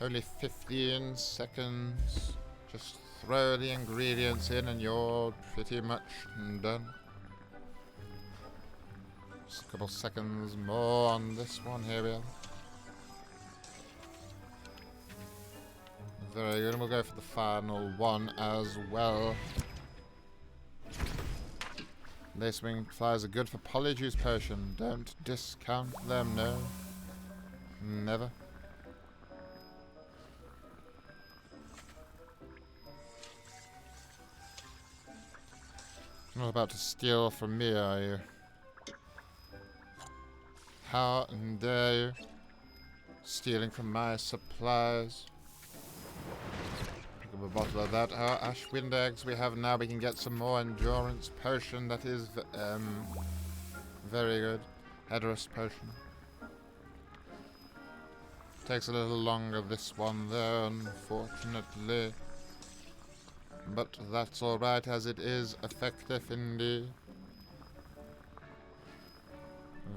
Only 15 seconds. Just throw the ingredients in and you're pretty much done. Just a couple seconds more on this one. Here we are. Very good, and we'll go for the final one as well. Lacewing flies are good for Polyjuice Potion. Don't discount them, no. Never. You're not about to steal from me, are you? How dare you? Stealing from my supplies. Pick up a bottle of that. Our ash wind eggs we have now. We can get some more endurance potion. That is very good. Hedorous potion. Takes a little longer this one though, unfortunately. But that's alright as it is effective indeed.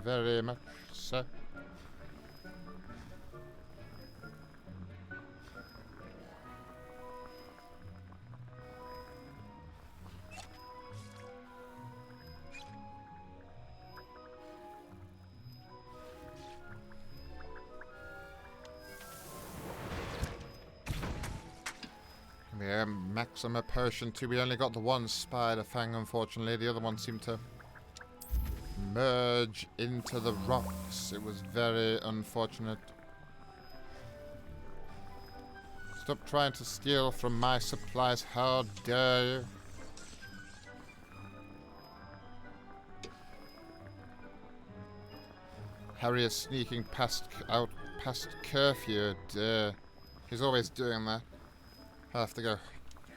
Very much so. Yeah, Maxima Potion 2. We only got the one Spider Fang, unfortunately. The other one seemed to merge into the rocks. It was very unfortunate. Stop trying to steal from my supplies. How dare you? Harry is sneaking past curfew. Dear. He's always doing that. I'll have to go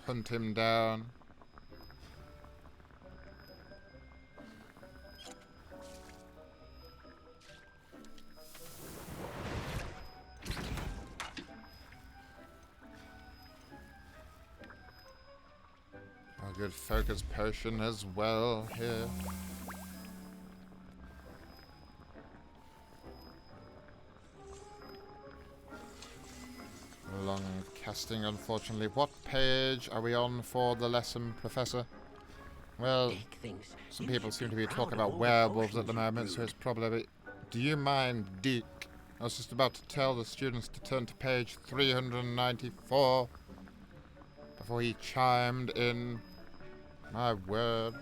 hunt him down. A good focus potion as well here. Long casting, unfortunately. What page are we on for the lesson, Professor? Well, some people seem to be talking about werewolves at the moment, so it's probably... Do you mind, Deke? I was just about to tell the students to turn to page 394 before he chimed in. My word.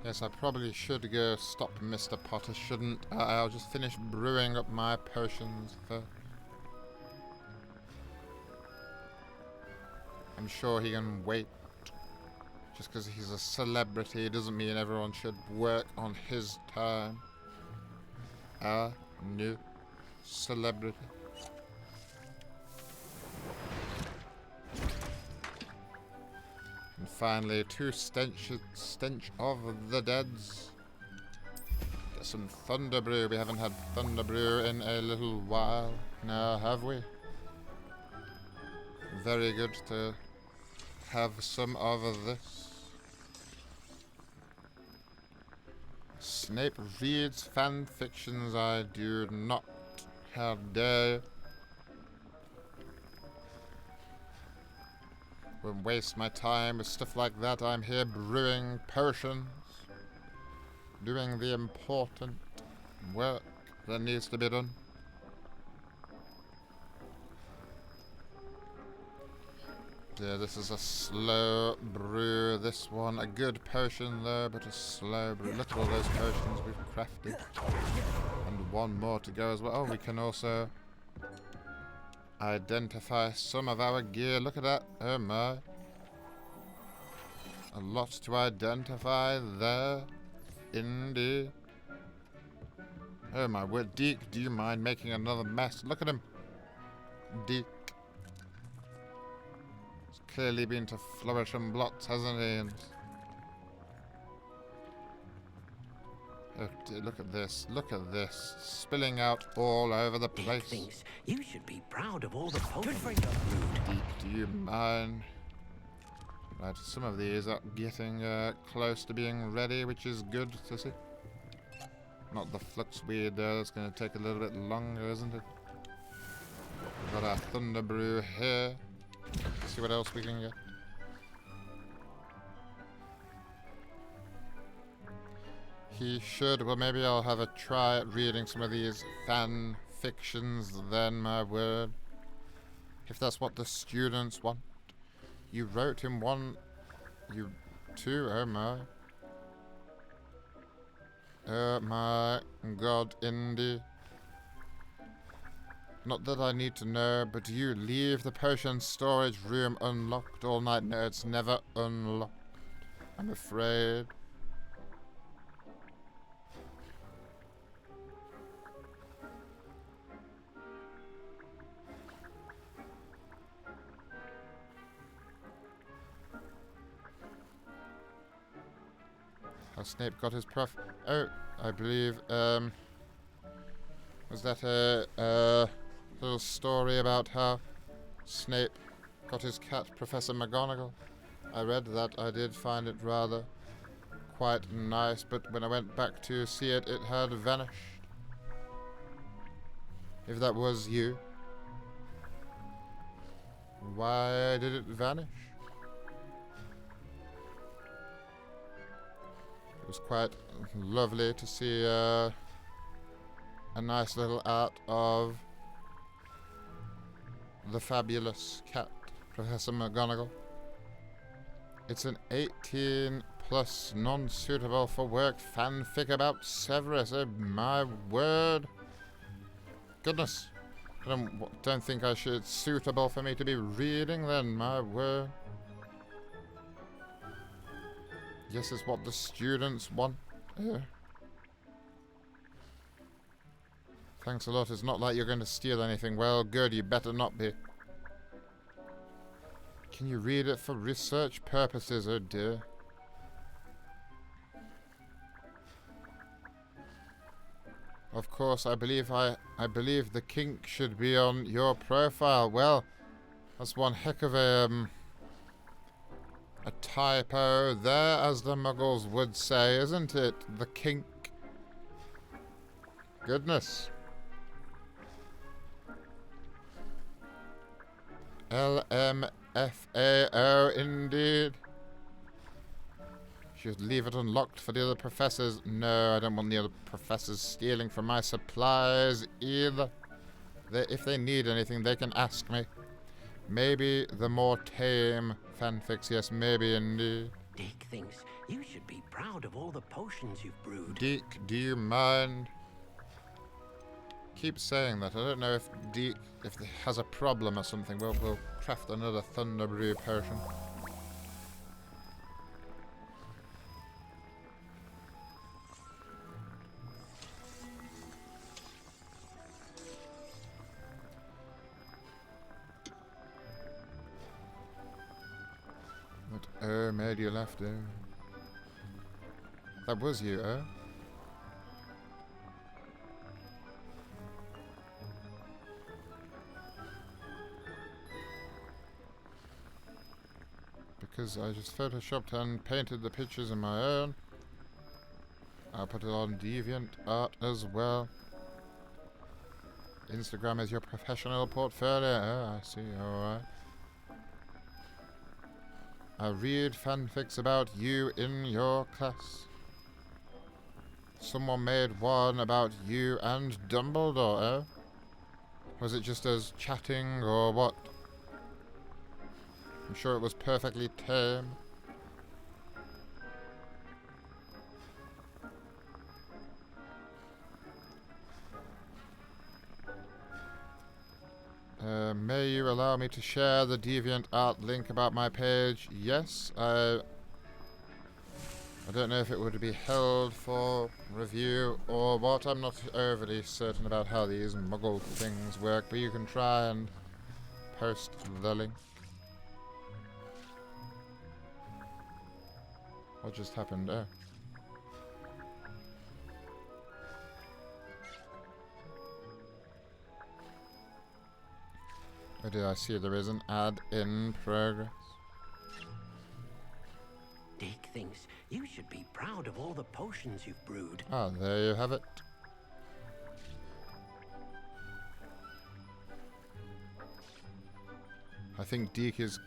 Yes, I probably should go stop Mr. Potter, shouldn't I? I'll just finish brewing up my potions first. I'm sure he can wait. Just because he's a celebrity doesn't mean everyone should work on his time. Our new celebrity. And finally, 2 stench of the deads. Get some Thunder Brew. We haven't had Thunder Brew in a little while now, have we? Very good to have some of this. Snape reads fan fictions. I do not. How dare you? Won't waste my time with stuff like that. I'm here brewing potions. Doing the important work that needs to be done. Yeah, this is a slow brew. This one, a good potion though, but a slow brew. Look at all those potions we've crafted. And one more to go as well. Oh, we can also identify some of our gear. Look at that. Oh my. A lot to identify there. Indeed. Oh my word. Deke, do you mind making another mess? Look at him. Deke. He's clearly been to Flourish and Blots, hasn't he? And oh dear, look at this. Look at this. Spilling out all over the place. Deke thinks you should be proud of all the Good for you. Deke, do you mind? Right, some of these are getting close to being ready, which is good to see. Not the flux weed there, that's going to take a little bit longer, isn't it? We've got our Thunder Brew here. Let's see what else we can get. He should. Well, maybe I'll have a try at reading some of these fan fictions then, my word. If that's what the students want. You wrote him one... You... 2, oh my. Oh my god, Indy. Not that I need to know, but do you leave the potion storage room unlocked all night? No, it's never unlocked. I'm afraid. How Snape got his prof... Oh, I believe, was that a little story about how Snape got his cat, Professor McGonagall. I read that. I did find it rather quite nice, but when I went back to see it, it had vanished. If that was you, why did it vanish? It was quite lovely to see a nice little art of the fabulous cat, Professor McGonagall. It's an 18 plus non-suitable for work fanfic about Severus. Oh my word. Goodness. I don't think it's suitable for me to be reading then, my word. Yes, it's what the students want. Yeah. Thanks a lot. It's not like you're going to steal anything. Well, good. You better not be. Can you read it for research purposes? Oh dear. Of course, I believe the kink should be on your profile. Well, that's one heck of a typo there, as the Muggles would say, isn't it? The kink. Goodness. LMFAO indeed. Should leave it unlocked for the other professors. No, I don't want the other professors stealing from my supplies either. If they need anything, they can ask me. Maybe the more tame fanfics, yes, maybe indeed. Deke thinks you should be proud of all the potions you've brewed. Deke, do you mind? Keep saying that. I don't know if Deke, if he has a problem or something. We'll craft another Thunder Brew potion. What made you laugh, dude? That was you, Because I just photoshopped and painted the pictures on my own. I'll put it on DeviantArt as well. Instagram is your professional portfolio. Oh, I see, alright. I read fanfics about you in your class. Someone made one about you and Dumbledore, Was it just us chatting or what? I'm sure it was perfectly tame. May you allow me to share the DeviantArt link about my page? Yes, I don't know if it would be held for review or what. I'm not overly certain about how these Muggle things work, but you can try and post the link. What just happened? Oh, did I see there is an ad in progress? Deke thinks you should be proud of all the potions you've brewed. Ah, there you have it. I think Deke is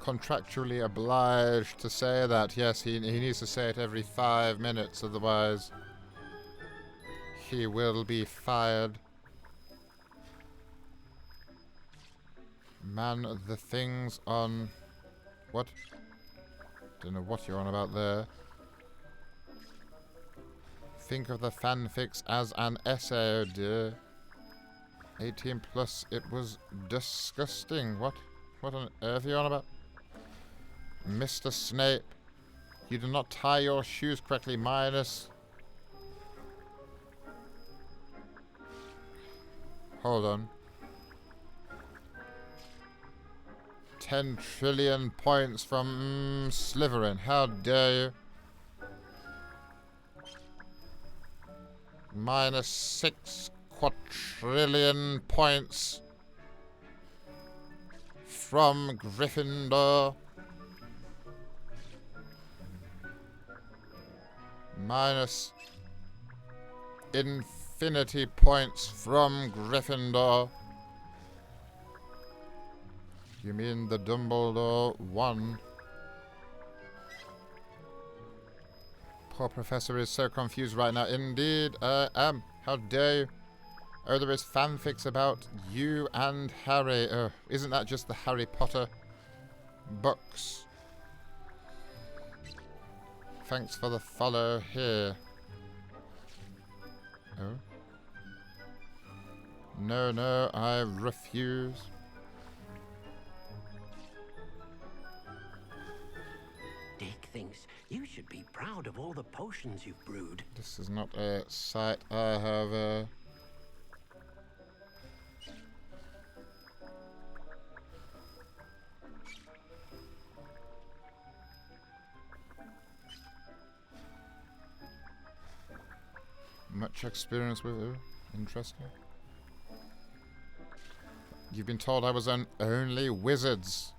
contractually obliged to say that. Yes, he needs to say it every 5 minutes, otherwise he will be fired. Man, the things on... What? Don't know what you're on about there. Think of the fanfics as an essay, oh dear. 18 plus, it was disgusting. What on earth are you on about? Mr. Snape, you did not tie your shoes correctly, minus... Hold on. 10 trillion points from Slytherin. How dare you? Minus 6 quadrillion points from Gryffindor. Minus infinity points from Gryffindor. You mean the Dumbledore one? Poor professor is so confused right now. Indeed, I am. How dare you? Oh, there is fanfics about you and Harry. Oh, isn't that just the Harry Potter books? Thanks for the follow here. Oh. No, no, I refuse. Dick thinks you should be proud of all the potions you've brewed. This is not a site I have much experience with. Interesting. You've been told I was on Only Wizards.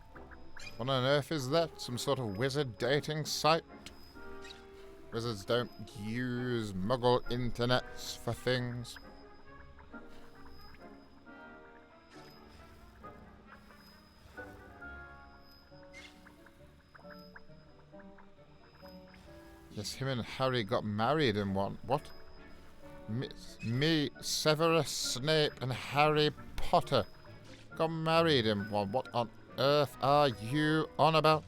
What on earth is that? Some sort of wizard dating site? Wizards don't use muggle internets for things. Yes, him and Harry got married in one. What? Me, Severus Snape, and Harry Potter got married in one. What on earth are you on about?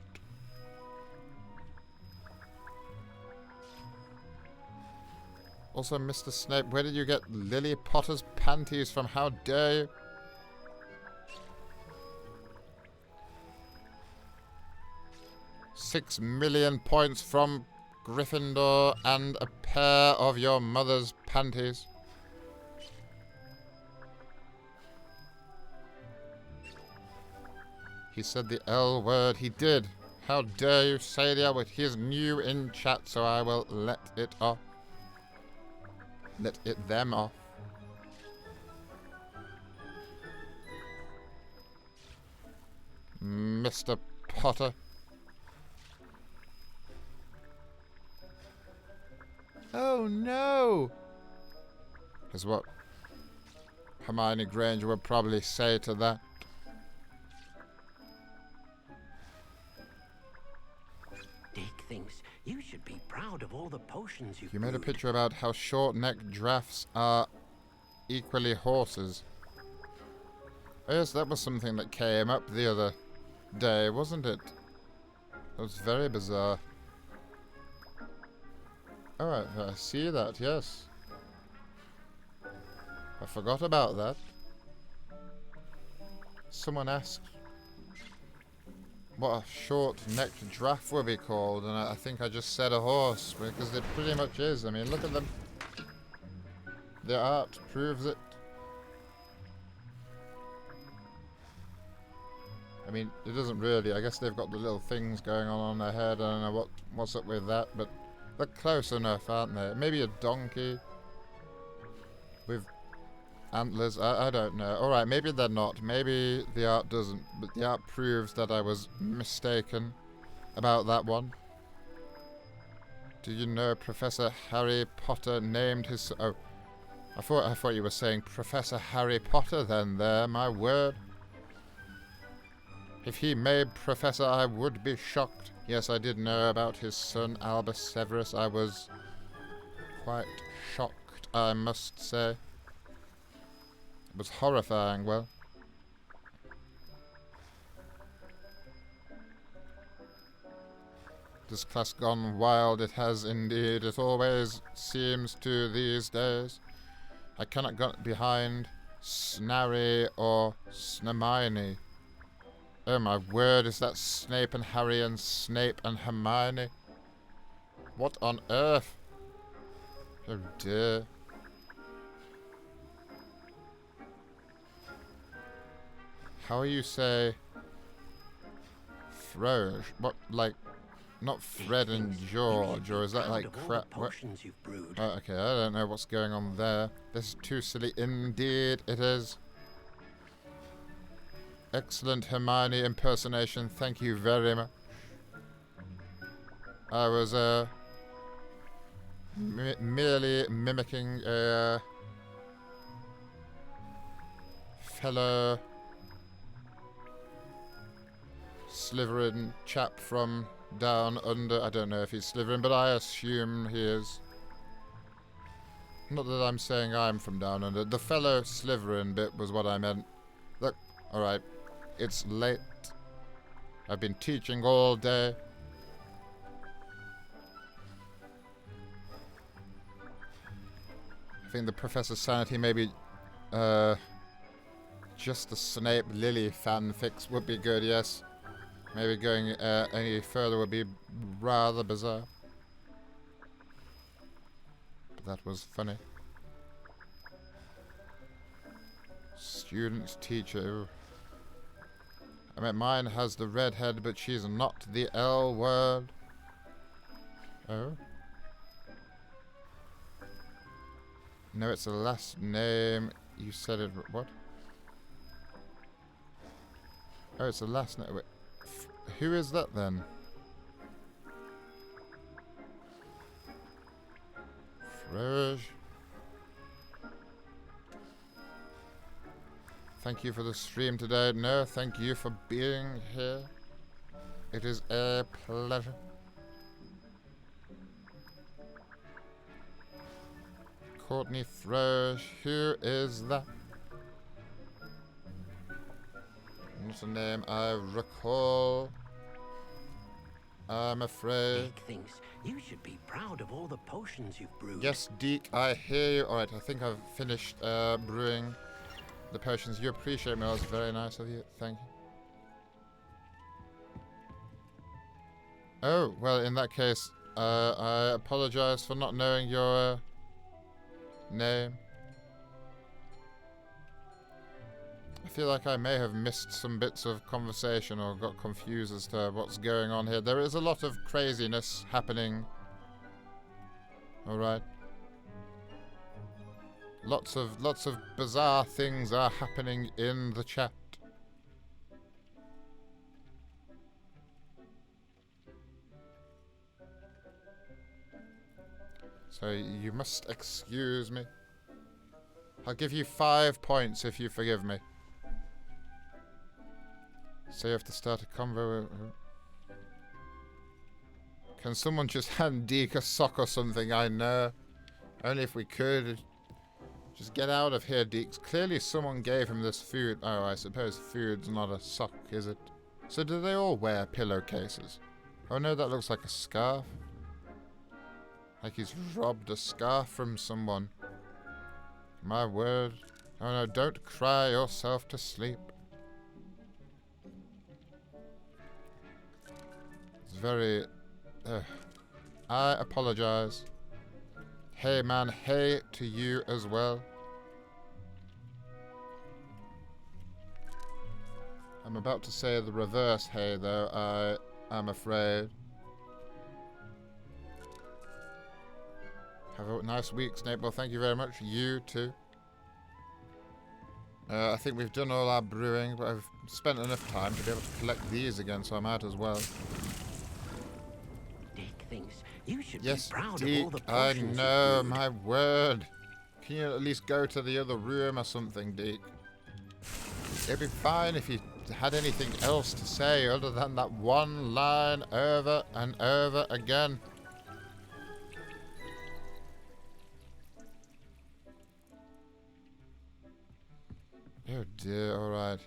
Also, Mr. Snape, where did you get Lily Potter's panties from? How dare you? $6 million points from Gryffindor and a pair of your mother's panties. He said the L word. He did. How dare you say the L word? He is new in chat, so I will let it off. Let it them off. Mr. Potter. Oh no! Is what Hermione Granger would probably say to that. Dick thinks you should be proud of all the potions you've You made a brewed. picture about how short-necked drafts are equally horses. Oh, yes, that was something that came up the other day, wasn't it? It was very bizarre. Alright, I see that, yes. I forgot about that. Someone asked what a short-necked giraffe would be called, and I think I just said a horse, because it pretty much is. I mean, look at them. The art proves it. I mean, it doesn't really. I guess they've got the little things going on their head. I don't know what's up with that, but they're close enough, aren't they? Maybe a donkey with antlers. I don't know. Alright, maybe they're not. Maybe the art doesn't. But the art proves that I was mistaken about that one. Do you know Professor Harry Potter named his... Oh, I thought you were saying Professor Harry Potter then there, my word. If he made Professor, I would be shocked. Yes, I did know about his son, Albus Severus. I was quite shocked, I must say. It was horrifying, well. This class gone wild, it has indeed. It always seems to these days. I cannot get behind Snarry or Snamini. Oh my word, is that Snape and Harry and Snape and Hermione? What on earth? Oh dear. How you say Froge? What, like, not Fred and George, or is that like crap? What? Oh, okay, I don't know what's going on there. This is too silly indeed, it is. Excellent Hermione impersonation. Thank you very much. I was merely mimicking a fellow Slytherin chap from down under. I don't know if he's Slytherin, but I assume he is. Not that I'm saying I'm from down under. The fellow Slytherin bit was what I meant. Look, alright. It's late. I've been teaching all day. I think the Professor's sanity maybe just the Snape Lily fanfics would be good, yes. Maybe going any further would be rather bizarre. But that was funny. Students, teacher. Ooh. I mean, mine has the red head, but she's not the L word. Oh? No, it's the last name. You said it. What? Oh, it's the last name. Wait. Who is that then? Frege. Thank you for the stream today. No, thank you for being here. It is a pleasure. Courtney Frege. Who is that? Not a name I recall. I'm afraid. Deke thinks you should be proud of all the potions you've brewed. Yes, Deke, I hear you. Alright, I think I've finished brewing the potions. You appreciate me. That was very nice of you. Thank you. Oh, well, in that case, I apologize for not knowing your name. I feel like I may have missed some bits of conversation or got confused as to what's going on here. There is a lot of craziness happening. Alright. Lots of bizarre things are happening in the chat. So you must excuse me. I'll give you 5 points if you forgive me. So you have to start a convo. Can someone just hand Deke a sock or something? I know. Only if we could. Just get out of here, Deke. Clearly someone gave him this food. Oh, I suppose food's not a sock, is it? So do they all wear pillowcases? Oh no, that looks like a scarf. Like he's robbed a scarf from someone. My word. Oh no, don't cry yourself to sleep. It's very... I apologize. Hey man, hey to you as well. I'm about to say the reverse hey though, I am afraid. Have a nice week, Snape. Well, thank you very much. You too. I think we've done all our brewing, but I've spent enough time to be able to collect these again, so I might as well. Deke thinks you should yes, be proud Deke, of all the I potions know, you've brewed. my word. Can you at least go to the other room or something, Deke? It'd be fine if you had anything else to say other than that one line over and over again. Oh dear, alright.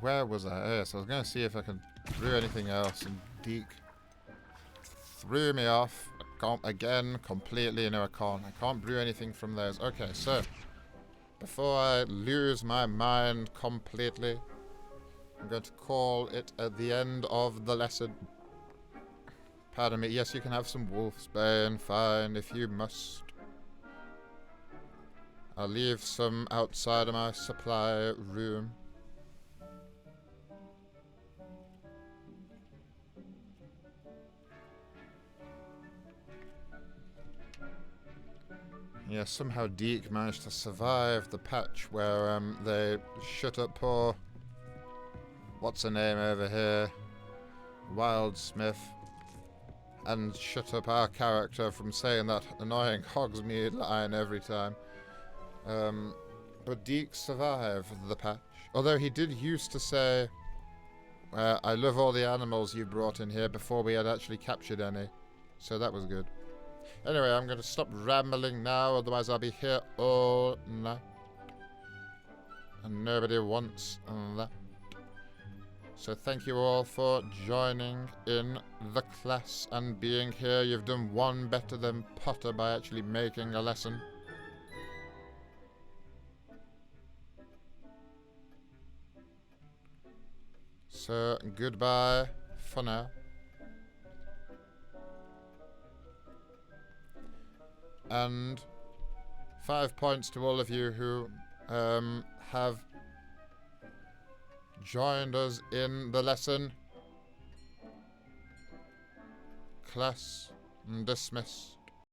Where was I? Yes, I was going to see if I could brew anything else, and Deke threw me off again completely. No, I can't brew anything from those. Okay, so before I lose my mind completely, I'm going to call it at the end of the lesson. Pardon me. Yes, you can have some wolfsbane. Fine, if you must. I'll leave some outside of my supply room. Yeah, somehow Deke managed to survive the patch where they shut up poor... What's her name over here? Wildsmith. And shut up our character from saying that annoying Hogsmeade line every time. But Deke survived the patch. Although he did used to say, I love all the animals you brought in here before we had actually captured any. So that was good. Anyway, I'm going to stop rambling now, otherwise I'll be here all night. And nobody wants that. So thank you all for joining in the class and being here. You've done one better than Potter by actually making a lesson. So goodbye for now. And 5 points to all of you who have joined us in the lesson. Class dismiss.